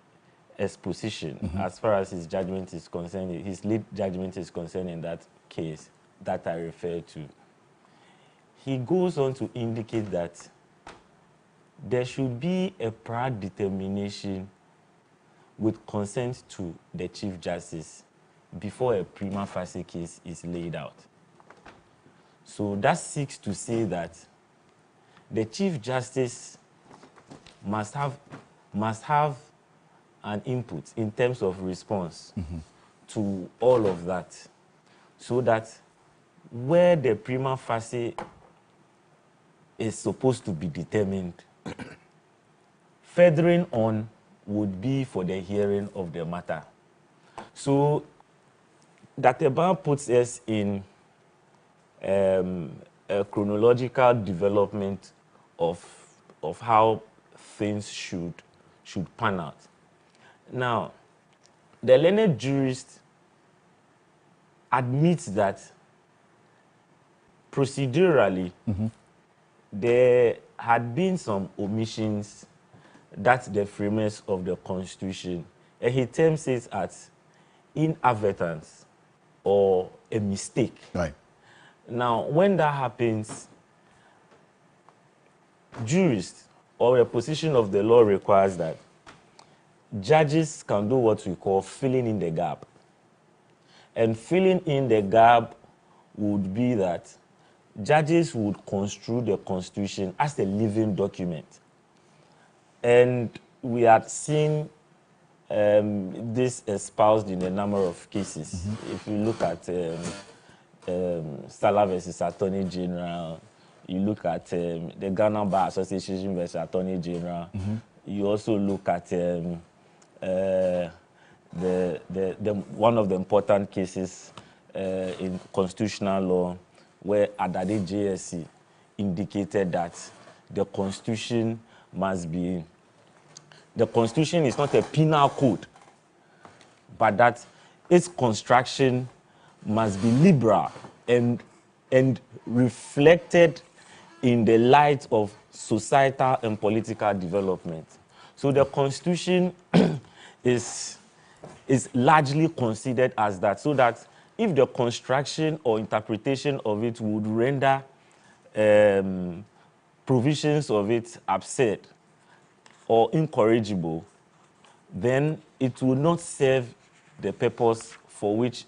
exposition as far as his judgment is concerned, his lead judgment is concerned in that case that I referred to, he goes on to indicate that there should be a prior determination with consent to the Chief Justice before a prima facie case is laid out. So that seeks to say that the Chief Justice must have an input in terms of response to all of that, so that where the prima facie is supposed to be determined, furthering on would be for the hearing of the matter. So Dateba puts us in a chronological development of how things should pan out. Now, the learned jurist admits that procedurally there had been some omissions that the framers of the Constitution, and he terms it as inadvertence or a mistake. Right. Now, when that happens, jurists or a position of the law requires that judges can do what we call filling in the gap. And filling in the gap would be that judges would construe the Constitution as a living document. And we had seen this espoused in a number of cases. If you look at Salah versus Attorney General, you look at the Ghana Bar Association versus Attorney General, you also look at one of the important cases in constitutional law where Adade JSC indicated that the Constitution must be, the Constitution is not a penal code, but that its construction must be liberal and reflected in the light of societal and political development. So the Constitution is largely considered as that, so that if the construction or interpretation of it would render provisions of it absurd or incorrigible, then it will not serve the purpose for which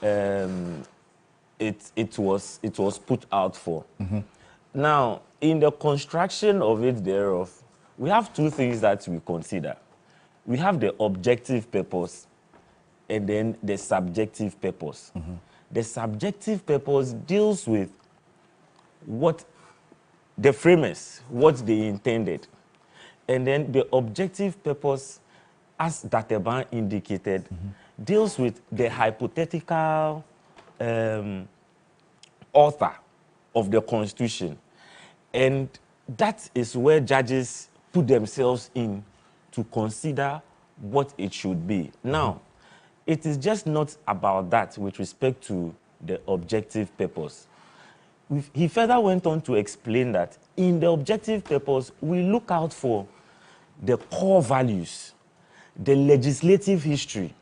it was put out for. Now, in the construction of it thereof, we have two things that we consider. We have the objective purpose and then the subjective purpose. The subjective purpose deals with what the framers, what they intended. And then the objective purpose, as Dateban indicated, deals with the hypothetical author of the Constitution. And that is where judges put themselves in to consider what it should be. Now, it is just not about that with respect to the objective purpose. He further went on to explain that in the objective purpose, we look out for the core values, the legislative history,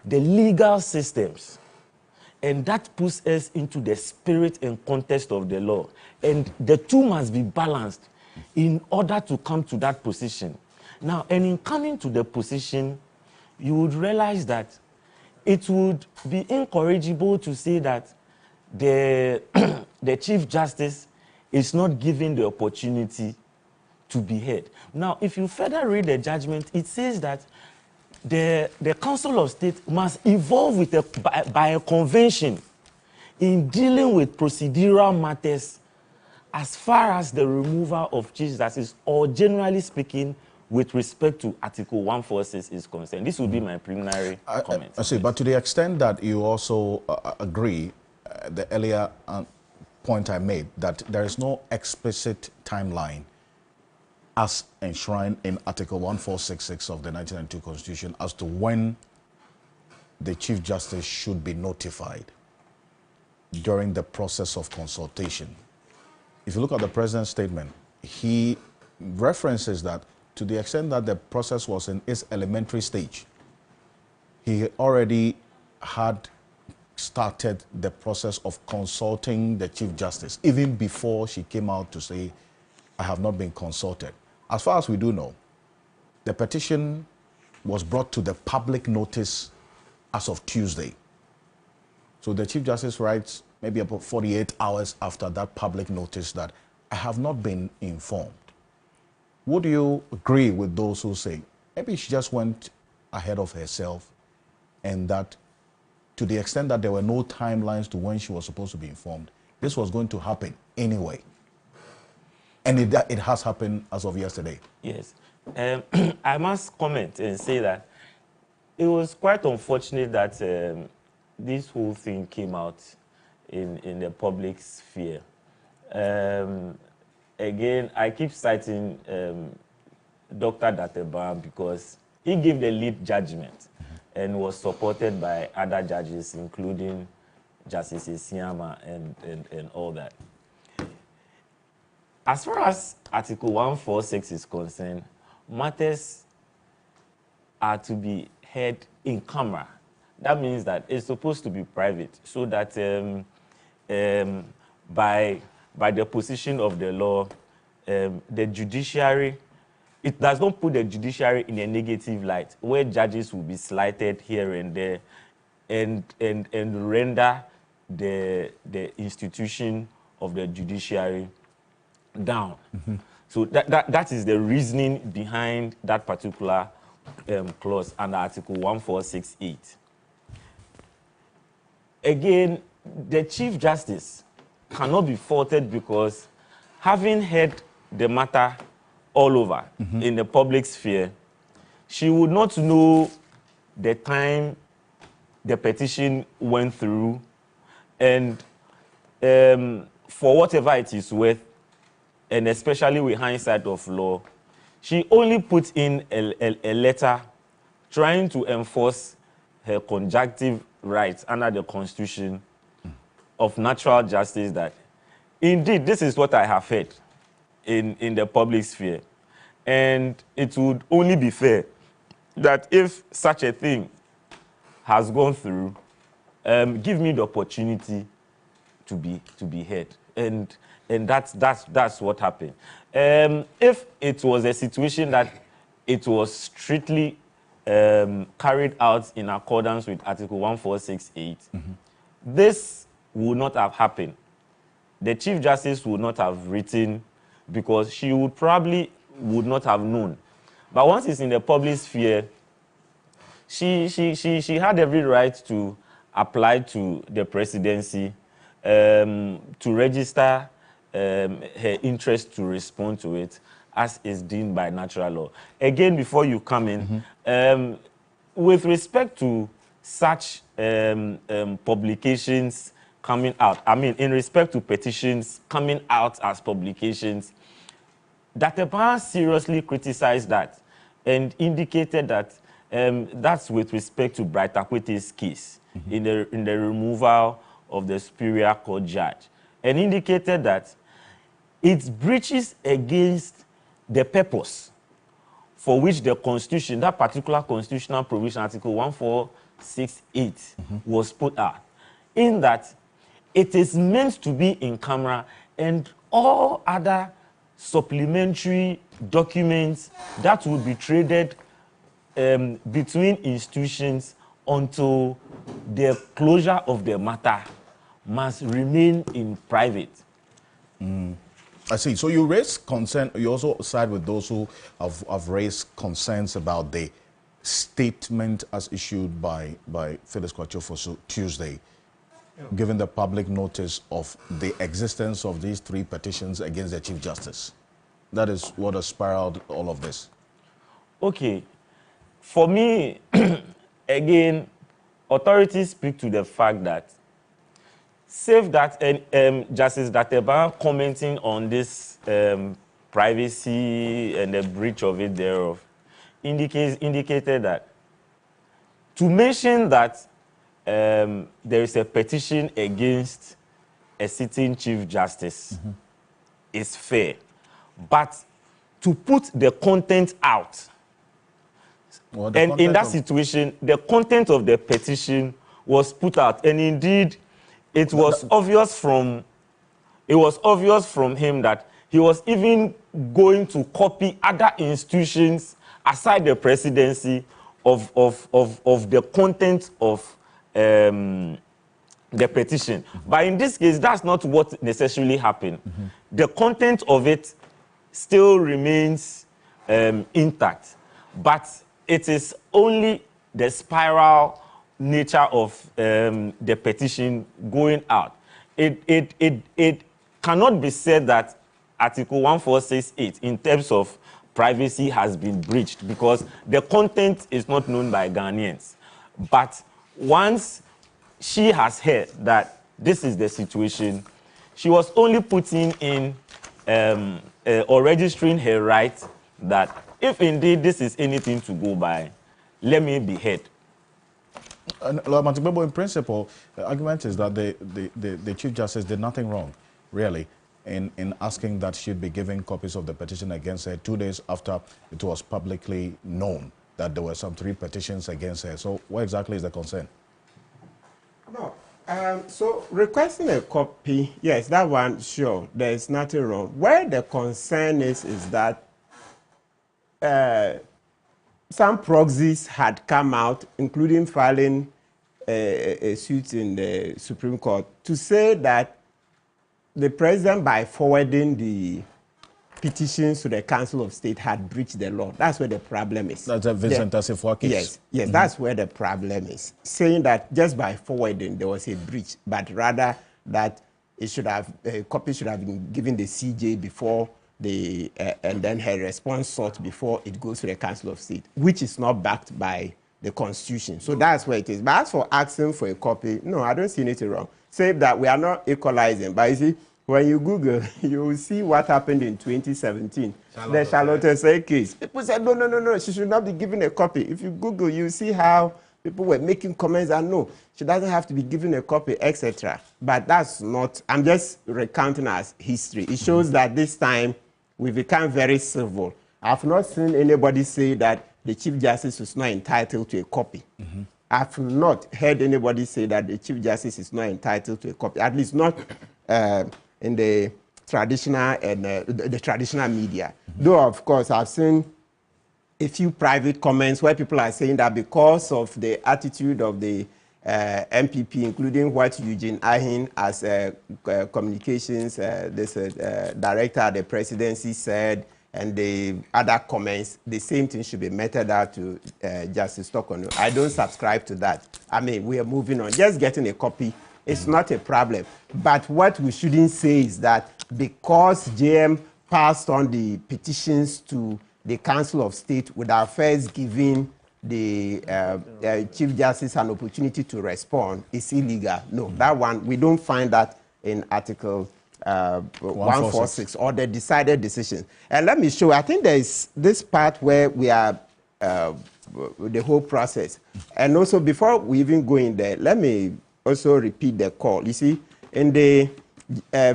the legal systems, and that puts us into the spirit and context of the law. And the two must be balanced in order to come to that position. Now, and in coming to the position, you would realize that it would be incorrigible to say that the Chief Justice is not given the opportunity to be heard. Now, if you further read the judgment, it says that the Council of State must evolve with by a convention in dealing with procedural matters as far as the removal of Chief Justice, or generally speaking, with respect to Article 146 is concerned. This would be my preliminary comment. I see, but to the extent that you also agree, the earlier point I made, that there is no explicit timeline as enshrined in Article 1466 of the 1992 Constitution as to when the Chief Justice should be notified during the process of consultation. If you look at the President's statement, he references that to the extent that the process was in its elementary stage, he already had started the process of consulting the Chief Justice, even before she came out to say, I have not been consulted. As far as we do know, the petition was brought to the public notice as of Tuesday. So the Chief Justice writes maybe about 48 hours after that public notice that I have not been informed. Would you agree with those who say maybe she just went ahead of herself, and that to the extent that there were no timelines to when she was supposed to be informed, this was going to happen anyway? And it has happened as of yesterday. Yes. I must comment and say that it was quite unfortunate that this whole thing came out in the public sphere. Again, I keep citing Dr. Dateban because he gave the lead judgment and was supported by other judges, including Justice Esiama and all that. As far as Article 146 is concerned, matters are to be heard in camera. That means that it's supposed to be private, so that by the position of the law, the judiciary, it does not put the judiciary in a negative light, where judges will be slighted here and there, and render the institution of the judiciary down. So that is the reasoning behind that particular clause under Article 1468. Again, the Chief Justice cannot be faulted because, having heard the matter all over in the public sphere, she would not know the time the petition went through, and for whatever it is worth, and especially with hindsight of law, she only put in a letter trying to enforce her conjunctive rights under the Constitution of natural justice, that indeed this is what I have heard in the public sphere. And it would only be fair that if such a thing has gone through, give me the opportunity to be heard. And that's what happened. If it was a situation that it was strictly carried out in accordance with Article 1468, this would not have happened. The Chief Justice would not have written because she would not have known. But once it's in the public sphere, she had every right to apply to the presidency to register her interest to respond to it as is deemed by natural law. Again, before you come in, with respect to such publications coming out, I mean, in respect to petitions coming out as publications, Dr. Barr seriously criticized that and indicated that that's with respect to Bright Akwite's case in the removal of the Superior Court judge, and indicated that it breaches against the purpose for which the Constitution, that particular constitutional provision, Article 1468, was put out, in that it is meant to be in camera, and all other supplementary documents that would be traded between institutions until the closure of the matter must remain in private. I see. So you raise concern, you also side with those who have raised concerns about the statement as issued by Phyllis Kwacho for Tuesday, given the public notice of the existence of these 3 petitions against the Chief Justice. That is what has spiraled all of this. Okay. For me, again, authorities speak to the fact that, save that Justice Dateba commenting on this privacy and the breach of it thereof, indicated that to mention that there is a petition against a sitting Chief Justice is fair, but to put the content out, and in that situation, the content of the petition was put out, and indeed, it was obvious from him that he was even going to copy other institutions aside the presidency of the content of the petition. But in this case, that's not what necessarily happened. The content of it still remains intact, but it is only the spiral nature of the petition going out. It cannot be said that Article 1468 in terms of privacy has been breached because the content is not known by Ghanaians. But once she has heard that this is the situation, she was only putting in or registering her right that if indeed this is anything to go by, let me be heard. In principle, the argument is that the Chief Justice did nothing wrong, really, in asking that she'd be given copies of the petition against her 2 days after it was publicly known that there were some 3 petitions against her. So what exactly is the concern? No. So requesting a copy, yes, that one, sure, there is nothing wrong. Where the concern is that some proxies had come out, including filing a suit in the Supreme Court, to say that the president, by forwarding the petitions to the Council of State, had breached the law. That's where the problem is. That's a Vincent Asifwa case. Yes, that's where the problem is. Saying that just by forwarding there was a breach, but rather that it should have, a copy should have been given the CJ before and then her response sought before it goes to the Council of State, which is not backed by the Constitution. So that's where it is. But as for asking for a copy, no, I don't see anything wrong. Save that we are not equalizing. But you see, when you Google, you will see what happened in 2017. The Charlotte Osei case. People said, no, she should not be given a copy. If you Google, you see how people were making comments and no, she doesn't have to be given a copy, etc. But that's not, I'm just recounting as history. It shows that this time we become very civil. I've not seen anybody say that the Chief Justice is not entitled to a copy. I've not heard anybody say that the Chief Justice is not entitled to a copy, at least not in the traditional and the traditional media. Though, of course, I've seen a few private comments where people are saying that because of the attitude of the MPP, including what Eugene Ahin as communications, director at the presidency said, and the other comments, the same thing should be meted out to Justice Tokono. I don't subscribe to that. I mean, we are moving on. Just getting a copy, it's not a problem. But what we shouldn't say is that because JM passed on the petitions to the Council of State without first giving the Chief Justice an opportunity to respond, it's illegal. No, that one, we don't find that in Article 146 or the decided decision. And let me show, I think there is this part where we are the whole process. And also, before we even go in there, let me also repeat the call. You see, in the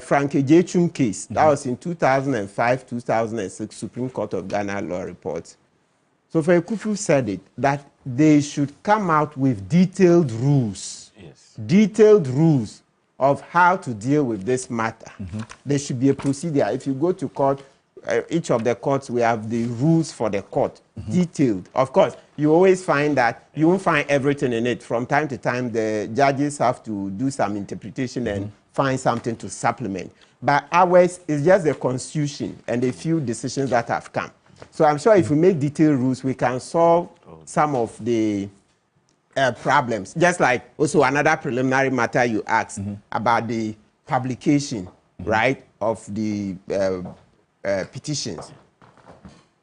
Frank Ejechum case, that was in 2005, 2006 Supreme Court of Ghana Law Report. So Kufu said it, that they should come out with detailed rules, detailed rules of how to deal with this matter. There should be a procedure. If you go to court, each of the courts, we have the rules for the court, detailed. Of course, you always find that you won't find everything in it. From time to time, the judges have to do some interpretation and find something to supplement. But ours is just the constitution and a few decisions that have come. So I'm sure if we make detailed rules, we can solve some of the problems. Just like also another preliminary matter you asked about the publication, right, of the petitions.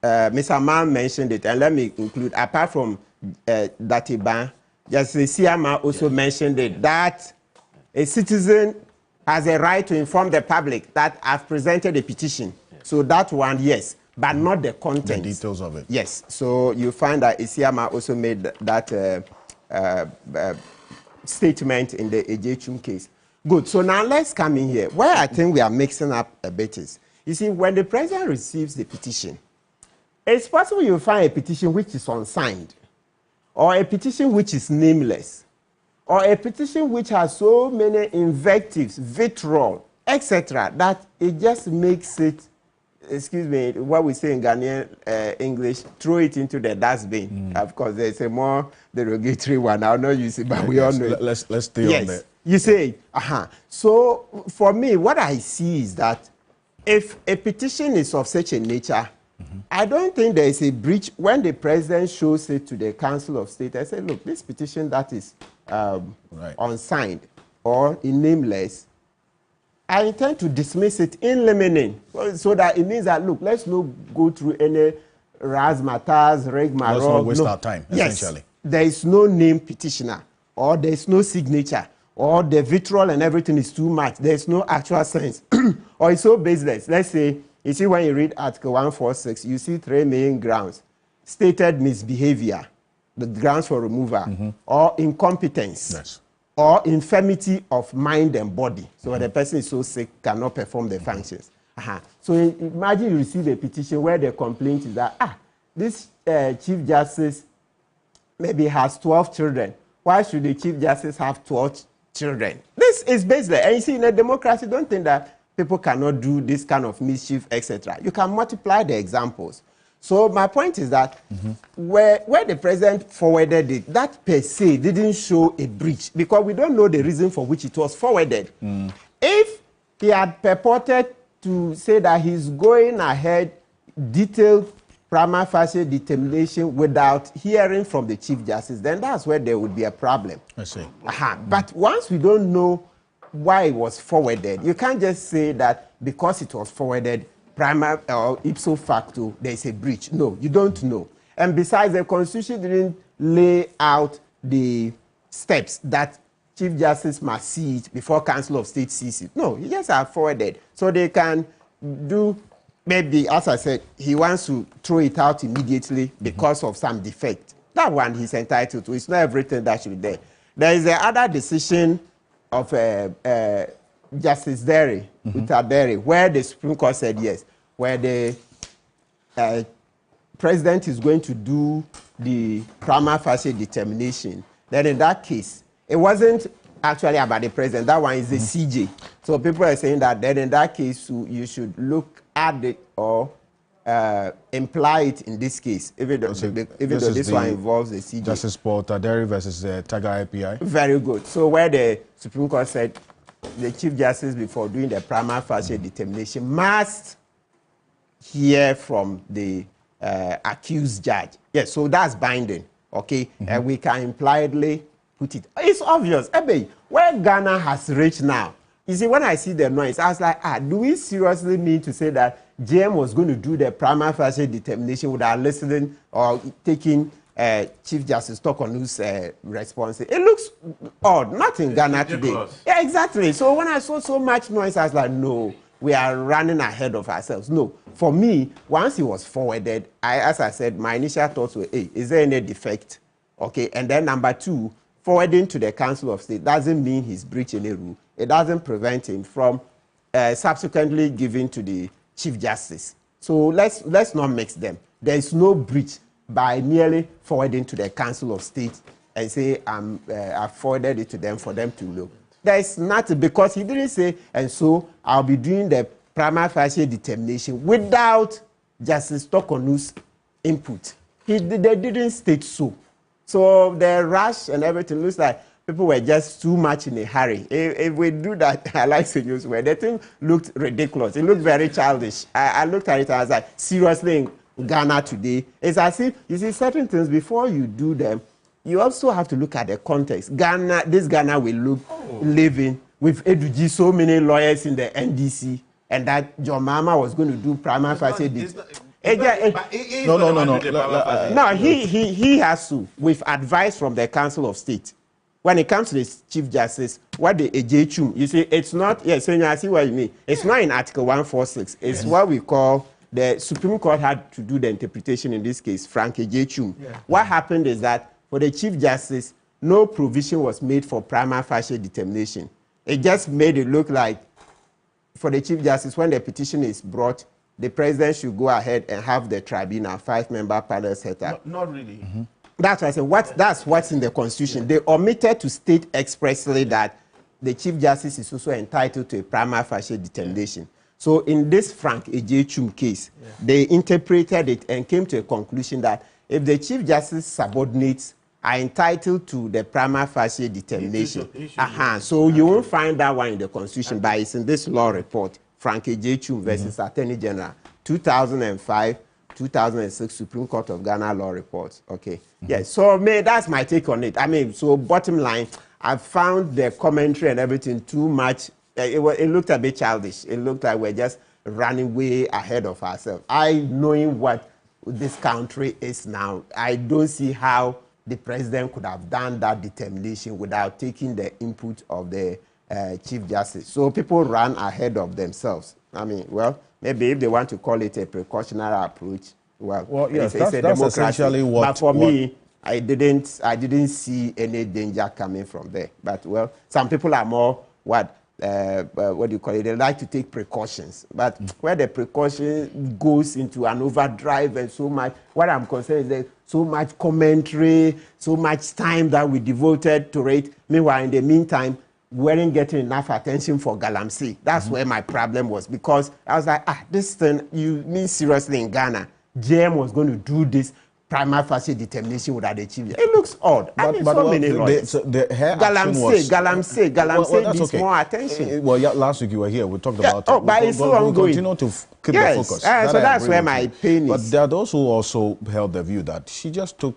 Mr. Mann mentioned it, and let me include, apart from Datiban, Justice Siama also mentioned it, that a citizen has a right to inform the public that I've presented a petition. So that one, yes, but not the content. The details of it. Yes. So you find that Isiama also made that statement in the Ejechum case. Good. So now let's come in here. Where I think we are mixing up a bit is, you see, when the president receives the petition, it's possible you find a petition which is unsigned, or a petition which is nameless, or a petition which has so many invectives, vitriol, etc., that it just makes it, excuse me, what we say in Ghanaian English, throw it into the dustbin. Of course, there's a more derogatory one. I'll not use it, but we all know it. Let's stay on that. You say, So for me, what I see is that if a petition is of such a nature, I don't think there is a breach when the president shows it to the Council of State. I say, look, this petition that is unsigned or in nameless, I intend to dismiss it in limine, so that it means that, look, let's not go through any razzmatazz, rigmarole. Let's not waste our time, essentially. There is no named petitioner, or there is no signature, or the vitriol and everything is too much. There is no actual sense, or it's so baseless. Let's say, you see, when you read Article 146, you see 3 main grounds: stated misbehavior, the grounds for removal, or incompetence, or infirmity of mind and body. So when the person is so sick, cannot perform the functions. So imagine you receive a petition where the complaint is that, this Chief Justice maybe has 12 children. Why should the Chief Justice have 12 children? This is baseless. And you see, in a democracy, don't think that people cannot do this kind of mischief, etc. You can multiply the examples. So my point is that where the president forwarded it, that per se didn't show a breach, because we don't know the reason for which it was forwarded. If he had purported to say that he's going ahead, detailed prima facie determination without hearing from the Chief Justice, then that's where there would be a problem. I see. But once we don't know why it was forwarded, you can't just say that because it was forwarded, prima or ipso facto, there is a breach. No, you don't know. And besides, the Constitution didn't lay out the steps that Chief Justice must see it before Council of State sees it. No, he just have forwarded. So they can do, maybe, as I said, he wants to throw it out immediately because of some defect. That one he's entitled to. It's not everything that should be there. There is the other decision of Justice Derry, where the Supreme Court said yes, where the president is going to do the prima facie determination. Then in that case, it wasn't actually about the president. That one is the CJ. So people are saying that then in that case, you should look at it or imply it in this case, even though this one involves the CJ. Justice Paul Taderi versus Tiger API. Very good. So where the Supreme Court said the Chief Justice, before doing the prima facie determination, must hear from the accused judge. Yes, so that's binding, okay? And we can impliedly put it. It's obvious. Where Ghana has reached now, you see, when I see the noise, I was like, do we seriously mean to say that JM was going to do the prima facie determination without listening or taking Chief Justice Tokonu's response? It looks odd, not in Ghana today. Yeah, exactly. So when I saw so much noise, I was like, no, we are running ahead of ourselves. No, for me, once he was forwarded, as I said, my initial thoughts were, hey, is there any defect? Okay, and then number two, forwarding to the Council of State doesn't mean he's breaching any rule. It doesn't prevent him from subsequently giving to the Chief Justice. So let's not mix them. There is no breach by merely forwarding to the Council of State and say I forwarded it to them for them to look. There is nothing, because he didn't say, and so I'll be doing the prima facie determination without Justice Tokonu's input. They didn't state so. So the rush and everything looks like people were just too much in a hurry. If we do that, I like to use where the thing looked ridiculous. It looked very childish. I looked at it and I was like, seriously, in Ghana today, it's as if, you see, certain things, before you do them, you also have to look at the context. This Ghana will live in with Eduji, so many lawyers in the NDC, and that John Mama was going to do prima facie. No, he has to, with advice from the Council of State. When it comes to the Chief Justice, what the Ejechum, you see, it's not, yes, so I see what you mean. It's not in Article 146. It's what we call, the Supreme Court had to do the interpretation in this case, Frank Ejechum. What happened is that for the Chief Justice, no provision was made for prima facie determination. It just made it look like for the Chief Justice, when the petition is brought, the President should go ahead and have the tribunal, 5-member panel set up. Not really. That's why I said, that's what's in the Constitution. They omitted to state expressly that the Chief Justice is also entitled to a prima facie determination. So in this Frank Ejechum case, they interpreted it and came to a conclusion that if the Chief Justice subordinates are entitled to the prima facie determination, so you won't find that one in the Constitution, but it's in this law report, Frank Ejechum versus Attorney General, 2005, 2006 Supreme Court of Ghana law reports. Okay. Yes. So that's my take on it. I mean, so bottom line, I found the commentary and everything too much. It looked a bit childish. It looked like we're just running way ahead of ourselves. Knowing what this country is now, I don't see how the president could have done that determination without taking the input of the Chief Justice. So people ran ahead of themselves. I mean, well, maybe if they want to call it a precautionary approach, well yes, it's a democracy. Essentially what. But for me, I didn't see any danger coming from there. But well, some people are more what do you call it? They like to take precautions. But where the precaution goes into an overdrive and so much, what I'm concerned is that so much commentary, so much time that we devoted to it. Meanwhile, in the meantime, we weren't getting enough attention for Galamsey. That's where my problem was, because I was like, this thing, you mean seriously in Ghana, JM was going to do this prima facie determination without the Chief. It looks odd. Galamsey needs more attention. Last week you were here, we talked about it. But it's still ongoing. Continue to keep the focus. So that's where my pain is. But there are those who also held the view that she just took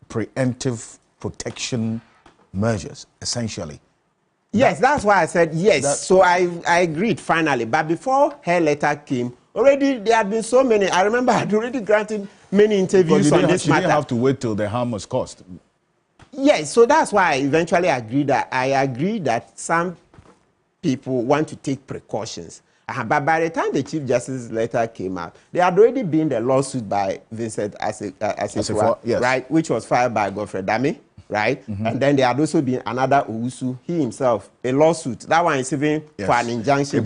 preemptive protection measures, essentially. Yes, that's why I said yes. So I agreed finally. But before her letter came, already there had been so many. I remember I had already granted many interviews on this matter. You didn't have to wait till the harm was caused. Yes, so that's why I eventually agreed that some people want to take precautions. But by the time the Chief Justice's letter came out, there had already been the lawsuit by Vincent Asifua, yes, right, which was filed by Godfrey Dame, right? And then there had also been another Owusu, he himself, a lawsuit. That one is even for an injunction.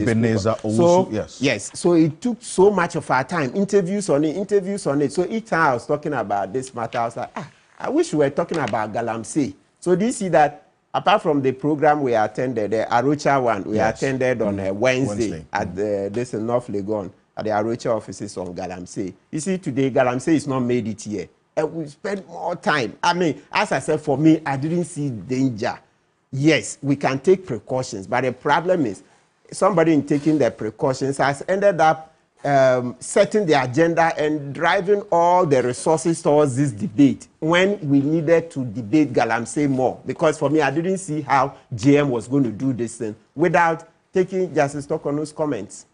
So it took so much of our time, interviews on it. So each time I was talking about this matter, I was like, I wish we were talking about Galamsey. So do you see that apart from the program we attended, the Arocha one, we attended on Wednesday at this in North Legon. at the Arocha offices of Galamsey. You see, today, Galamsey is not made it here. And we spend more time. I mean, as I said, for me, I didn't see danger. Yes, we can take precautions, but the problem is somebody in taking the precautions has ended up setting the agenda and driving all the resources towards this debate when we needed to debate Galamsey more. Because for me, I didn't see how GM was going to do this thing without taking Justice Tokono's comments.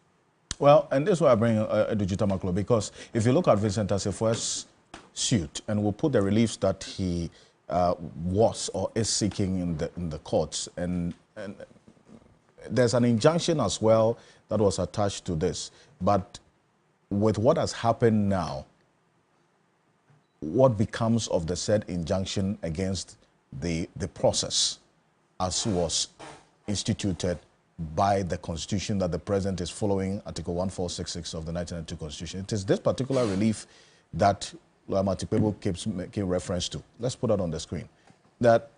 Well, and this is why I bring Edujita Maklo, because if you look at Vincent Assefue's suit, and we'll put the reliefs that he was or is seeking in the courts, and there's an injunction as well that was attached to this. But with what has happened now, what becomes of the said injunction against the process as was instituted by the Constitution that the President is following, Article 1466 of the 1992 Constitution? It is this particular relief that Matipebo keeps making reference to. Let's put that on the screen. That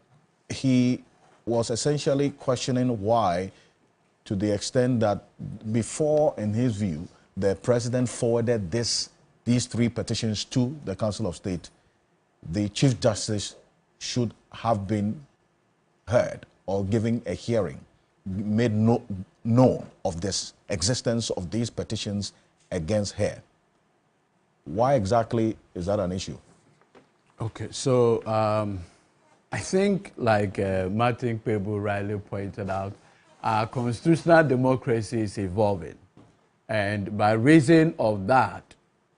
he was essentially questioning why, to the extent that before, in his view, the President forwarded these three petitions to the Council of State, the Chief Justice should have been heard or given a hearing, made known of this existence of these petitions against her. Why exactly is that an issue? Okay, so I think, like Martin Pebu rightly pointed out, our constitutional democracy is evolving. And by reason of that,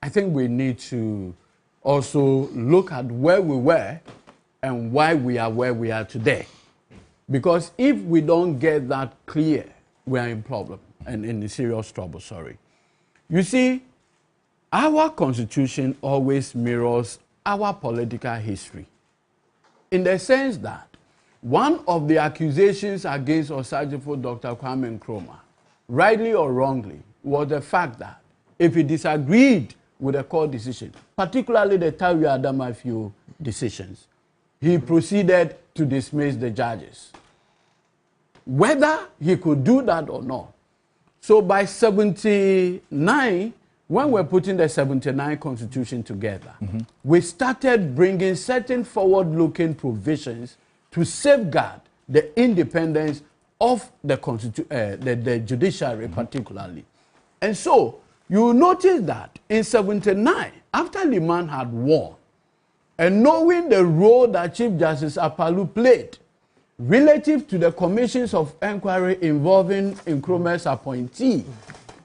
I think we need to also look at where we were and why we are where we are today. Because if we don't get that clear, we are in problem and in serious trouble, sorry. You see, our Constitution always mirrors our political history, in the sense that one of the accusations against Osajifo Dr. Kwame Nkrumah, rightly or wrongly, was the fact that if he disagreed with a court decision, particularly the Tawi Adamafio decisions, he proceeded to dismiss the judges. Whether he could do that or not. So by 79, when we're putting the 79 Constitution together, we started bringing certain forward-looking provisions to safeguard the independence of the judiciary particularly. And so you will notice that in 79, after Liman had won, and knowing the role that Chief Justice Apalu played relative to the commissions of inquiry involving Nkrumah's appointee,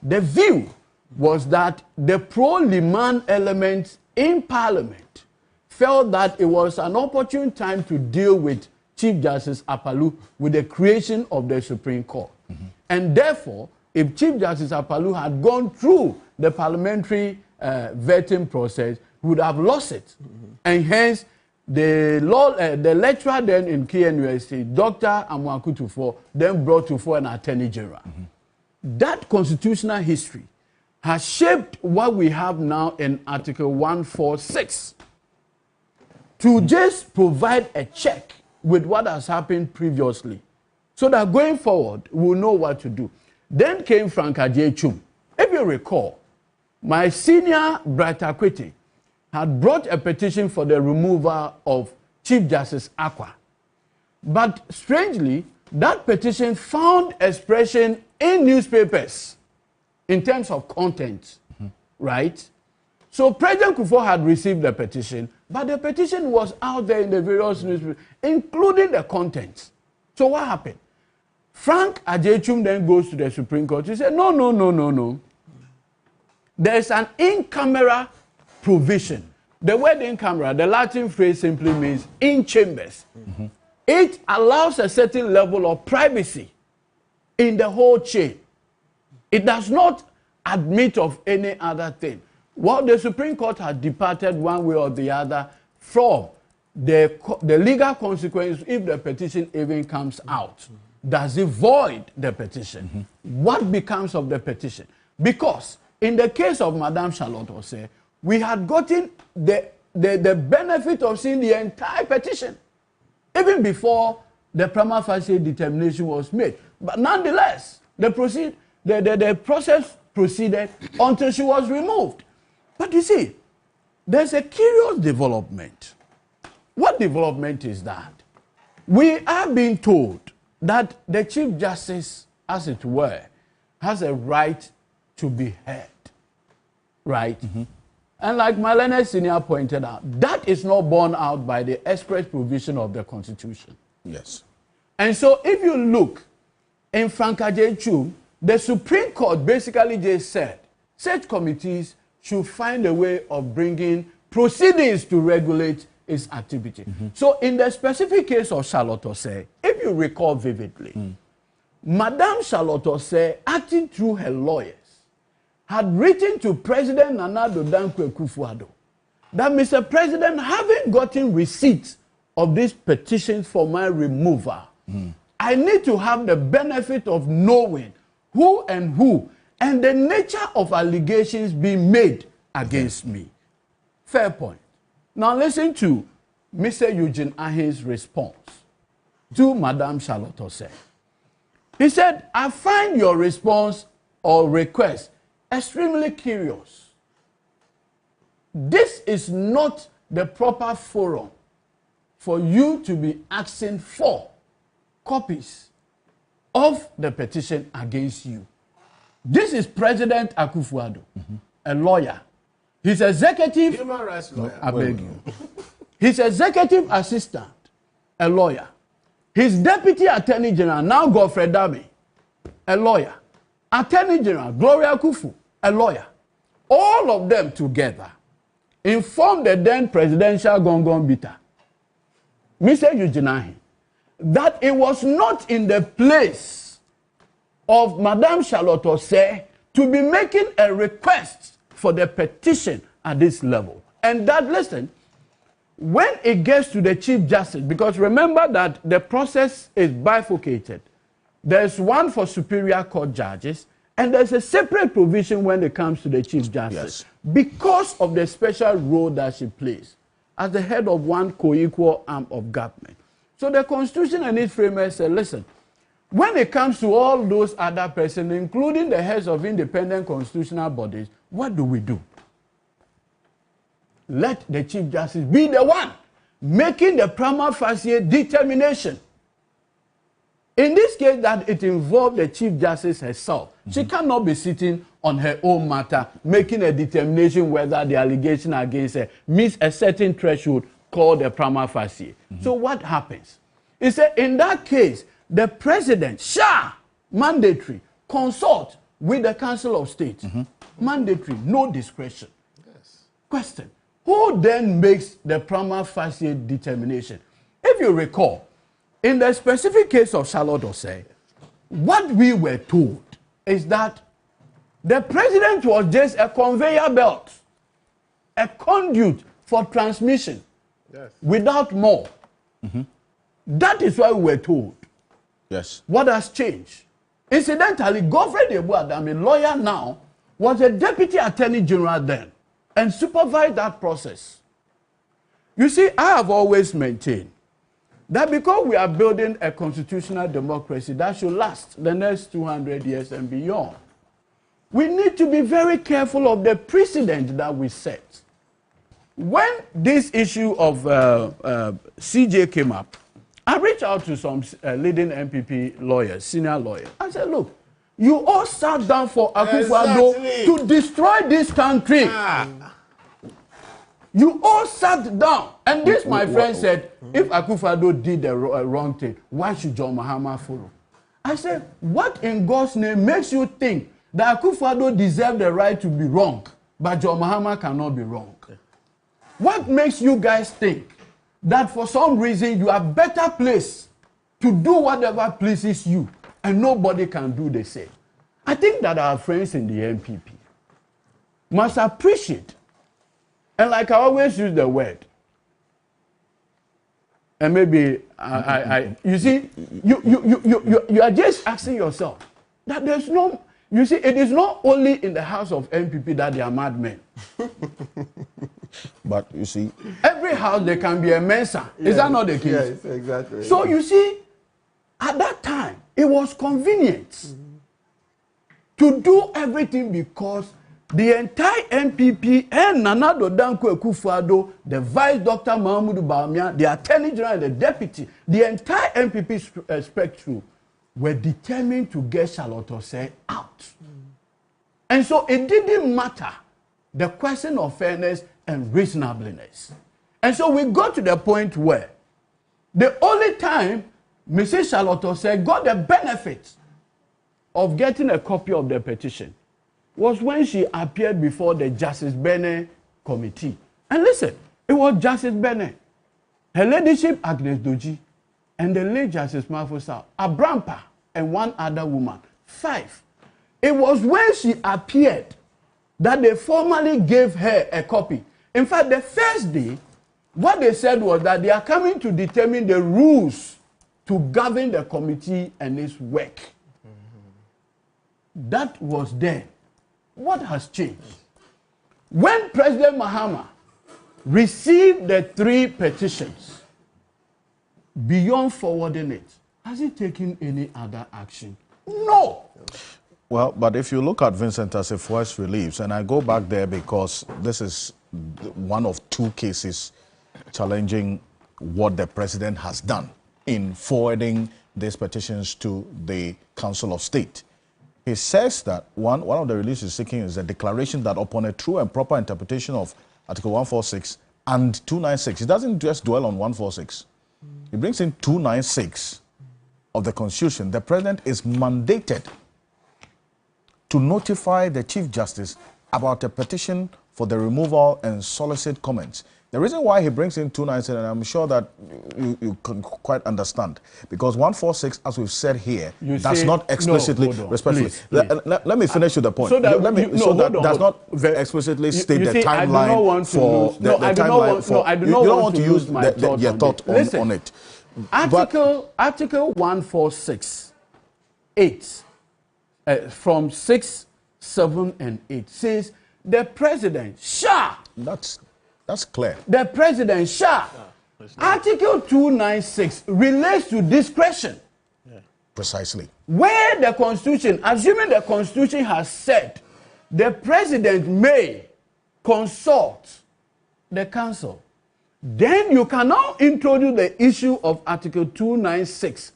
the view was that the pro-Liman elements in Parliament felt that it was an opportune time to deal with Chief Justice Apalu with the creation of the Supreme Court. And therefore, if Chief Justice Apalu had gone through the parliamentary vetting process, he would have lost it. And hence, the lecturer then in KNUST, Dr. Amwaku Tufo, then brought Tufo an Attorney General. That constitutional history has shaped what we have now in Article 146 to just provide a check with what has happened previously, so that going forward, we'll know what to do. Then came Frank Ajay-Chum. If you recall, my senior Bright Akwete had brought a petition for the removal of Chief Justice Akwa. But strangely, that petition found expression in newspapers in terms of content, right? So President Kufuor had received the petition, but the petition was out there in the various newspapers, including the contents. So what happened? Frank Ajay-Chum then goes to the Supreme Court. He said, no. There's an in-camera provision. The word in-camera, the Latin phrase simply means in chambers. It allows a certain level of privacy in the whole chain. It does not admit of any other thing. Well, the Supreme Court has departed one way or the other from the legal consequence if the petition even comes out. Does it void the petition? What becomes of the petition? Because in the case of Madame Charlotte Osei, we had gotten the benefit of seeing the entire petition, even before the prima facie determination was made. But nonetheless, the process proceeded until she was removed. But you see, there's a curious development. What development is that? We are being told that the Chief Justice, as it were, has a right to be heard. Right? And like my learned senior pointed out, that is not borne out by the express provision of the Constitution. Yes. And so if you look in Franka J. Chu, the Supreme Court basically just said such committees should find a way of bringing proceedings to regulate its activity. So in the specific case of Charlotte Osei, if you recall vividly, Madame Charlotte Osei, acting through her lawyers, had written to President Nana Addo Dankwa Akufo-Addo that, Mr. President, having gotten receipt of this petition for my removal, I need to have the benefit of knowing who and the nature of allegations being made against me. Fair point. Now listen to Mr. Eugene Ahin's response to Madame Charlotte Osei. He said, I find your response or request extremely curious. This is not the proper forum for you to be asking for copies of the petition against you. This is President Akufo-Addo, a lawyer. His executive, Human rights lawyer. I beg you. His executive assistant, a lawyer. His deputy attorney general, now Godfrey Dame, a lawyer. Attorney General Gloria Kufu, a lawyer. All of them together informed the then presidential Gongon Bita, Mr. Eugene Ahin, that it was not in the place of Madame Charlotte Osei to be making a request for the petition at this level. And that, listen, when it gets to the Chief Justice, because remember that the process is bifurcated. There's one for Superior Court judges, and there's a separate provision when it comes to the Chief Justice. Yes. Because of the special role that she plays as the head of one co-equal arm of government. So the Constitution and its framers say, listen, when it comes to all those other persons, including the heads of independent constitutional bodies, what do? Let the Chief Justice be the one making the prima facie determination. In this case, that it involved the Chief Justice herself. She cannot be sitting on her own matter, making a determination whether the allegation against her meets a certain threshold called the prima facie. So what happens? He said, in that case, the president shall mandatory consult with the Council of State. Mandatory, no discretion. Yes. Question, who then makes the prima facie determination? If you recall, in the specific case of Charlotte Osei, what we were told is that the president was just a conveyor belt, a conduit for transmission, without more. That is what we were told. Yes. What has changed? Incidentally, Godfrey Dame, a lawyer now, was a deputy attorney general then and supervised that process. You see, I have always maintained that because we are building a constitutional democracy that should last the next 200 years and beyond, we need to be very careful of the precedent that we set. When this issue of CJ came up, I reached out to some leading MPP lawyers, senior lawyers. I said, look, you all sat down for Akufo-Addo to destroy this country. You all sat down. And this, my friend, said, if Akufo-Addo did the wrong thing, why should John Mahama follow? I said, what in God's name makes you think that Akufo-Addo deserves the right to be wrong, but John Mahama cannot be wrong? What makes you guys think that for some reason you are better placed to do whatever pleases you and nobody can do the same? I think that our friends in the MPP must appreciate, and like I always use the word, and maybe you see, you are just asking yourself that there's no, you see, it is not only in the house of MPP that they are madmen. But you see, every house there can be a Mensa. Is that not the case? Yes, exactly. So you see, at that time, it was convenient. to do everything because the entire MPP and Nana Danko Akufo-Addo, the Vice Dr. Mahmoud Bawumia, the Attorney General and the Deputy, the entire MPP spectrum were determined to get Charlotte Osei out. And so it didn't matter the question of fairness and reasonableness. And so we got to the point where the only time Mrs. Charlotte Osei got the benefit of getting a copy of the petition was when she appeared before the Justice Bene committee. And listen, it was Justice Bene, her ladyship Agnes Doji, and the late Justice Mafusa, Abrampa, and one other woman. 5. It was when she appeared that they formally gave her a copy. In fact, the first day, what they said was that they are coming to determine the rules to govern the committee and its work. That was then. What has changed? When President Mahama received the 3 petitions, beyond forwarding it, has he taken any other action? No. Well, but if you look at Vincent Assefua's reliefs, and I go back there because this is one of 2 cases challenging what the president has done in forwarding these petitions to the Council of State. He says that one of the reliefs he's seeking is a declaration that upon a true and proper interpretation of Article 146 and 296, he doesn't just dwell on 146. He brings in 296 of the Constitution. The president is mandated to notify the Chief Justice about a petition for the removal and solicit comments. The reason why he brings in 296, and I'm sure that you can quite understand, because 146, as we've said here, does not explicitly, respectfully, let me finish with the point. So that does not explicitly state the timeline for the timeline for. I do not want to use your thought on it. Article 146(8) from 6, 7, and 8 says the president shall. That's clear. The president shall. Article 296 relates to discretion. Yeah. Precisely. Where the Constitution, assuming the Constitution has said the president may consult the council, then you can now introduce the issue of Article 296,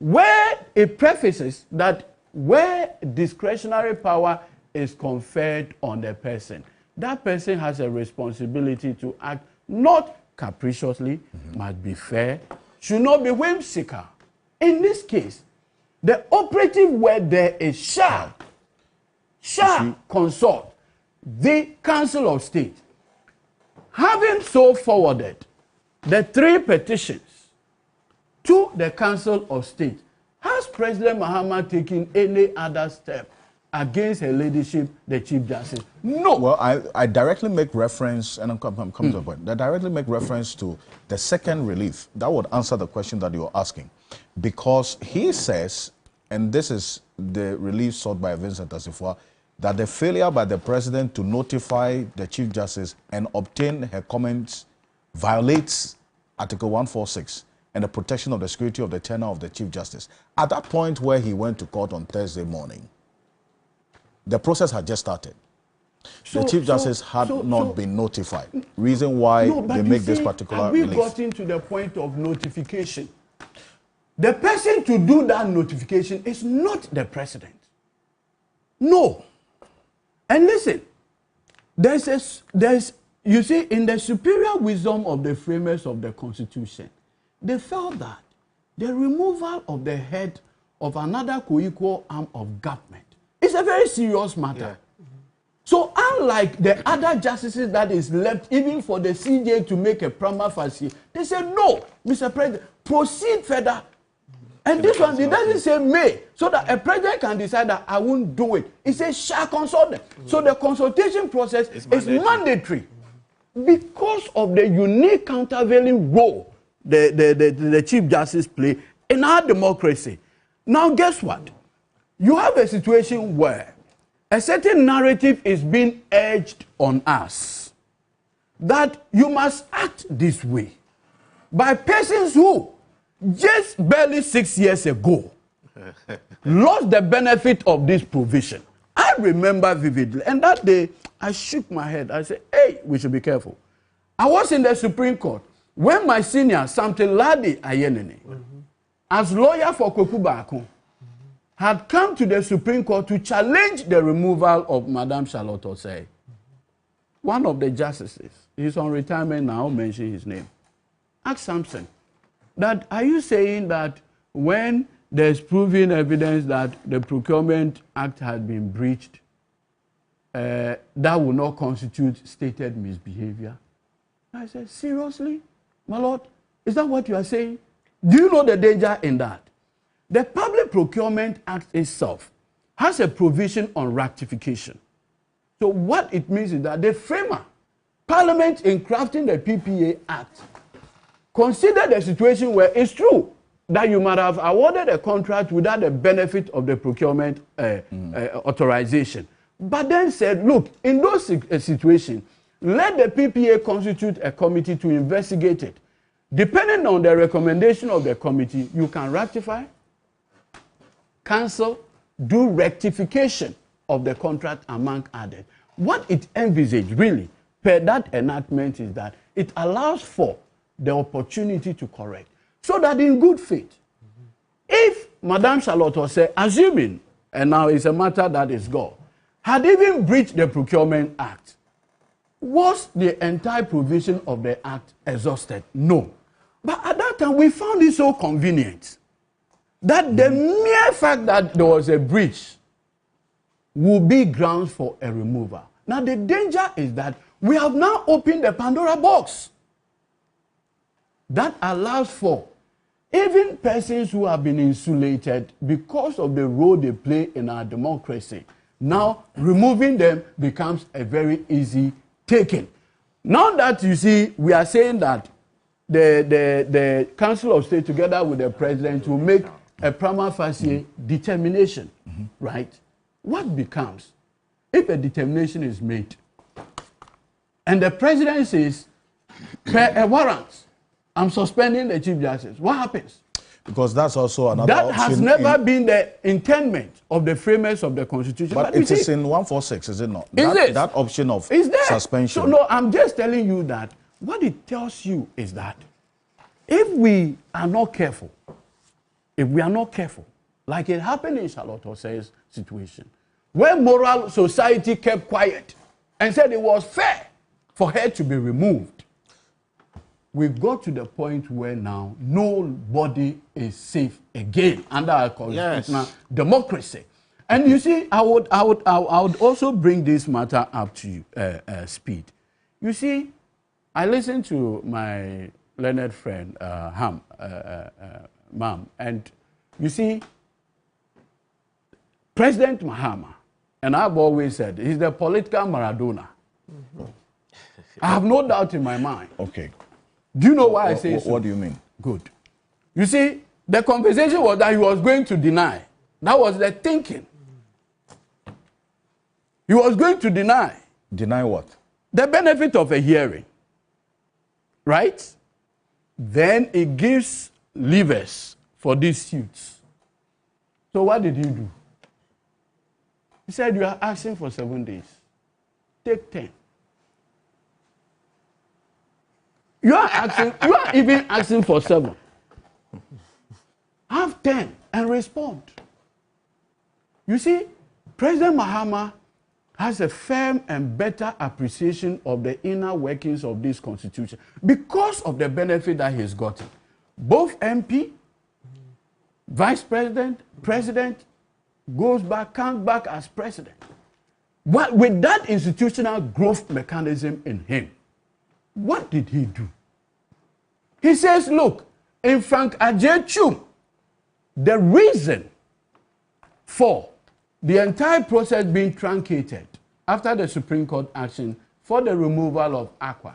where it prefaces that where discretionary power is conferred on the person, that person has a responsibility to act not capriciously, must be fair, should not be whimsical. In this case, the operative word there is shall consult the Council of State. Having so forwarded the 3 petitions to the Council of State, has President Mahama taken any other step against her ladyship, the Chief Justice? No. Well, I directly make reference, and I'm coming to the point. I directly make reference to the second relief. That would answer the question that you're asking. Because he says, and this is the relief sought by Vincent Assefuah, that the failure by the president to notify the Chief Justice and obtain her comments violates Article 146 and the protection of the security of the tenure of the Chief Justice. At that point where he went to court on Thursday morning, the process had just started. The Chief Justice had not been notified. Reason why they make this particular relief. We got into the point of notification. The person to do that notification is not the president. No. And listen, you see, in the superior wisdom of the framers of the Constitution, they felt that the removal of the head of another co-equal arm of government is a very serious matter. Yeah. So unlike the other justices that is left, even for the CJ to make a prima facie, they said, no, Mr. President, proceed further. And this one, it doesn't say may, so that a president can decide that I won't do it. It says shall consult them. So the consultation process is mandatory. Because of the unique countervailing role the Chief Justice play in our democracy. Now, guess what? You have a situation where a certain narrative is being urged on us that you must act this way by persons who just barely 6 years ago lost the benefit of this provision. I remember vividly. And that day, I shook my head. I said, hey, we should be careful. I was in the Supreme Court when my senior, Samte Ladi Ayenene, as lawyer for Kweku Baako, had come to the Supreme Court to challenge the removal of Madame Charlotte Osei. One of the justices, he's on retirement now, I'll mention his name, asked Samson, that are you saying that when there's proven evidence that the Procurement Act had been breached, that will not constitute stated misbehavior? I said, seriously, my lord, is that what you are saying? Do you know the danger in that? The Public Procurement Act itself has a provision on ratification. So what it means is that the framer, Parliament, in crafting the PPA Act, consider the situation where it's true that you might have awarded a contract without the benefit of the procurement authorization. But then said, look, in those situations, let the PPA constitute a committee to investigate it. Depending on the recommendation of the committee, you can ratify, cancel, do rectification of the contract, among others. What it envisaged, really, per that enactment, is that it allows for the opportunity to correct. So that in good faith, if Madame Charlotte Osei, assuming, and now it's a matter that is gone, had even breached the Procurement Act, was the entire provision of the Act exhausted? No. But at that time, we found it so convenient that the mere fact that there was a breach will be grounds for a removal. Now, the danger is that we have now opened the Pandora box. That allows for even persons who have been insulated because of the role they play in our democracy. Now, removing them becomes a very easy taking. Now that you see, we are saying that the Council of State, together with the President, will make a prima facie determination, right? What becomes if a determination is made and the President says, per a warrant, I'm suspending the Chief Justice? What happens? Because that's also another that option. That has never been the intendment of the framers of the Constitution. But it is in 146, is it not? That option of suspension. So no, I'm just telling you that what it tells you is that if we are not careful, like it happened in Charlotte Osei's situation, where moral society kept quiet and said it was fair for her to be removed, we got to the point where now nobody is safe again under our constitutional democracy. And you see, I would also bring this matter up to you, Speed. You see, I listened to my learned friend Mam, and you see, President Mahama, and I've always said, he's the political Maradona. I have no doubt in my mind. Okay. Do you know why I say so? What do you mean? Good. You see, the conversation was that he was going to deny. That was the thinking. He was going to deny. Deny what? The benefit of a hearing. Right? Then it gives levers for these suits. So what did he do? He said, you are asking for 7 days. Take 10. You are even asking for 7. Have 10 and respond. You see, President Mahama has a firm and better appreciation of the inner workings of this constitution because of the benefit that he's gotten. Both MP, Vice President, President, goes back, comes back as President. But with that institutional growth mechanism in him, what did he do? He says, look, in Frank Ajay-Chum, the reason for the entire process being truncated after the Supreme Court action for the removal of ACWA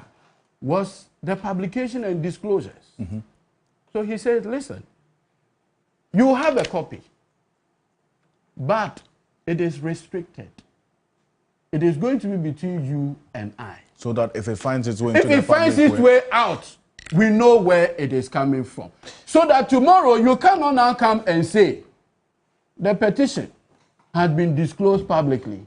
was the publication and disclosures. So he says, listen, you have a copy, but it is restricted. It is going to be between you and I. So that if it finds its way into the public way out, we know where it is coming from. So that tomorrow you cannot now come and say, the petition had been disclosed publicly.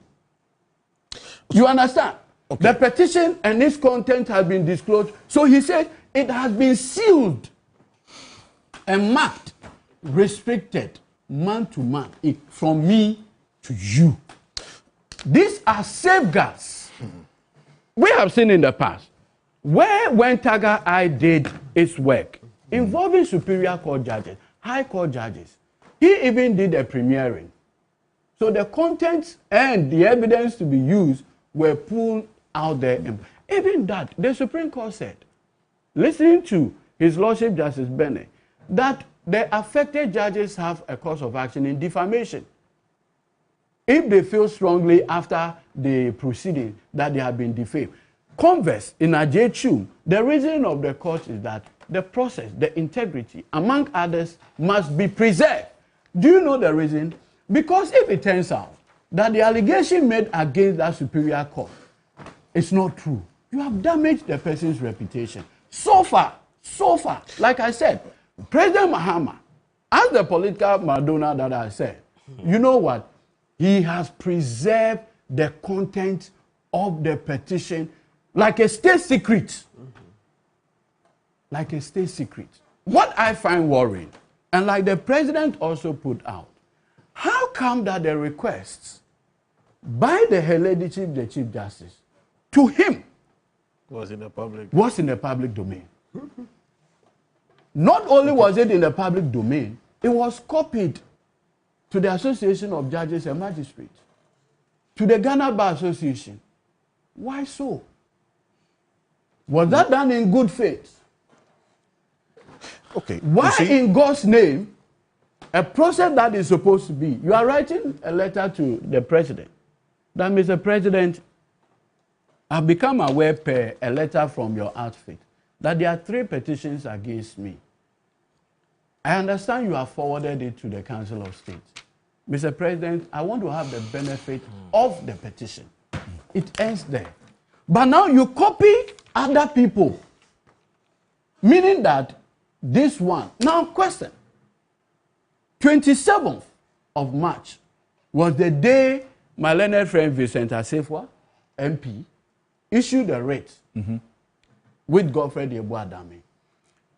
You understand? Okay. The petition and its content has been disclosed. So he said it has been sealed and marked, restricted, man to man, from me to you. These are safeguards. We have seen in the past where when Tiger Eye did its work involving superior court judges, high court judges, he even did a premiering. So the contents and the evidence to be used were pulled out there. Even that, the Supreme Court said, listening to His Lordship Justice Bennett, that the affected judges have a cause of action in defamation if they feel strongly after the proceeding that they have been defamed. Converse, in Ajechu, the reason of the court is that the process, the integrity, among others, must be preserved. Do you know the reason? Because if it turns out that the allegation made against that superior court is not true, you have damaged the person's reputation. So far, like I said, President Mahama, as the political Madonna that I said, you know what? He has preserved the content of the petition like a state secret. Like a state secret. What I find worrying, and like the president also put out, how come that the requests by the heredity of the Chief Justice to him was in the public domain? Not only was it in the public domain, it was copied to the Association of Judges and Magistrates, to the Ghana Bar Association. Why so? Was that done in good faith? Okay. Why in God's name, a process that is supposed to be, you are writing a letter to the president, that Mr. President, I've become aware per a letter from your outfit that there are 3 petitions against me. I understand you have forwarded it to the Council of State. Mr. President, I want to have the benefit of the petition. It ends there. But now you copy other people, meaning that this one. Now, question. 27th of March was the day my learned friend Vincent Asefwa, MP, issued a writ with Godfrey Adame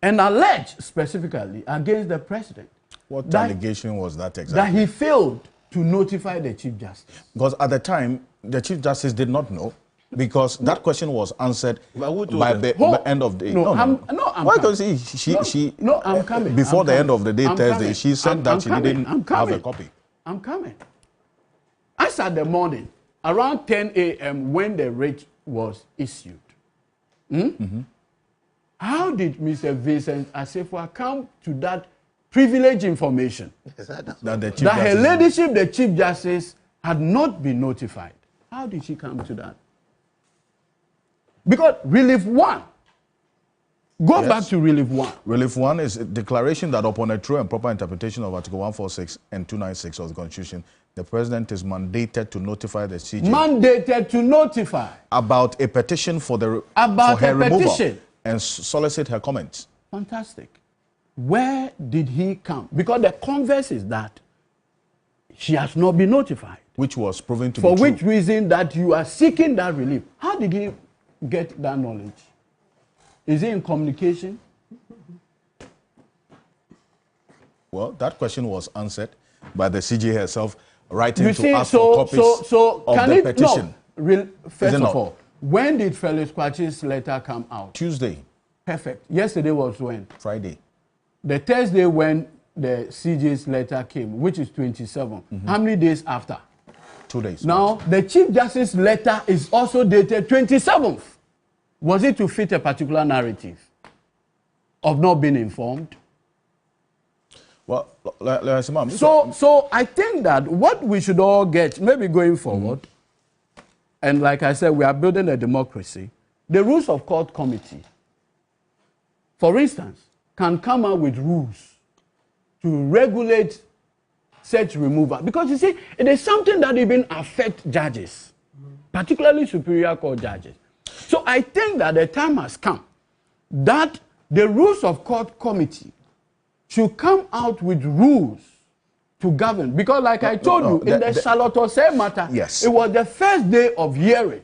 and alleged specifically against the president. What allegation was that exactly? That he failed to notify the Chief Justice. Because at the time, the Chief Justice did not know, because that question was answered by the end of the day. I'm coming. Before the end of the day, Thursday, she said that she didn't have a copy. I'm coming. As at the morning, around 10 a.m. when the writ was issued, how did Mr. Vincent Asefwa come to that privileged information that her ladyship, the Chief Justice, had not been notified? How did she come to that? Because Relief 1, back to Relief 1. Relief 1 is a declaration that upon a true and proper interpretation of Article 146 and 296 of the Constitution, the President is mandated to notify the CJ. Mandated to notify. About a petition for her removal and solicit her comments. Fantastic. Where did he come? Because the converse is that she has not been notified. Which was proven to be true. For which reason that you are seeking that relief. How did he get that knowledge? Is it in communication? Well, that question was answered by the CJ herself, writing to ask for copies of the petition. First of all, when did Felix Kwachi's letter come out? Tuesday. Perfect. Yesterday was when? Friday. The Thursday when the CJ's letter came, which is 27. How many days after? 2 days. Now, the Chief Justice's letter is also dated 27th. Was it to fit a particular narrative of not being informed? Well, so I think that what we should all get, maybe going forward, and like I said, we are building a democracy, the Rules of Court Committee, for instance, can come out with rules to regulate such removal. Because you see, it is something that even affects judges, particularly superior court judges. So I think that the time has come that the Rules of Court Committee should come out with rules to govern. Because like I told you, in the Charlotte Osei matter, yes, it was the first day of hearing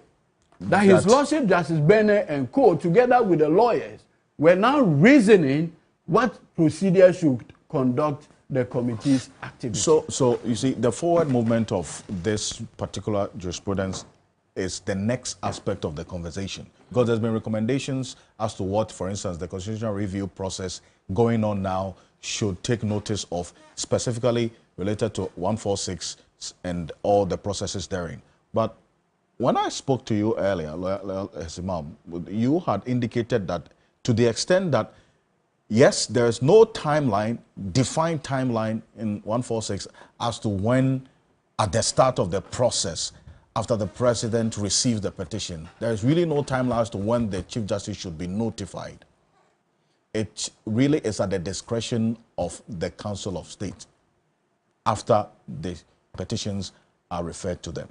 that His Lordship Justice Bennett and co, together with the lawyers, were now reasoning what procedure should conduct the committee's activity. So you see, the forward movement of this particular jurisprudence is the next aspect of the conversation, because there's been recommendations as to what, for instance, the constitutional review process going on now should take notice of, specifically related to 146 and all the processes therein. But when I spoke to you earlier, Imam, you had indicated that to the extent that, yes, there is no timeline, defined timeline in 146 as to when, at the start of the process, after the president receives the petition, there is really no timeline as to when the Chief Justice should be notified. It really is at the discretion of the Council of State after the petitions are referred to them.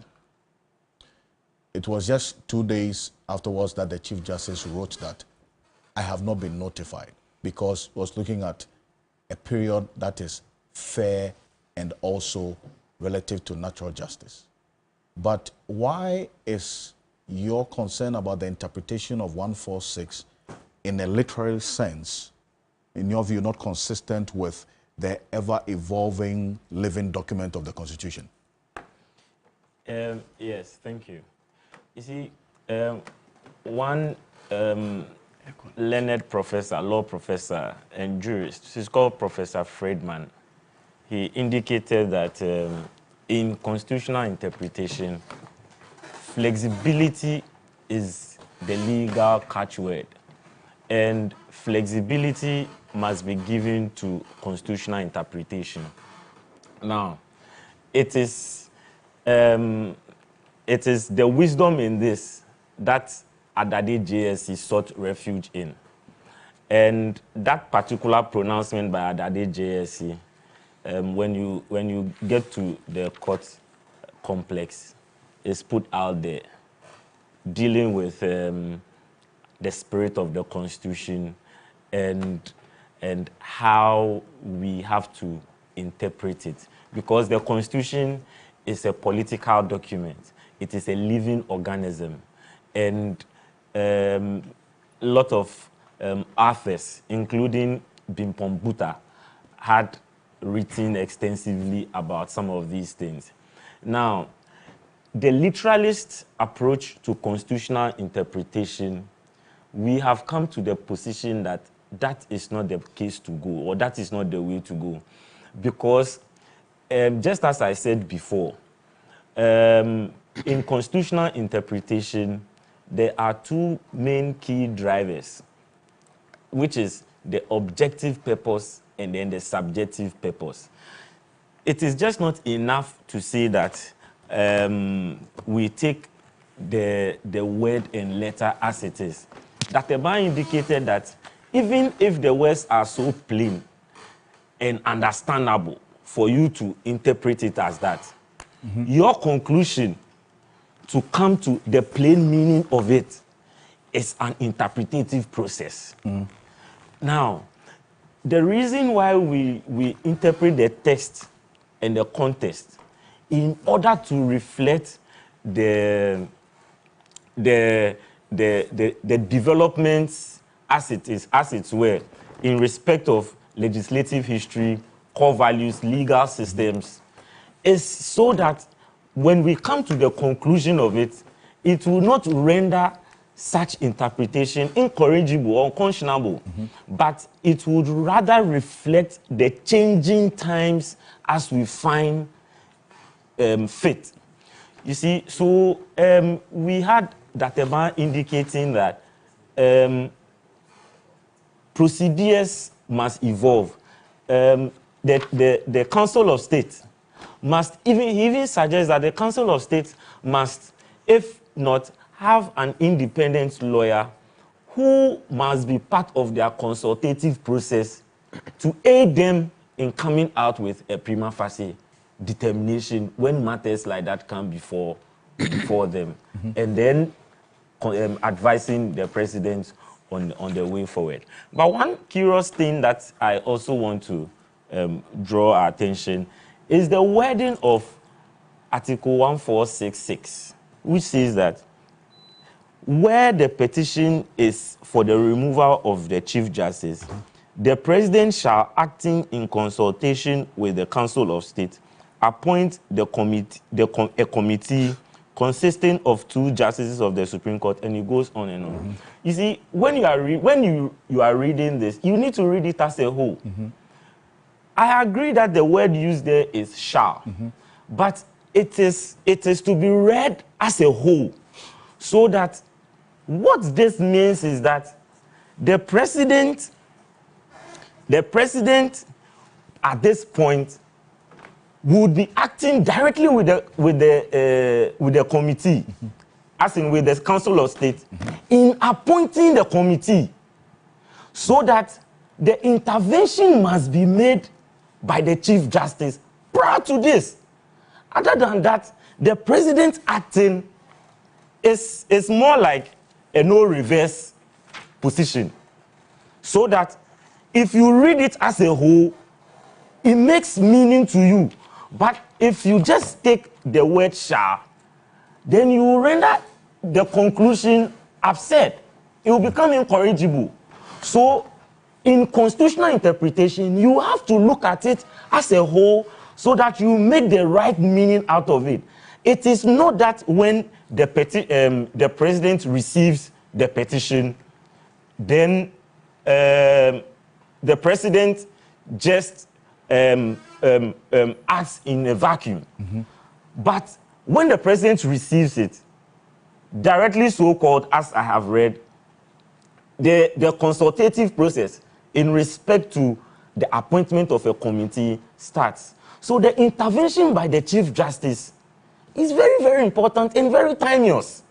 It was just 2 days afterwards that the Chief Justice wrote that I have not been notified, because he was looking at a period that is fair and also relative to natural justice. But why is your concern about the interpretation of 146 in a literal sense, in your view, not consistent with the ever-evolving living document of the Constitution? Yes, thank you. You see, one learned professor, law professor and jurist, he's called Professor Friedman. He indicated that in constitutional interpretation, flexibility is the legal catchword, and flexibility must be given to constitutional interpretation. Now, it is the wisdom in this that Adade JSC sought refuge in. And that particular pronouncement by Adade JSC, when you get to the court complex, is put out there, dealing with the spirit of the Constitution and how we have to interpret it. Because the Constitution is a political document. It is a living organism. And a lot of authors, including Bimpom Buta, had written extensively about some of these things. Now, the literalist approach to constitutional interpretation, we have come to the position that that is not the case to go, or that is not the way to go. Because, just as I said before, in constitutional interpretation, there are two main key drivers, which is the objective purpose and then the subjective purpose. It is just not enough to say that we take the word and letter as it is. Dr. Ban indicated that even if the words are so plain and understandable for you to interpret it as that, your conclusion to come to the plain meaning of it is an interpretative process. Now, the reason why we interpret the text and the context in order to reflect the developments as it were, in respect of legislative history, core values, legal systems, is so that when we come to the conclusion of it, it will not render such interpretation incorrigible or unconscionable, but it would rather reflect the changing times as we find fit. You see, so we had Dr. Ban indicating that procedures must evolve. The Council of State must, he even suggests that the Council of State must, if not, have an independent lawyer who must be part of their consultative process to aid them in coming out with a prima facie determination when matters like that come before them, and then advising the president on the way forward. But one curious thing that I also want to draw our attention is the wording of Article 1466, which says that where the petition is for the removal of the Chief Justice, the President shall, acting in consultation with the Council of State, appoint a committee consisting of 2 justices of the Supreme Court, and it goes on and on. You see, when you are reading this, you need to read it as a whole. I agree that the word used there is shall, but it is to be read as a whole, so that what this means is that the president at this point would be acting directly with the committee, as in with the Council of State, in appointing the committee, so that the intervention must be made by the Chief Justice prior to this. Other than that, the president acting is more like a no reverse position. So that if you read it as a whole, it makes meaning to you. But if you just take the word shall, then you will render the conclusion absurd. It will become incorrigible. So in constitutional interpretation, you have to look at it as a whole so that you make the right meaning out of it. It is not that when the president receives the petition, then the president just acts in a vacuum. But when the president receives it, directly so-called, as I have read, the consultative process in respect to the appointment of a committee starts. So the intervention by the Chief Justice is very, very important and very timeous.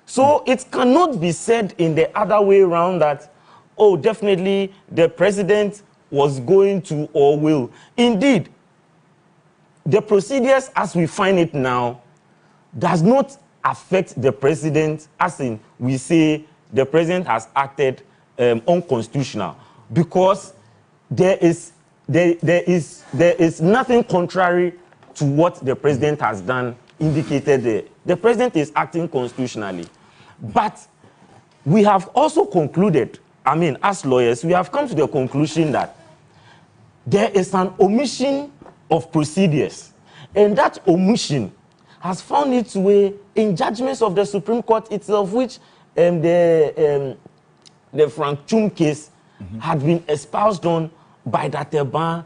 So it cannot be said in the other way around that, oh, definitely the president was going to or will. Indeed, the procedures as we find it now does not affect the president, as in we say the president has acted unconstitutional, because there is nothing contrary to what the president has done indicated there. The president is acting constitutionally. But we have also concluded, I mean, as lawyers, we have come to the conclusion that there is an omission of procedures, and that omission has found its way in judgments of the Supreme Court itself, which the Frank Chum case had been espoused on by Dateban,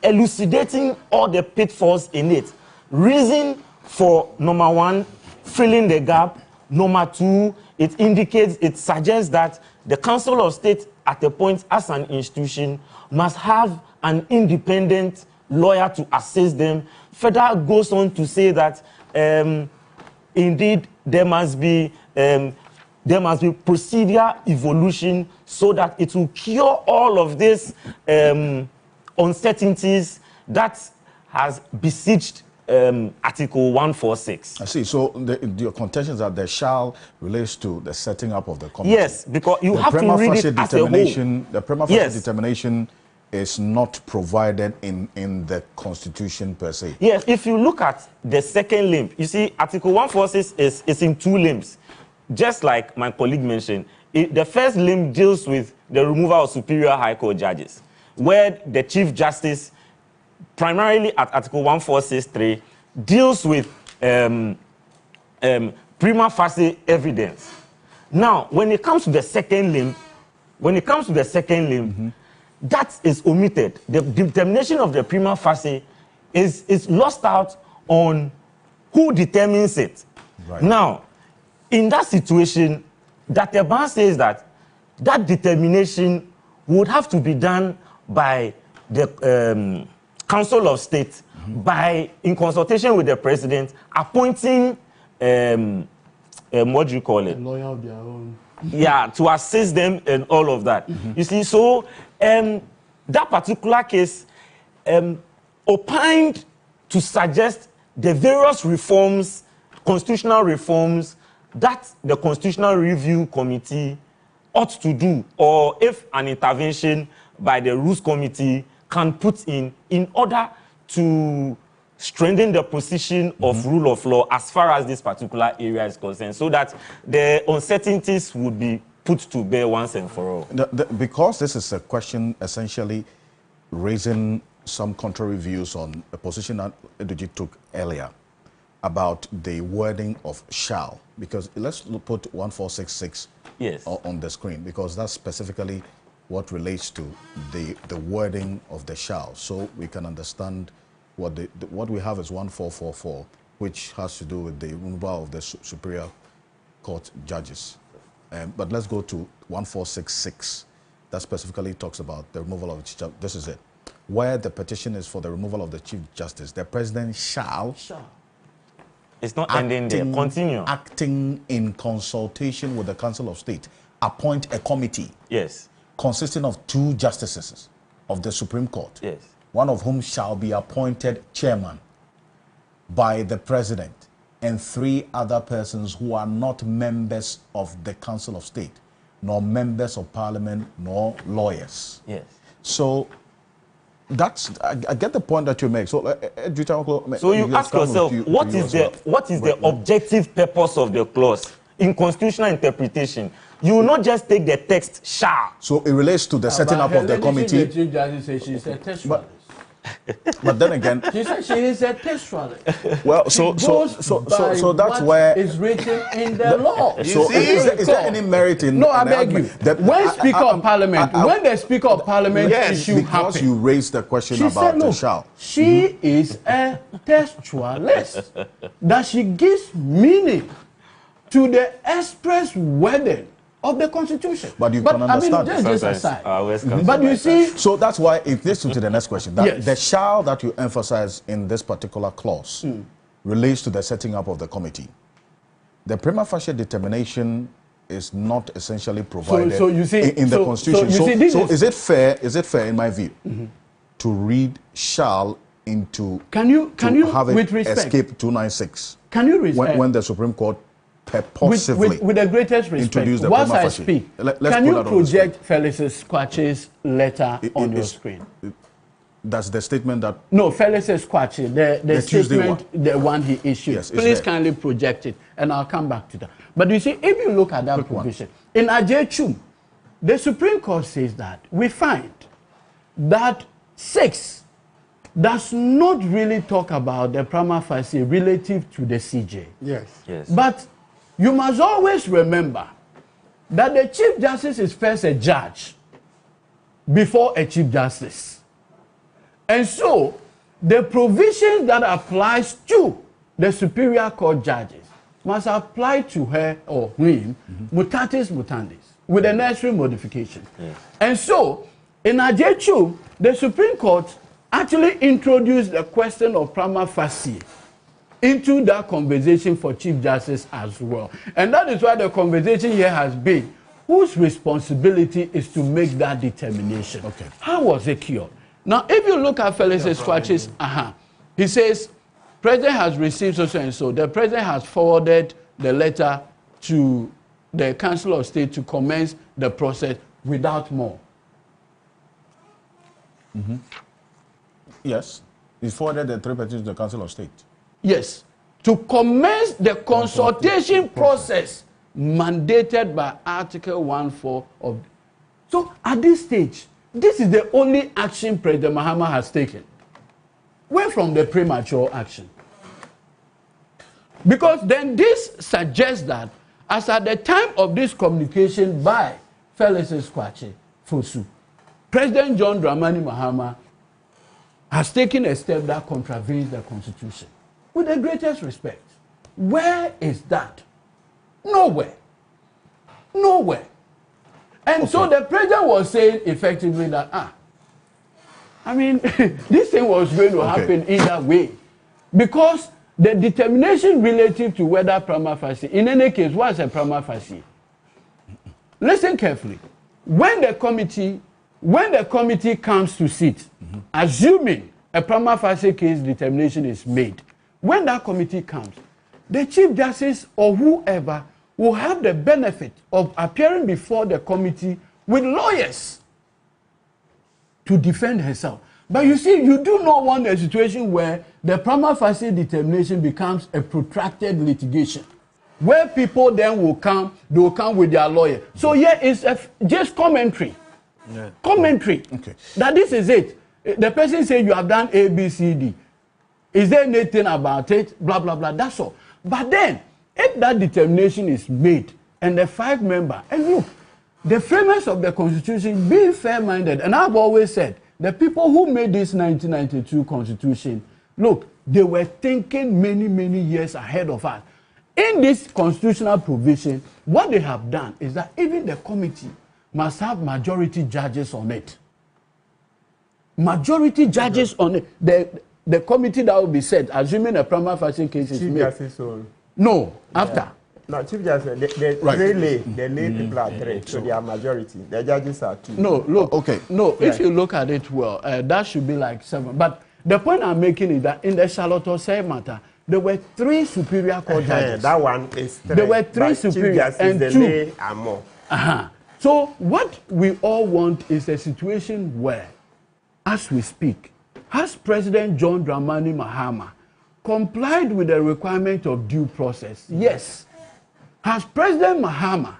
elucidating all the pitfalls in it. Reason for, number one, filling the gap. Number two, it suggests that the Council of State, at a point as an institution, must have an independent lawyer to assist them. Further goes on to say that indeed there must be procedural evolution so that it will cure all of these uncertainties that has besieged Article 146. I see. So your contention is that the shall relates to the setting up of the committee. Yes, because you have to read it as a whole. The prima facie determination is not provided in the Constitution per se. Yes, if you look at the second limb, you see Article 146 is in 2 limbs. Just like my colleague mentioned, the first limb deals with the removal of Superior High Court judges, where the Chief Justice, primarily at Article 146.3, deals with prima facie evidence. Now, when it comes to the second limb, that is omitted. The determination of the prima facie is lost out on who determines it. Right. Now, in that situation, Dateban says that determination would have to be done by the Council of State, in consultation with the President, appointing, what do you call it? A lawyer of their own. Yeah, to assist them and all of that. You see, so that particular case opined to suggest the various reforms, constitutional reforms, that the Constitutional Review Committee ought to do, or if an intervention by the Rules Committee can put in order to strengthen the position of rule of law as far as this particular area is concerned, so that the uncertainties would be put to bear once and for all? Because this is a question essentially raising some contrary views on a position that Eduji took earlier about the wording of shall, because let's put 1466 on the screen, because that's specifically what relates to the wording of the shall, so we can understand what we have is 1444, which has to do with the removal of the Superior Court judges. But let's go to 1466. That specifically talks about the removal of the Chief Justice. This is it. Where the petition is for the removal of the Chief Justice, the President shall. It's not ending there. Continue. Acting in consultation with the Council of State, appoint a committee. Yes. Consisting of 2 justices of the Supreme Court. Yes. One of whom shall be appointed chairman by the President, and 3 other persons who are not members of the Council of State, nor members of Parliament, nor lawyers. Yes. So that's I get the point that you make. So you ask yourself, what is the objective purpose of the clause in constitutional interpretation? You will not just take the text shall. So it relates to the setting up of the committee. But then again, she said she is a textualist. Well, so that's where it's written in the law. So is there any merit in? No, I beg you. When Speaker of Parliament, when the Speaker of Parliament issue because you raised the question about the shall. She is a textualist. That she gives meaning to the express wording of the Constitution. But you can understand. I mean, just aside. But you see, so that's why it leads to the next question. That the shall that you emphasize in this particular clause relates to the setting up of the committee. The prima facie determination is not essentially provided so you see, in the Constitution. So is it fair? Is it fair, in my view, to read shall into can you have it with respect, escape 296? Can you respect when the Supreme Court purposively with the greatest respect, whilst I speak, can you project Felix Squatch's letter on your screen? That's the statement that... No, Felix Squatch, the statement, the one he issued. Yes, please kindly project it, and I'll come back to that. But you see, if you look at that provision, in Ajay, the Supreme Court says that we find that 6 does not really talk about the prima facie relative to the CJ. Yes. But you must always remember that the Chief Justice is first a judge before a Chief Justice. And so, the provisions that applies to the Superior Court judges must apply to her or him, mutatis mutandis, with a necessary modification. Yes. And so, in Ajechu, the Supreme Court actually introduced the question of prima facie into that conversation for Chief Justice as well. And that is why the conversation here has been, whose responsibility is to make that determination? Okay. How was it cured? Now, if you look at Felix Squatch's, he says, President has received so and so. The President has forwarded the letter to the Council of State to commence the process without more. Yes. He forwarded the 3 petitions to the Council of State. Yes, to commence the consultation process mandated by Article 14 of. So at this stage, this is the only action President Mahama has taken. Where from the premature action? Because then this suggests that as at the time of this communication by Felix Squatche Fosu, President John Dramani Mahama has taken a step that contravenes the Constitution. With the greatest respect, where is that? Nowhere. Nowhere. And so the President was saying effectively that, I mean, this thing was going to happen either way. Because the determination relative to whether prima facie, in any case, what's a prima facie? Listen carefully. When the committee comes to sit, assuming a prima facie case determination is made, when that committee comes, the Chief Justice or whoever will have the benefit of appearing before the committee with lawyers to defend herself. But you see, you do not want a situation where the prima facie determination becomes a protracted litigation, where people then will come, they will come with their lawyer. So here is just commentary. Yeah. Commentary. Okay. That this is it. The person say you have done A, B, C, D. Is there anything about it? Blah, blah, blah. That's all. But then, if that determination is made, and the 5-member, and look, the framers of the Constitution being fair-minded, and I've always said, the people who made this 1992 Constitution, look, they were thinking many, many years ahead of us. In this constitutional provision, what they have done is that even the committee must have majority judges on it. Majority judges on it. The committee that will be set, assuming a prima facie case is made. No, after. No, Chief Justice, the lay people are 3, so they are majority. The judges are 2. No, look, okay. No, if you look at it well, that should be like 7. But the point I'm making is that in the Charlotte Osei matter, there were 3 superior court judges. That one is 3. There were 3 superior and 2. Lay are more. So what we all want is a situation where, as we speak, has President John Dramani Mahama complied with the requirement of due process? Yes. Has President Mahama,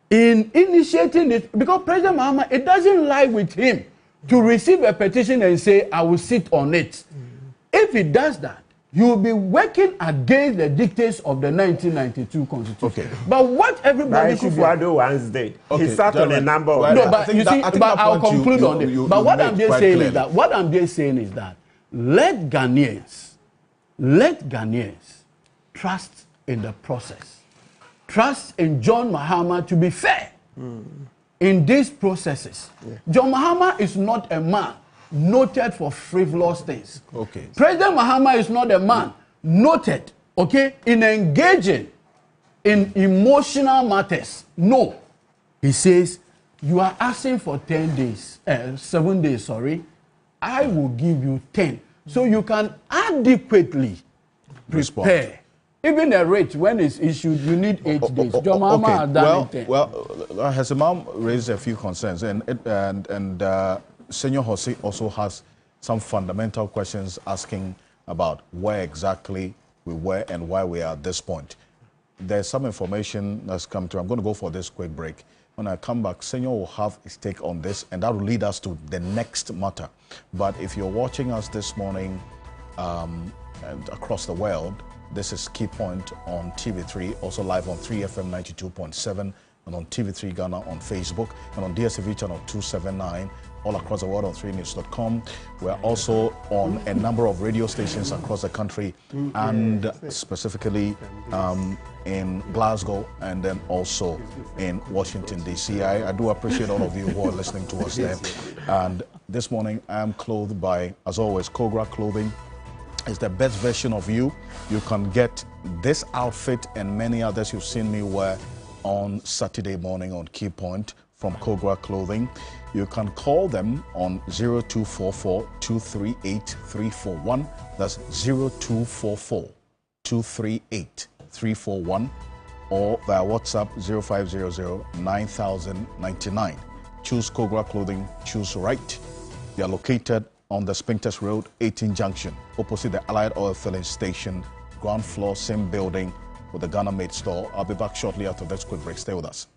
in initiating it, because President Mahama, it doesn't lie with him to receive a petition and say, I will sit on it. If he does that, he will be working against the dictates of the 1992 Constitution. Okay. But what everybody should do once did. He sat on a number of... No, but you see, but I'll conclude on it. But what I'm just saying is that, let Ghanaians trust in the process. Trust in John Mahama to be fair in these processes. Yeah. John Mahama is not a man noted for frivolous things. Okay. President Mahama is not a man noted, okay, in engaging in emotional matters. No. He says, you are asking for 7 days, sorry. I will give you 10. So you can adequately prepare. Even a rate, when it's issued, you need 8 days. John Mahama has done it. Well, has Imam raised a few concerns, and Senor Jose also has some fundamental questions asking about where exactly we were and why we are at this point. There's some information that's come through. I'm going to go for this quick break. When I come back, Senor will have his take on this, and that will lead us to the next matter. But if you're watching us this morning and across the world, this is Key Point on TV3, also live on 3FM 92.7, and on TV3 Ghana on Facebook, and on DSTV channel 279, all across the world on 3news.com. We're also on a number of radio stations across the country, and specifically in Glasgow, and then also in Washington, D.C. I do appreciate all of you who are listening to us there. And this morning, I am clothed by, as always, Kogra Clothing. It's the best version of you. You can get this outfit and many others you've seen me wear on Saturday morning on Key Point from Kogra Clothing. You can call them on 0244-238-341. That's 0244-238-341, or via WhatsApp 0500-9099. Choose Kogra Clothing, choose right. They are located on the Spintex Road, 18 Junction, opposite the Allied Oil Filling Station, ground floor, same building with the Ghana Made store. I'll be back shortly after this quick break. Stay with us.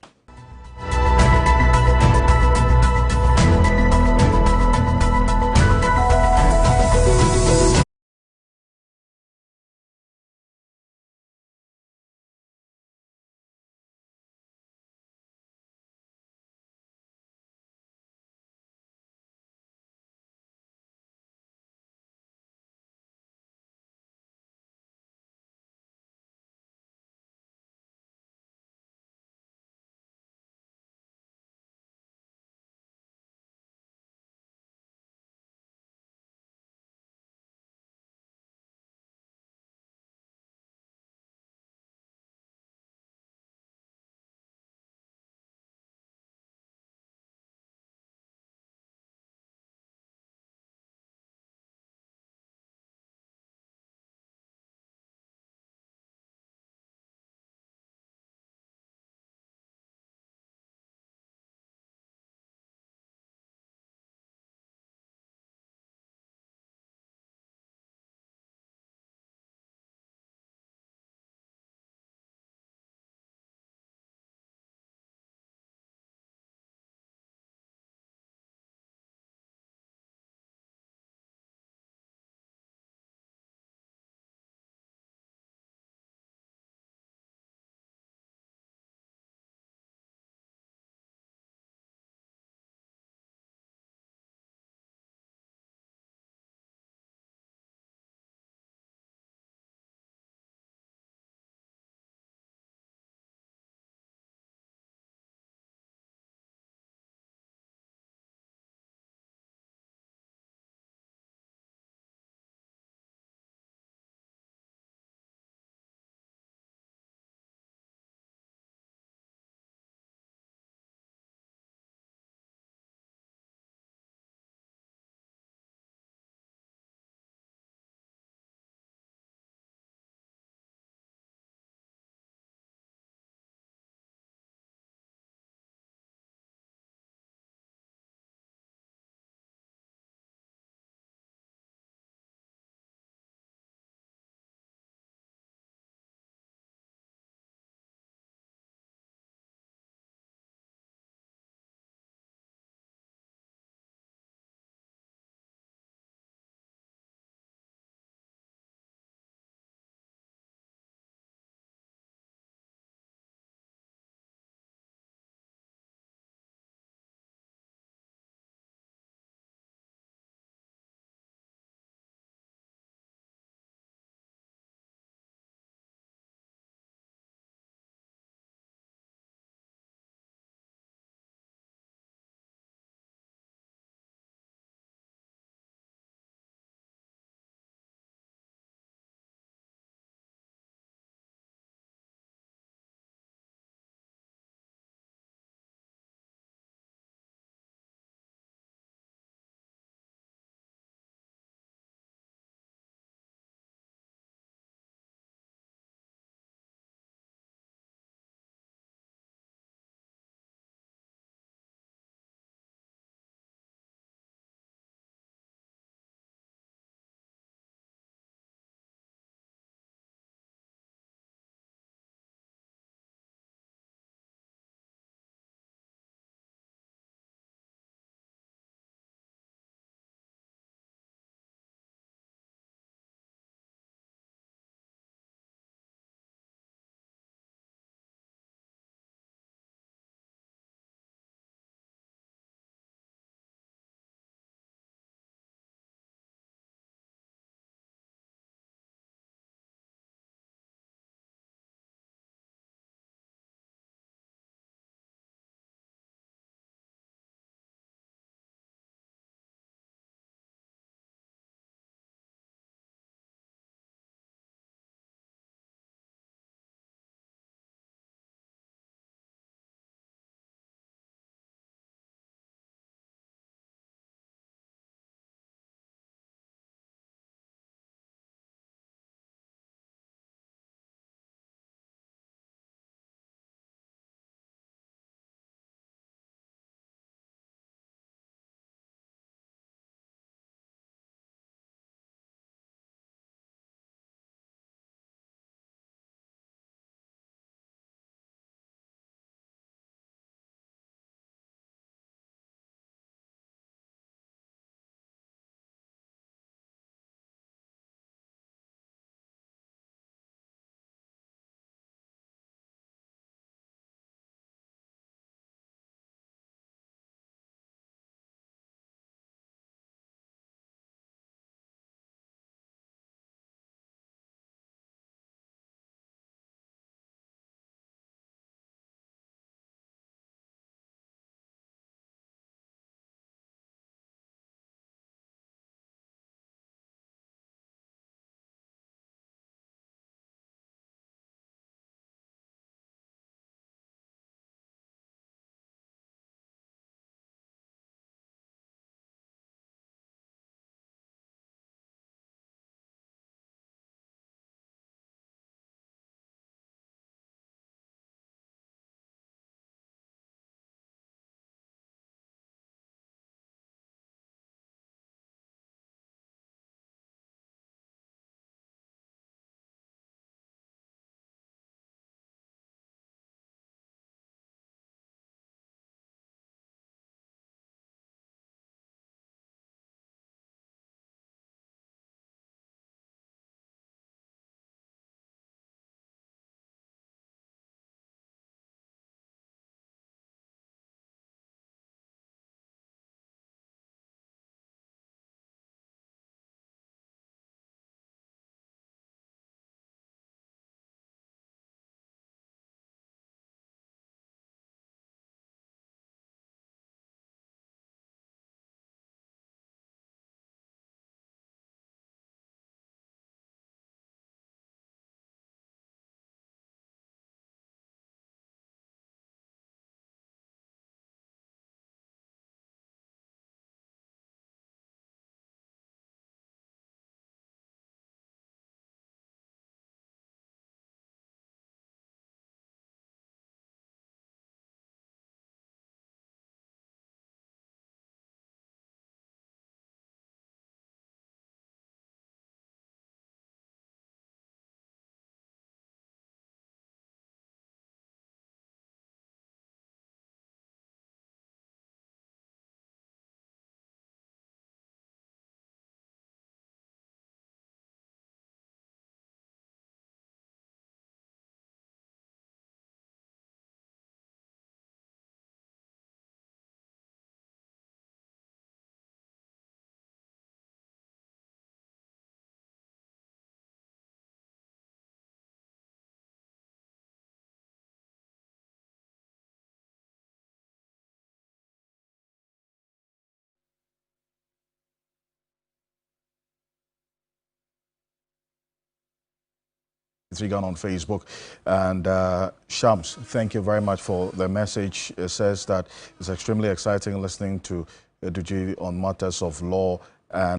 TV3 Ghana on Facebook. And Shams, thank you very much for the message. It says that it's extremely exciting listening to Eduji on matters of law and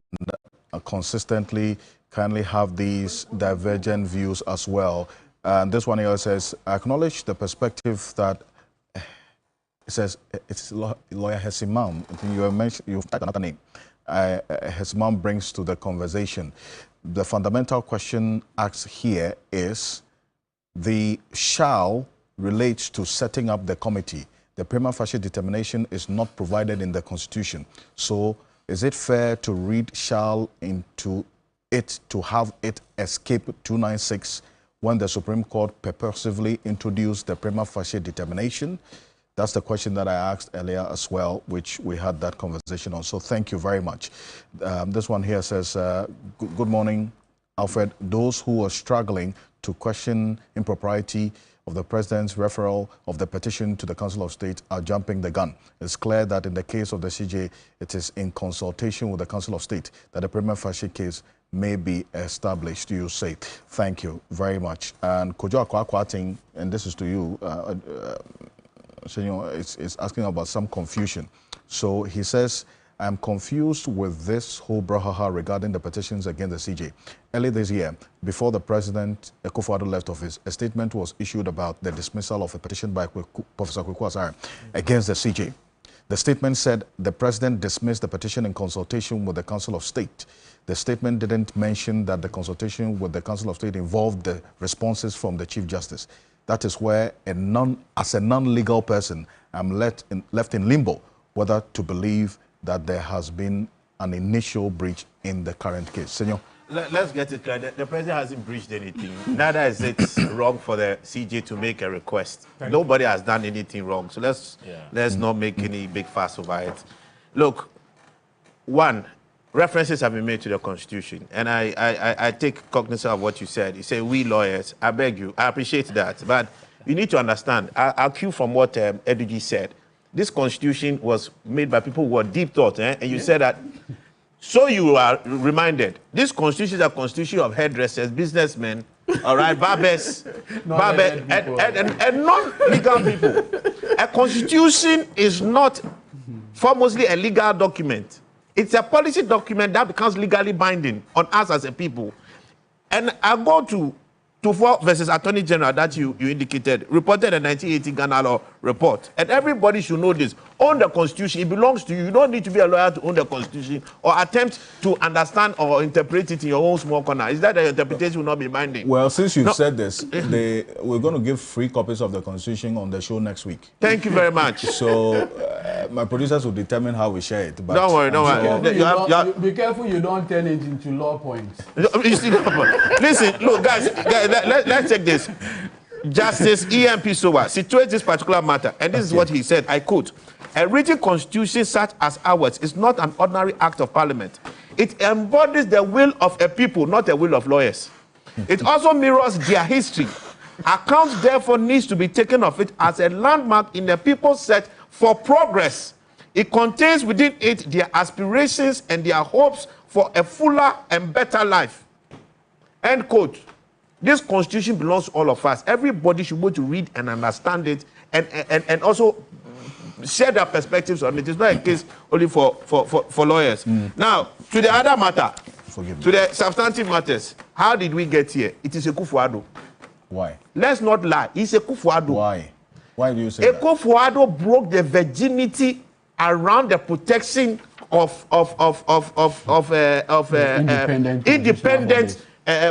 consistently kindly have these divergent views as well. And this one here says, I acknowledge the perspective that it says it's lawyer Hesimam. You've typed another name. Hesimam brings to the conversation. The fundamental question asked here is the shall relates to setting up the committee. The prima facie determination is not provided in the Constitution. So is it fair to read shall into it to have it escape 296 when the Supreme Court purposively introduced the prima facie determination? That's the question that I asked earlier as well, which we had that conversation on. So thank you very much. This one here says, good morning, Alfred. Those who are struggling to question impropriety of the President's referral of the petition to the Council of State are jumping the gun. It's clear that in the case of the CJ, it is in consultation with the Council of State that the prima facie case may be established, you say. Thank you very much. And Kojo Akwating, and this is to you, Senor, is asking about some confusion. So he says, I'm confused with this whole brouhaha regarding the petitions against the CJ. Early this year, before the President Akufo-Addo left office, a statement was issued about the dismissal of a petition by Professor Kwaku Asare against the CJ. The statement said the President dismissed the petition in consultation with the Council of State. The statement didn't mention that the consultation with the Council of State involved the responses from the Chief Justice. That is where, as a non-legal person, I'm left in limbo whether to believe that there has been an initial breach in the current case. Senor? Let's get it clear. The President hasn't breached anything. Neither is it wrong for the CJ to make a request. Nobody has done anything wrong. So let's not make any big fuss over it. Look, one, references have been made to the Constitution, and I take cognizance of what you said. You say, we lawyers, I beg you, I appreciate that, but you need to understand, I'll cue from what Eduji said. This Constitution was made by people who were deep thought, and you said that, so you are reminded, this Constitution is a Constitution of hairdressers, businessmen, all right, barbers, and non-legal people. A Constitution is not formally a legal document. It's a policy document that becomes legally binding on us as a people. And I go to 4 versus Attorney General that you indicated, reported in the 1980 Ghana Law Report. And everybody should know this. Own the Constitution. It belongs to you. You don't need to be a lawyer to own the Constitution or attempt to understand or interpret it in your own small corner. Is that the interpretation will not be binding? Well, since you've said this, we're going to give free copies of the Constitution on the show next week. Thank you very much. So my producers will determine how we share it. But don't worry, don't worry. Be careful you don't turn it into law points. Listen, look, guys, let's take this. Justice E.M.P. Sowa situates this particular matter, and this is what he said, I quote, a written constitution such as ours is not an ordinary act of parliament. It embodies the will of a people, not the will of lawyers. It also mirrors their history. Account, therefore, needs to be taken of it as a landmark in the people's search for progress. It contains within it their aspirations and their hopes for a fuller and better life. End quote. This Constitution belongs to all of us. Everybody should be able to read and understand it and also share their perspectives on it. It's not a case only for lawyers. Now, to the other matter, to the substantive matters, how did we get here? It is Akufo-Addo. Why? Let's not lie. It's Akufo-Addo. Why? Why do you say that? Akufo-Addo broke the virginity around the protection of independent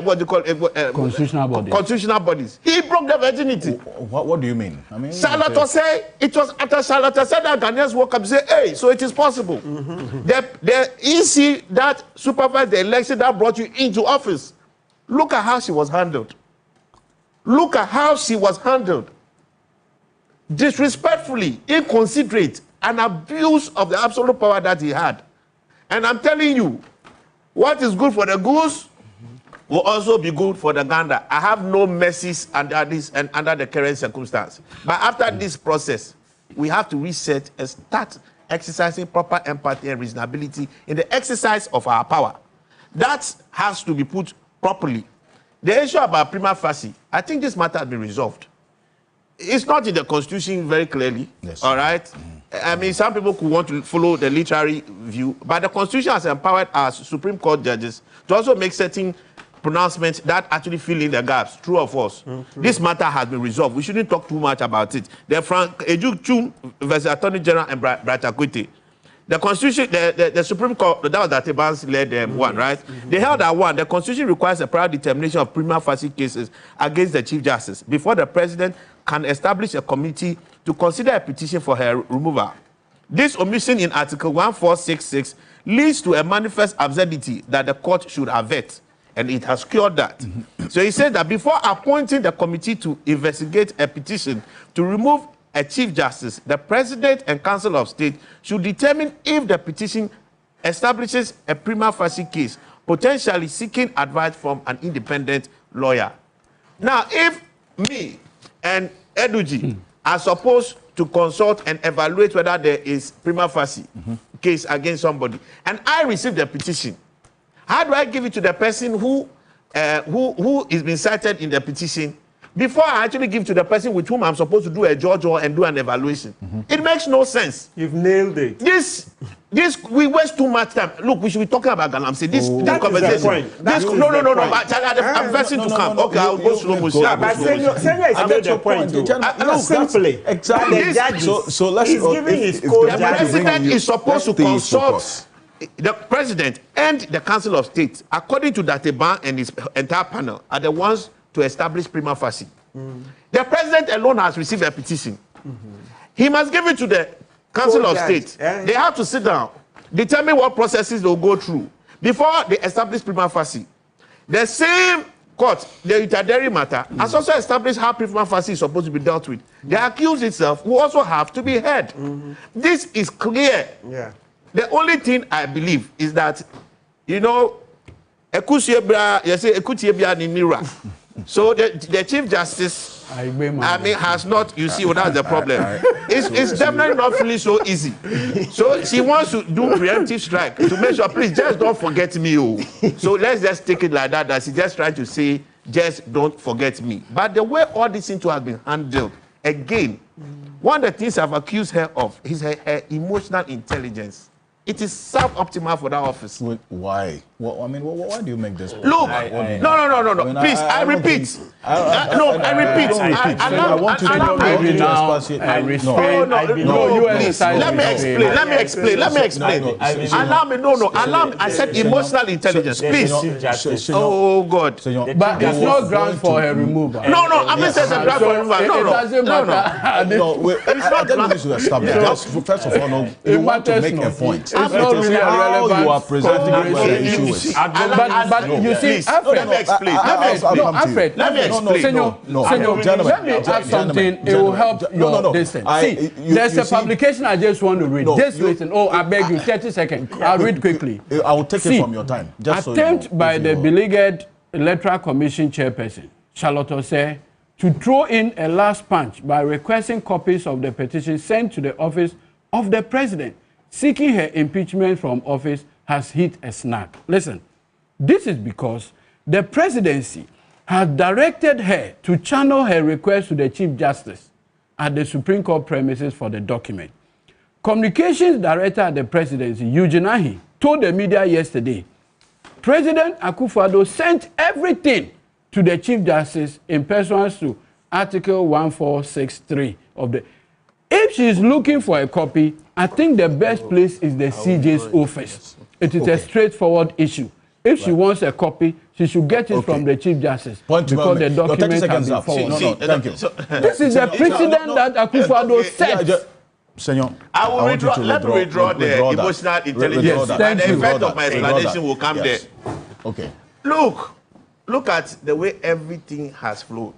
what do you call it? Constitutional bodies. He broke the virginity. What do you mean? I mean, Salato say it was after Salato said that Ghanaians woke up and say, hey, so it is possible. The EC that supervised the election that brought you into office. Look at how she was handled. Look at how she was handled. Disrespectfully, inconsiderate, an abuse of the absolute power that he had. And I'm telling you, what is good for the goose will also be good for the gander. I have no mercies under this and under the current circumstance. But after this process, we have to reset and start exercising proper empathy and reasonability in the exercise of our power. That has to be put properly. the issue about prima facie, I think this matter has been resolved. It's not in the Constitution very clearly, yes. All right? I mean, some people could want to follow the literary view, but the Constitution has empowered our Supreme Court judges to also make certain pronouncements that actually fill in the gaps, true or false. This matter has been resolved. We shouldn't talk too much about it. The Frank Eju versus Attorney General and Bratakwite. The Constitution, the Supreme Court, that was Dateban's led one, right? They held that one. The Constitution requires a prior determination of prima facie cases against the Chief Justice before the President can establish a committee to consider a petition for her removal. This omission in Article 1466 leads to a manifest absurdity that the court should avert, and it has cured that. So he said that before appointing the committee to investigate a petition to remove a Chief Justice, the President and Council of State should determine if the petition establishes a prima facie case, potentially seeking advice from an independent lawyer. Now, if me and Eduji are supposed to consult and evaluate whether there is prima facie case against somebody, and I receive the petition, how do I give it to the person who is being cited in the petition before I actually give to the person with whom I'm supposed to do a judge or and do an evaluation? It makes no sense. You've nailed it. This we waste too much time. Look, we should be talking about Galamsey. This conversation. No. I'm versing to come. Okay, I'll go slow motion. But Senor is the point. Simply, exactly. So let's. He's giving his code. The President is supposed to consult the President and the Council of State, according to Dateban and his entire panel, are the ones to establish prima facie. The President alone has received a petition. He must give it to the Council of State. They have to sit down, determine what processes they'll go through before they establish prima facie. The same court, the Utaderi matter, has also established how prima facie is supposed to be dealt with. The accused itself will also have to be heard. This is clear. Yeah. The only thing I believe is that, you know, so the Chief Justice, has not, you see, that's the problem. It's definitely not really so easy. So she wants to do preemptive strike to make sure, please, just don't forget me. Oh. So let's just take it like that she's just trying to say, just don't forget me. But the way all this thing to have been handled, again, one of the things I've accused her of is her emotional intelligence. It is suboptimal for that office. Wait, why? Well, I mean, why do you make this point? Look, no. I mean, please, I repeat. I repeat. I want you to please. Let me explain. Allow me. Allow me. I said emotional intelligence. Please. Oh, God. But it's not grounds for her removal. No. I'm not saying grounds for removal. No. It's not grounds to establish. First of all, you want to make a point. It's not really how you are presenting the issue is. But you see, let me explain. Alfred, let me explain. Let me add something. It will help your distance. See, there's a publication I just want to read. Just listen. Oh, I beg you, 30 seconds. I'll read quickly. I will take it from your time. Attempt by the beleaguered Electoral Commission chairperson, Charlotte Osei, to throw in a last punch by requesting copies of the petition sent to the office of the President, seeking her impeachment from office, has hit a snag. Listen, this is because the presidency has directed her to channel her request to the Chief Justice at the Supreme Court premises for the document. Communications Director at the presidency, Eugene Ahi, told the media yesterday, President Akufo-Addo sent everything to the Chief Justice in pursuance to Article 1463 of the... If she is looking for a copy, I think the best place is the CJ's office. It is a straightforward issue. If she wants a copy, she should get it from the Chief Justice. Because the document has been forwarded. Thank you. This is the precedent that Akufo-Addo set. Senor, I will let me withdraw the emotional intelligence. And the effect of my explanation will come there. Okay. Look at the way everything has flowed.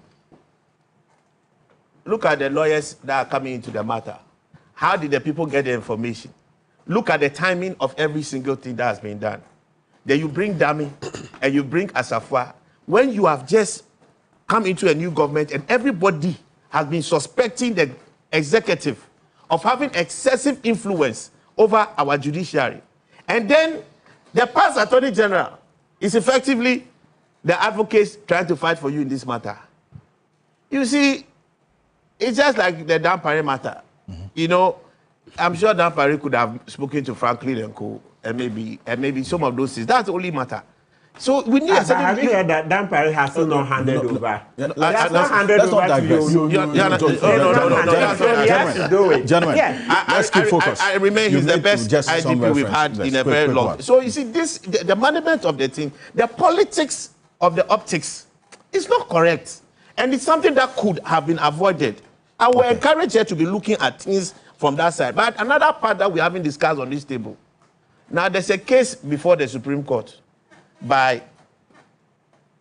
Look at the lawyers that are coming into the matter. How did the people get the information? Look at the timing of every single thing that has been done. Then you bring Dami and you bring Asafwa. When you have just come into a new government and everybody has been suspecting the executive of having excessive influence over our judiciary. And then the past Attorney General is effectively the advocates trying to fight for you in this matter? You see, it's just like the Dan Parry matter. You know, I'm sure Dan Parry could have spoken to Franklin and Co. and maybe some of those things. That's the only matter. So we need a certain. Have you heard that Dan Parry has still not handed over? Let's to you. Gentlemen, let's keep focus. I remain he's the best IGP we've had in a very long time. So you see, the management of the team, the politics of the optics is not correct. And it's something that could have been avoided. I will encourage her to be looking at things from that side. But another part that we haven't discussed on this table. Now, there's a case before the Supreme Court by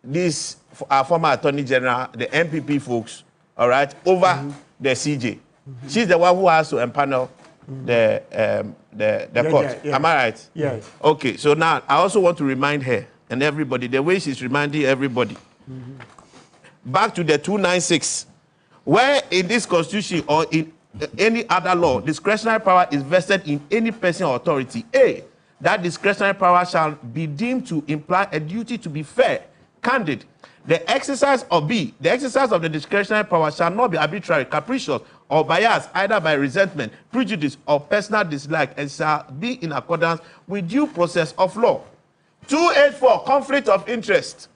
this our former Attorney General, the MPP folks, all right, over the CJ. She's the one who has to empanel the court. Yeah. Am I right? Yes. Okay, so now I also want to remind her and everybody, the way she's reminding everybody, back to the 296, where in this constitution or in any other law, discretionary power is vested in any person or authority. A, that discretionary power shall be deemed to imply a duty to be fair, candid. The exercise of B, the exercise of the discretionary power shall not be arbitrary, capricious, or biased, either by resentment, prejudice, or personal dislike, and shall be in accordance with due process of law. 284, conflict of interest.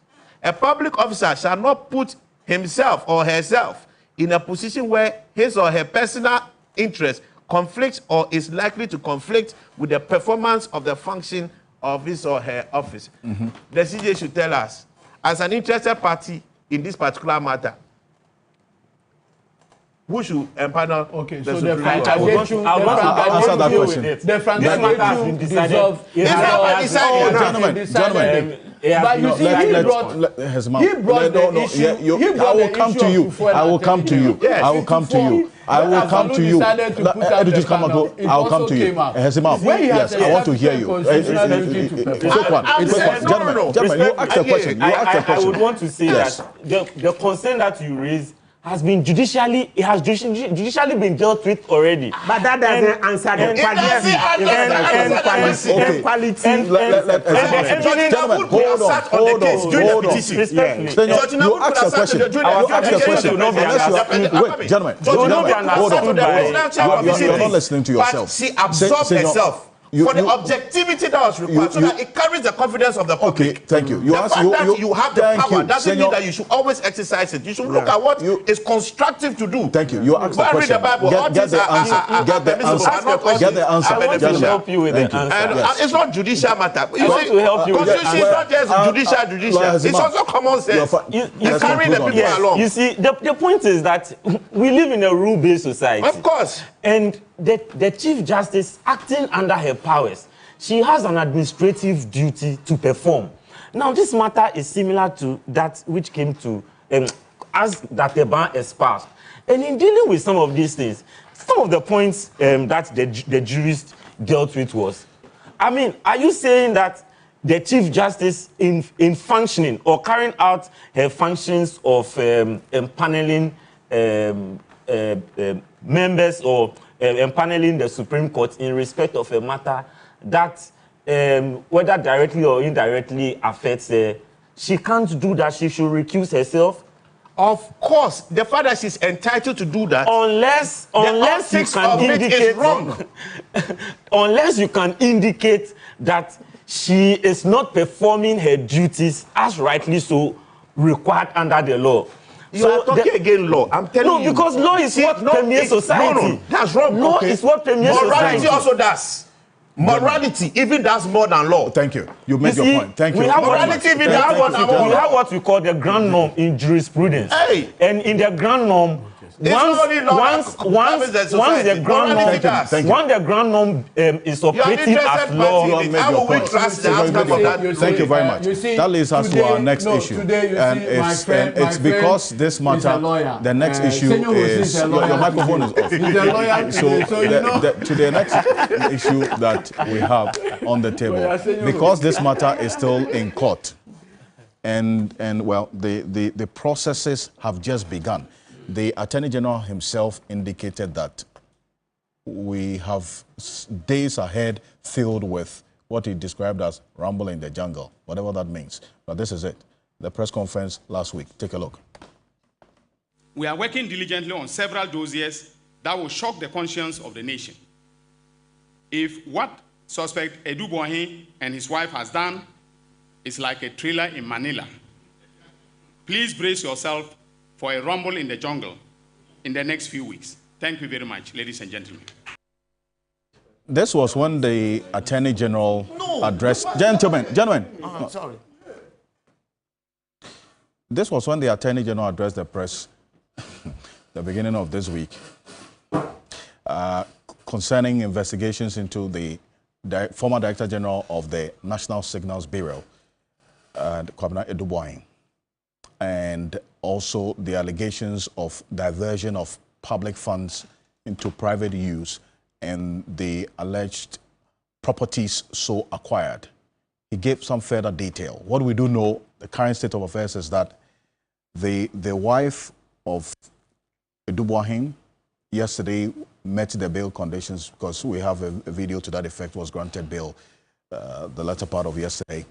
A public officer shall not put himself or herself in a position where his or her personal interest conflicts or is likely to conflict with the performance of the function of his or her office. The CJ should tell us, as an interested party in this particular matter, who should empanel? Okay, the so the Supreme Court? I want to answer that question. The Frank dissolved. Gentlemen. But you see, he brought the issue. I will come to you. I will come to you. I will come to you. I will come to you. I will come to you. Yes, I want to hear you. Quick one. Gentlemen, you ask the question. I would want to say that the concern that you raise has been judicially been dealt with already. But that doesn't answer the quality. Gentlemen, hold on. You ask the question. Wait, gentlemen, hold on. You're not listening to yourself. But she absorbed herself. For the objectivity that was required, so that it carries the confidence of the public. Okay, thank you. You have the power doesn't mean that you should always exercise it. You should look at what is constructive to do. Thank you. You ask the question. Get the answer. Get the answer. Get the answer. I want to help you with the answer. It's not judicial matter. I want to help you with the answer. It's not just judicial. It's also common sense. You carry the people along. You see, the point is that we live in a rule-based society. Of course. And the Chief Justice, acting under her powers, she has an administrative duty to perform. Now, this matter is similar to that which came to, as that the ban espoused. And in dealing with some of these things, some of the points that the jurist dealt with was, I mean, are you saying that the Chief Justice in functioning or carrying out her functions of empaneling members or empaneling the Supreme Court in respect of a matter that whether directly or indirectly affects her, she can't do that, she should recuse herself? Of course, the fact that she's entitled to do that, unless you can indicate wrong. Unless you can indicate that she is not performing her duties as rightly so required under the law. You are talking against law. I'm telling you. No, because law is what permeates society. No, that's wrong. Law is what permeates society. Morality also does. Morality even does more than law. Thank you. You made your point. Thank you. We have what we call the grand norm in jurisprudence. Hey. And in the grand norm, once the grand norm is operating as law, Thank you very much. That leads us to our next issue. And it's because this matter, the next issue is your microphone is off. So to the next issue that we have on the table, because this matter is still in court, and well, the processes have just begun. The Attorney General himself indicated that we have days ahead filled with what he described as rumble in the jungle, whatever that means. But this is it. the press conference last week. Take a look. We are working diligently on several dossiers that will shock the conscience of the nation. If what suspect Edu Boahen and his wife has done is like a thriller in Manila, please brace yourself for a rumble in the jungle in the next few weeks. Thank you very much, ladies and gentlemen. This was when the Attorney General addressed... Gentlemen. Sorry. This was when the Attorney General addressed the press the beginning of this week concerning investigations into the former Director General of the National Signals Bureau, Kwabena Edu Boahen, and also the allegations of diversion of public funds into private use and the alleged properties so acquired. He gave some further detail. What we do know, the current state of affairs is that the wife of Edu Boahen yesterday met the bail conditions, because we have a video to that effect, was granted bail the latter part of yesterday.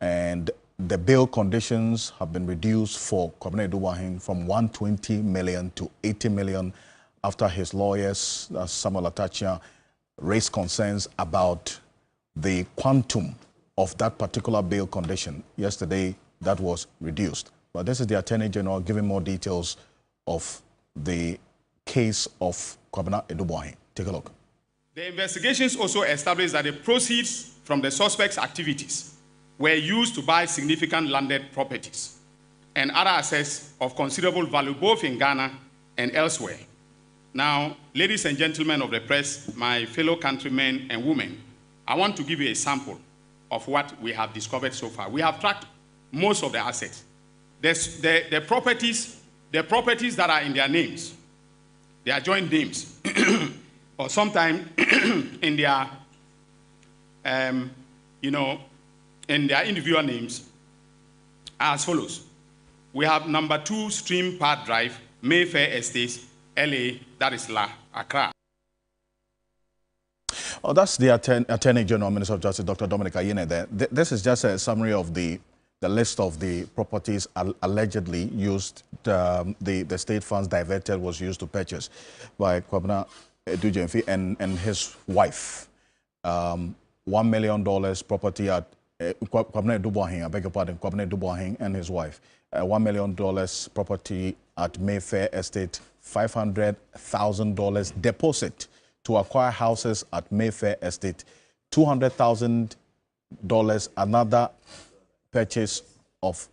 And the bail conditions have been reduced for Kwabena Edu Boahen from 120 million to 80 million after his lawyers, Samuel Atachia, raised concerns about the quantum of that particular bail condition. Yesterday, that was reduced. But this is the Attorney General giving more details of the case of Kwabena Edu Boahen. Take a look. The investigations also established that the proceeds from the suspect's activities were used to buy significant landed properties and other assets of considerable value both in Ghana and elsewhere. Now, ladies and gentlemen of the press, my fellow countrymen and women, I want to give you a sample of what we have discovered so far. We have tracked most of the assets. The properties that are in their names, their joint names, or sometimes in their, in their individual names, are as follows. We have number 2 Stream Park Drive, Mayfair Estates, LA, Dar es Salaam, Accra. Oh, that's the Attorney General, Minister of Justice, Dr. Dominic Ayine there. This is just a summary of the list of the properties allegedly used, the state funds diverted was used to purchase by Kwabena Edu Boahen and his wife. $1 million property at Kwabena Edu Boahen, I beg your pardon, Kwabena Edu Boahen and his wife. $1 million property at Mayfair Estate, $500,000 deposit to acquire houses at Mayfair Estate, $200,000 another purchase of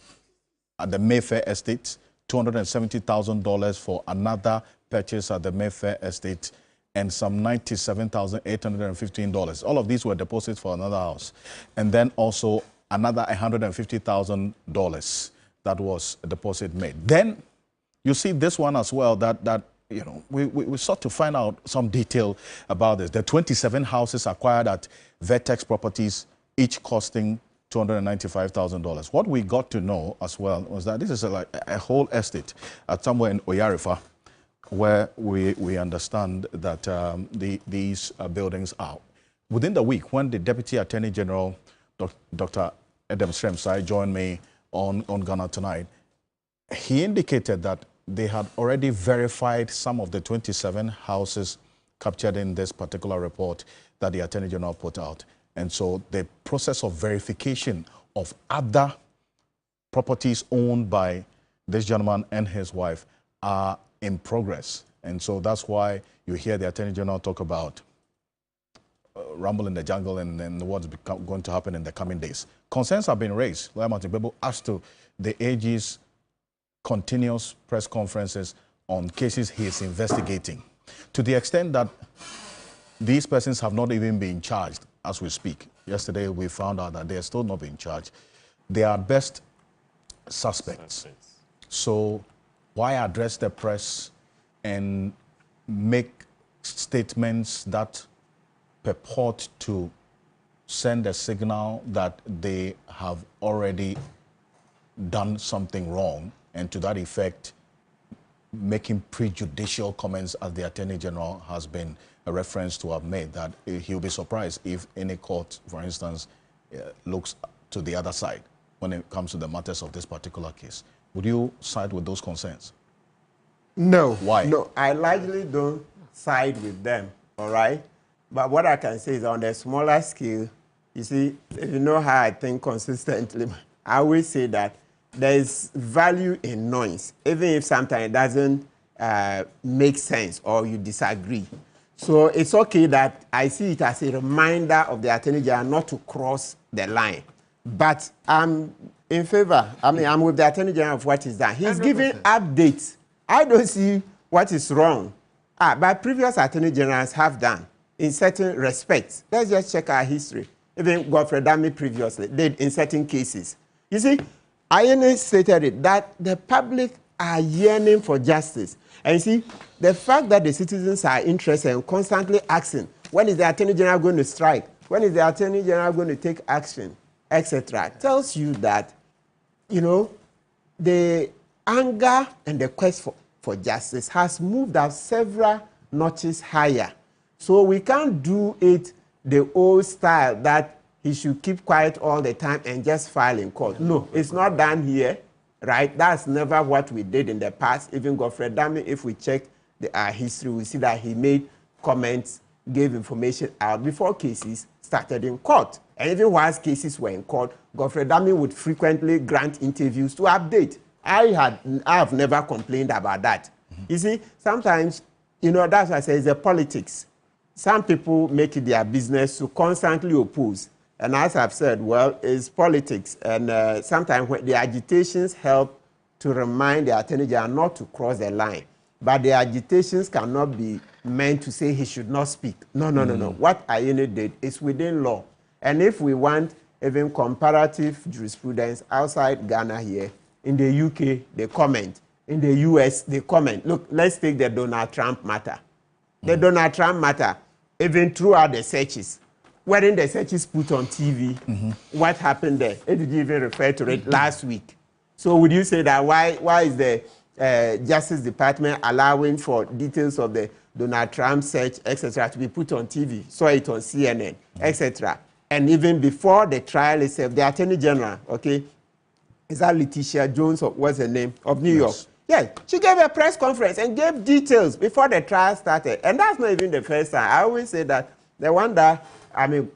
at the Mayfair Estate, $270,000 for another purchase at the Mayfair Estate, and some $97,815. All of these were deposits for another house. And then also another $150,000 that was a deposit made. Then you see this one as well, that we sought to find out some detail about this. The 27 houses acquired at Vertex Properties, each costing $295,000. What we got to know as well was that this is like a whole estate at somewhere in Oyarifa, where we understand that these buildings are. Within the week, when the Deputy Attorney General, Dr. Edem Sremsai, joined me on Ghana Tonight, he indicated that they had already verified some of the 27 houses captured in this particular report that the Attorney General put out. And so the process of verification of other properties owned by this gentleman and his wife are in progress. And so that's why you hear the Attorney General talk about rumble in the jungle and what's going to happen in the coming days. Concerns have been raised. Lawyer Martin Bebo asked to the AG's continuous press conferences on cases he is investigating, to the extent that these persons have not even been charged as we speak. Yesterday, we found out that they are still not being charged. They are at best suspects. So why address the press and make statements that purport to send a signal that they have already done something wrong, and to that effect, making prejudicial comments, as the Attorney General has been a reference to have made, that he'll be surprised if any court, for instance, looks to the other side. when it comes to the matters of this particular case. Would you side with those concerns? No. Why? No, I largely don't side with them, all right? But what I can say is on the smaller scale, you see, if you know how I think consistently, I always say that there is value in noise, even if sometimes it doesn't make sense or you disagree. So it's okay that I see it as a reminder of the Attorney General not to cross the line. But I'm in favor. I mean, I'm with the Attorney General of what he's done. He's 100%. Giving updates. I don't see what is wrong. But previous Attorney Generals have done in certain respects. Let's just check our history. Even Godfrey Dami previously did in certain cases. You see, I stated it that the public are yearning for justice. And you see, the fact that the citizens are interested and constantly asking, when is the Attorney General going to strike? When is the Attorney General going to take action, etc., tells you that, you know, the anger and the quest for justice has moved up several notches higher. So we can't do it the old style that he should keep quiet all the time and just file in court. No, it's not done here, right? That's never what we did in the past. Even Godfrey Dami, if we check our history, we see that he made comments, gave information out before cases started in court. And even whilst cases were in court, Godfrey Dami would frequently grant interviews to update. I have never complained about that. You see, sometimes, you know, that's why I say it's the politics. Some people make it their business to constantly oppose. And as I've said, well, it's politics. And sometimes when the agitations help to remind the Attorney General not to cross the line. But the agitations cannot be meant to say he should not speak. No. What Ayene did is within law. And if we want even comparative jurisprudence outside Ghana here, in the UK, they comment. In the US, they comment. Look, let's take the Donald Trump matter. The Donald Trump matter, even throughout the searches, weren't the searches put on TV? What happened there? Did you even refer to it last week? So would you say that why is the Justice Department allowing for details of the Donald Trump search, etc., to be put on TV? Saw it on CNN, etc. And even before the trial itself, the Attorney General, okay, is that Letitia Jones, or what's her name, of New York? Yeah, she gave a press conference and gave details before the trial started. And that's not even the first time. I always say that the one that,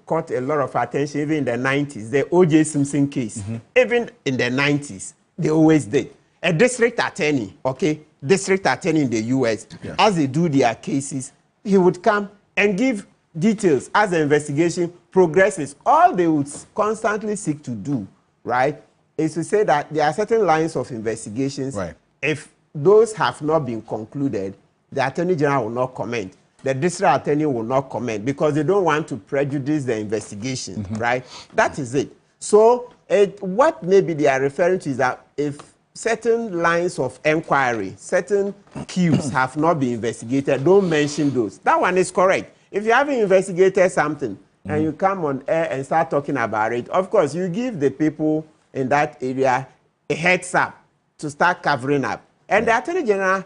caught a lot of attention even in the 90s, the O.J. Simpson case, even in the 90s, they always did. A district attorney, okay, district attorney in the U.S., as they do their cases, he would come and give details as the investigation progresses. All they would constantly seek to do, right, is to say that there are certain lines of investigations. Right. If those have not been concluded, the Attorney General will not comment. The district attorney will not comment because they don't want to prejudice the investigation, right? That is it. So what maybe they are referring to is that if certain lines of inquiry, certain cues have not been investigated, don't mention those. That one is correct. If you haven't investigated something and you come on air and start talking about it, of course, you give the people in that area a heads up to start covering up. And the Attorney General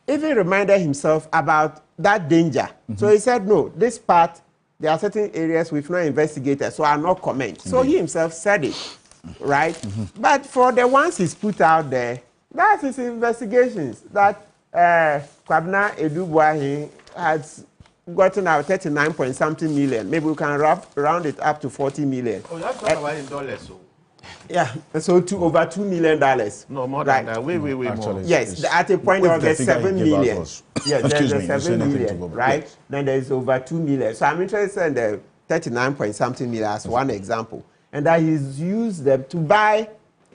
even reminded himself about that danger. So he said, no, this part, there are certain areas we've not investigated, so I'll not comment. So he himself said it, right? But for the ones he's put out there, that's his investigations. That Kwabena Edubuahi has gotten out 39-point-something million. Maybe we can round it up to 40 million. Oh, that's not about in dollars, so. Yeah, so over $2 million. No, more than that. Way more. Yes, at a point there was 7 million. Yes, there's 7 million, right? Yes. Then there's over 2 million. So I'm interested in the 39-point-something million as one example. And that he's used them to buy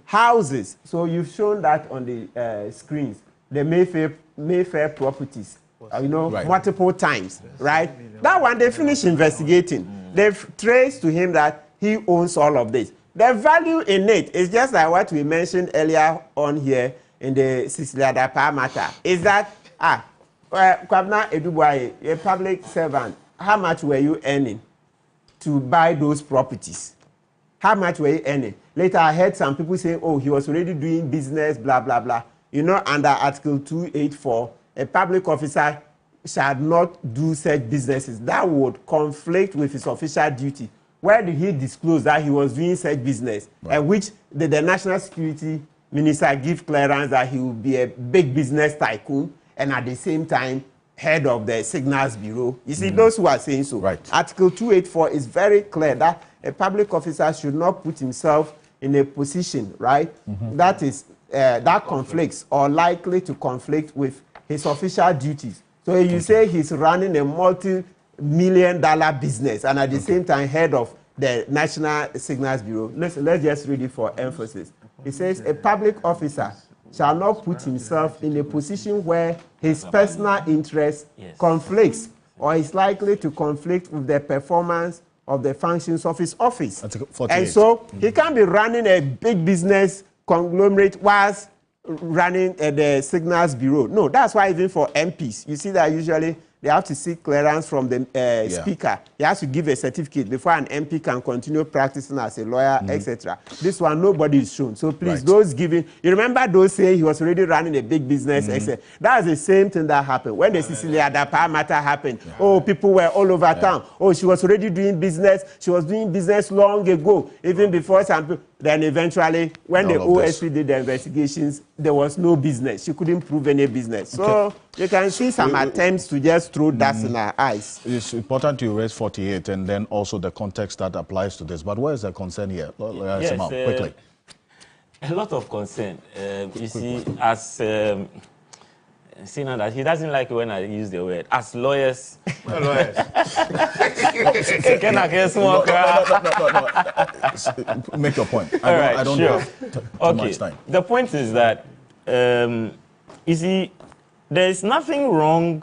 houses. So you've shown that on the screens, the Mayfair properties, multiple times, right? That one, they finished investigating. They've traced to him that he owns all of this. The value in it is just like what we mentioned earlier on here in the Cecilia Dapa matter. Is that, Kwabena Edubuahi, a public servant, how much were you earning to buy those properties? How much were you earning? Later, I heard some people saying, oh, he was already doing business, blah, blah, blah. You know, under Article 284, a public officer shall not do such businesses. That would conflict with his official duty where did he disclose that he was doing such business? Right. And which the national security minister give clearance that he will be a big business tycoon and at the same time head of the signals bureau. You see, those who are saying so. Right. Article 284 is very clear that a public officer should not put himself in a position, right, that is that conflicts or likely to conflict with his official duties. So you say he's running a multi-million-dollar business and at the same time head of the National Signals Bureau. Let's just read it for emphasis. It says a public officer shall not put himself in a position where his personal interest conflicts or is likely to conflict with the performance of the functions of his office. And so he can't be running a big business conglomerate whilst running the Signals Bureau. No, that's why even for MPs, you see that usually they have to seek clearance from the speaker. He has to give a certificate before an MP can continue practicing as a lawyer, etc. This one, nobody is shown. So please, those giving, you remember those saying he was already running a big business, etc. That's the same thing that happened. When the Cecilia Adapa matter happened, oh, people were all over town. Oh, she was already doing business. She was doing business long ago, even before some people. Then eventually, when the OSP did the investigations, there was no business. She couldn't prove any business. So you can see some attempts to just throw dust in our eyes. It's important you raise 48 and then also the context that applies to this. But where is the concern here? Yes, quickly. A lot of concern. You see, as Sina, that he doesn't like when I use the word. As lawyers. Lawyers. Make your point. I don't have too much time. The point is that, you see, there is nothing wrong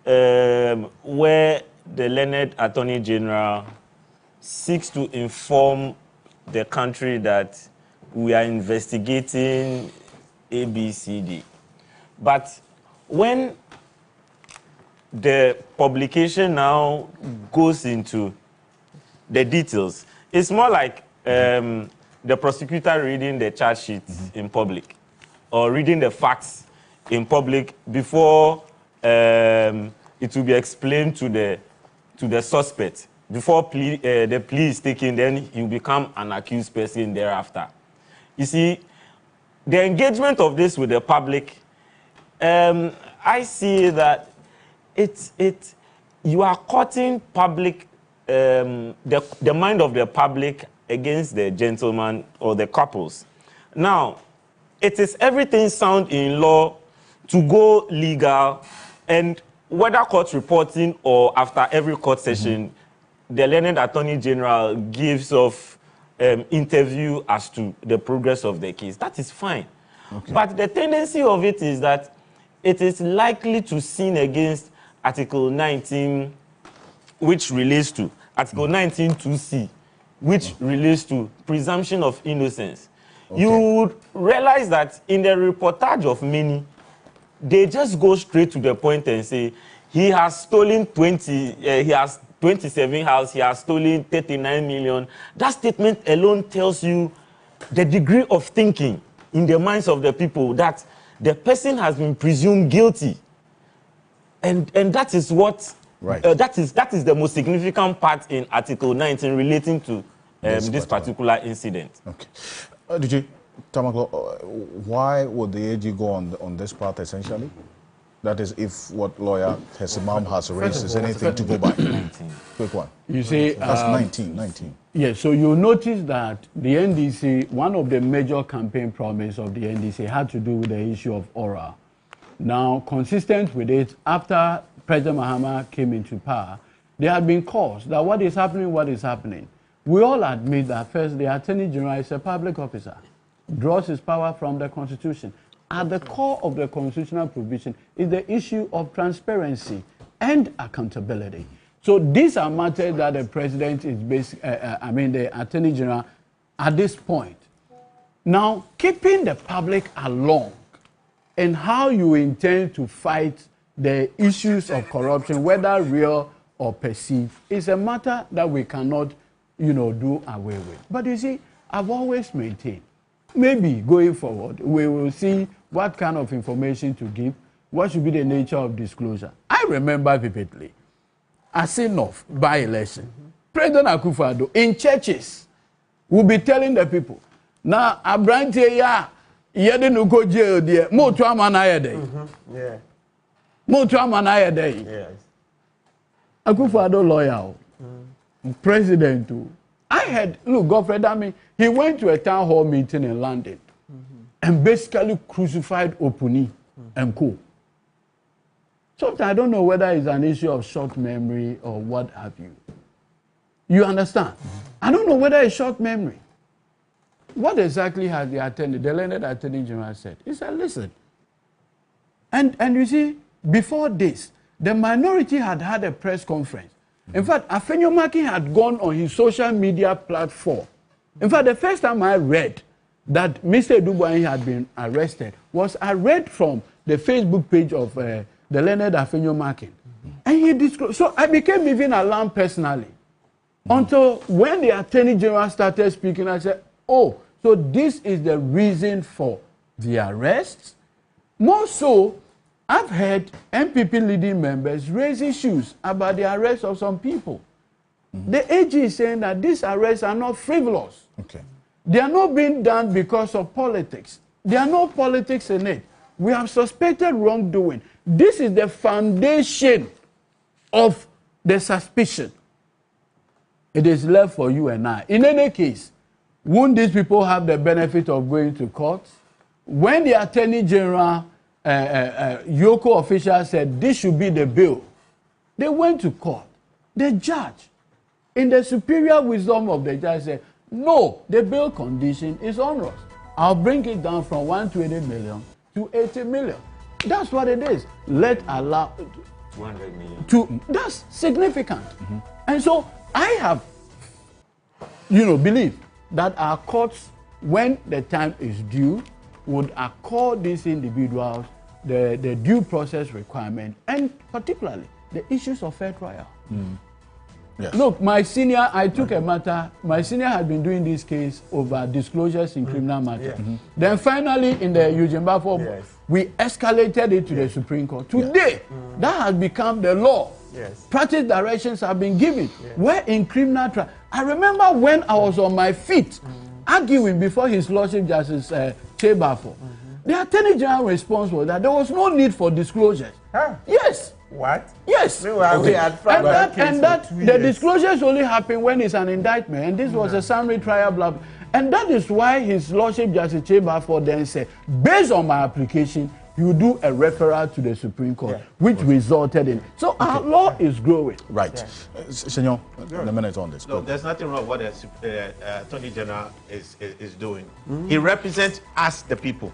where the learned Attorney General seeks to inform the country that we are investigating ABCD. But when the publication now goes into the details, it's more like the prosecutor reading the charge sheet in public or reading the facts in public before it will be explained to the suspect. Before the plea is taken, then you become an accused person thereafter. You see, the engagement of this with the public, I see that you are cutting public, the mind of the public against the gentleman or the couples. Now, it is everything sound in law to go legal, and whether court reporting or after every court session, the learned Attorney General gives off interview as to the progress of the case. That is fine. Okay. But the tendency of it is that it is likely to sin against Article 19, which relates to Article 19(2)(c), which relates to presumption of innocence. Okay. You would realize that in the reportage of many, they just go straight to the point and say, he has stolen 27 houses, he has stolen 39 million. That statement alone tells you the degree of thinking in the minds of the people that the person has been presumed guilty. And that is what, that is the most significant part in Article 19 relating to this particular incident. Okay. DJ Tamaklo, why would the AG go on this path essentially? That is, if what lawyer Hesimam has raised is anything to go by. 19. Quick one. You see, that's 19. Yes, so you notice that the NDC, one of the major campaign promises of the NDC had to do with the issue of oral. Now, consistent with it, after President Mahama came into power, there had been calls that what is happening. We all admit that first, the Attorney General is a public officer, draws his power from the Constitution. At the core of the constitutional provision is the issue of transparency and accountability. So these are matters that the president is the Attorney General at this point. Now, keeping the public along and how you intend to fight the issues of corruption, whether real or perceived, is a matter that we cannot, do away with. But you see, I've always maintained, maybe going forward, we will see what kind of information to give, what should be the nature of disclosure. I remember vividly, Asinoff by-election, President Akufo-Addo in churches will be telling the people, now Abrante ya yede no go jail there, mo to ama na yede. Yeah. Mo to ama na yede. Yes. Akufo-Addo lawyer, president too. I had, look, Godfrey, I mean, he went to a town hall meeting in London and basically crucified Opuni and co. Sometimes I don't know whether it's an issue of short memory or what have you. You understand? I don't know whether it's short memory. What exactly has the learned attorney general said? He said, listen. And you see, before this, the minority had had a press conference. In fact, Afenyo-Markin had gone on his social media platform. In fact, the first time I read that Mr. Dubois had been arrested was I read from the Facebook page of the learned Afenyo-Markin. And he disclosed. So I became even alarmed personally. Until when the Attorney General started speaking, I said, oh, so this is the reason for the arrests? More so, I've heard MPP leading members raise issues about the arrest of some people. The AG is saying that these arrests are not frivolous. Okay. They are not being done because of politics. There are no politics in it. We have suspected wrongdoing. This is the foundation of the suspicion. It is left for you and I. In any case, won't these people have the benefit of going to court? When the Attorney General Yoko official said this should be the bill, they went to court. The judge, in the superior wisdom of the judge, said, no, the bill condition is onerous. I'll bring it down from 120 million to 80 million. That's what it is. Let allow 200 million. That's significant. And so I have, believed that our courts, when the time is due, would accord these individuals the due process requirement, and particularly the issues of fair trial. Yes. Look, my senior, I took a matter, my senior had been doing this case over disclosures in criminal matters. Then finally, in the Eugene Bafo, we escalated it to the Supreme Court. Today, that has become the law. Practice directions have been given. Where in criminal trial, I remember when I was on my feet, arguing before His Lordship Justice Chebafo, the Attorney General response was that there was no need for disclosures. Yes. What? Yes. Okay. And that the disclosures only happen when it's an indictment, and this was a summary trial, blah, blah. And that is why His Lordship Justice Chebafo then said, based on my application, you do a referral to the Supreme Court, which resulted in. So our law is growing. Right. Senor, a minute on this. No, there's nothing wrong with what the Attorney General is doing. He represents us, the people.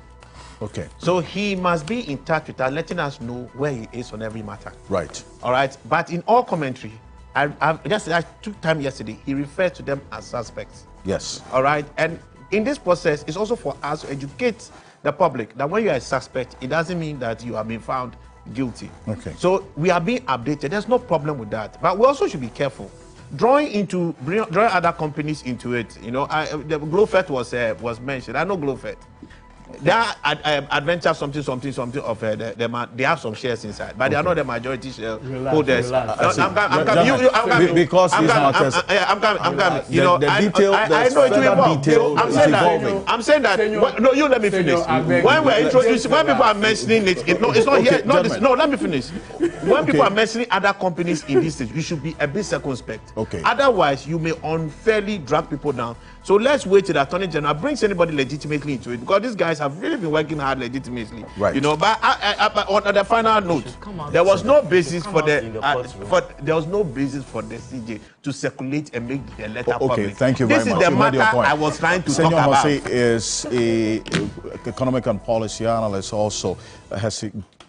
Okay. So he must be in touch with us, letting us know where he is on every matter. Right. All right. But in all commentary, I took time yesterday, he refers to them as suspects. Yes. All right. And in this process, it's also for us to educate the public that when you are a suspect, it doesn't mean that you have been found guilty. Okay. So we are being updated. There's no problem with that. But we also should be careful. Drawing other companies into it. The Glofet was mentioned. I know Glofet. They are adventure something of they have some shares inside, but they are not the majority shareholders. I'm coming. Because these matters. I'm coming. I know it will evolve. I'm saying that. No, you let me finish. When we're introducing, when people are mentioning it, it's not here. No, let me finish. When people are mentioning other companies in this stage, you should be a bit circumspect. Okay. Otherwise, you may unfairly drag people down. So let's wait till the Attorney General brings anybody legitimately into it, because these guys have really been working hard legitimately. Right. But on the final note, there was no basis for the CJ to circulate and make the letter public. Okay, thank you very much. This is the matter I was trying to talk about. Senor Jose is an economic and policy analyst. Also,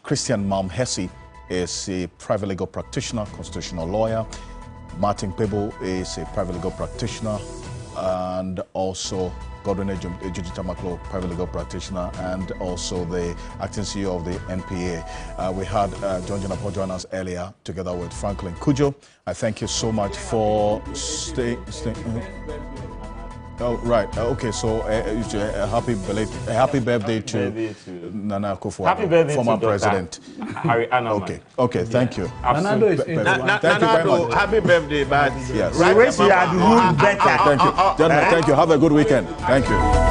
Christian Malmhesi is a private legal practitioner, constitutional lawyer. Martin Pebo is a private legal practitioner, and also Godwin Ejutamaklo, private legal practitioner, and also the acting CEO of the NPA. We had John Janapo join us earlier together with Franklin Kujo. I thank you so much for staying. Oh, right. Okay, so a happy birthday to Nana Akufo-Addo, happy birthday former to president. Harry Anaman. Okay, thank you. Nana is Thank you very much. Happy birthday, but yes. We wish you had ruled better. Thank you. Gentlemen, thank you. Have a good weekend. Thank you.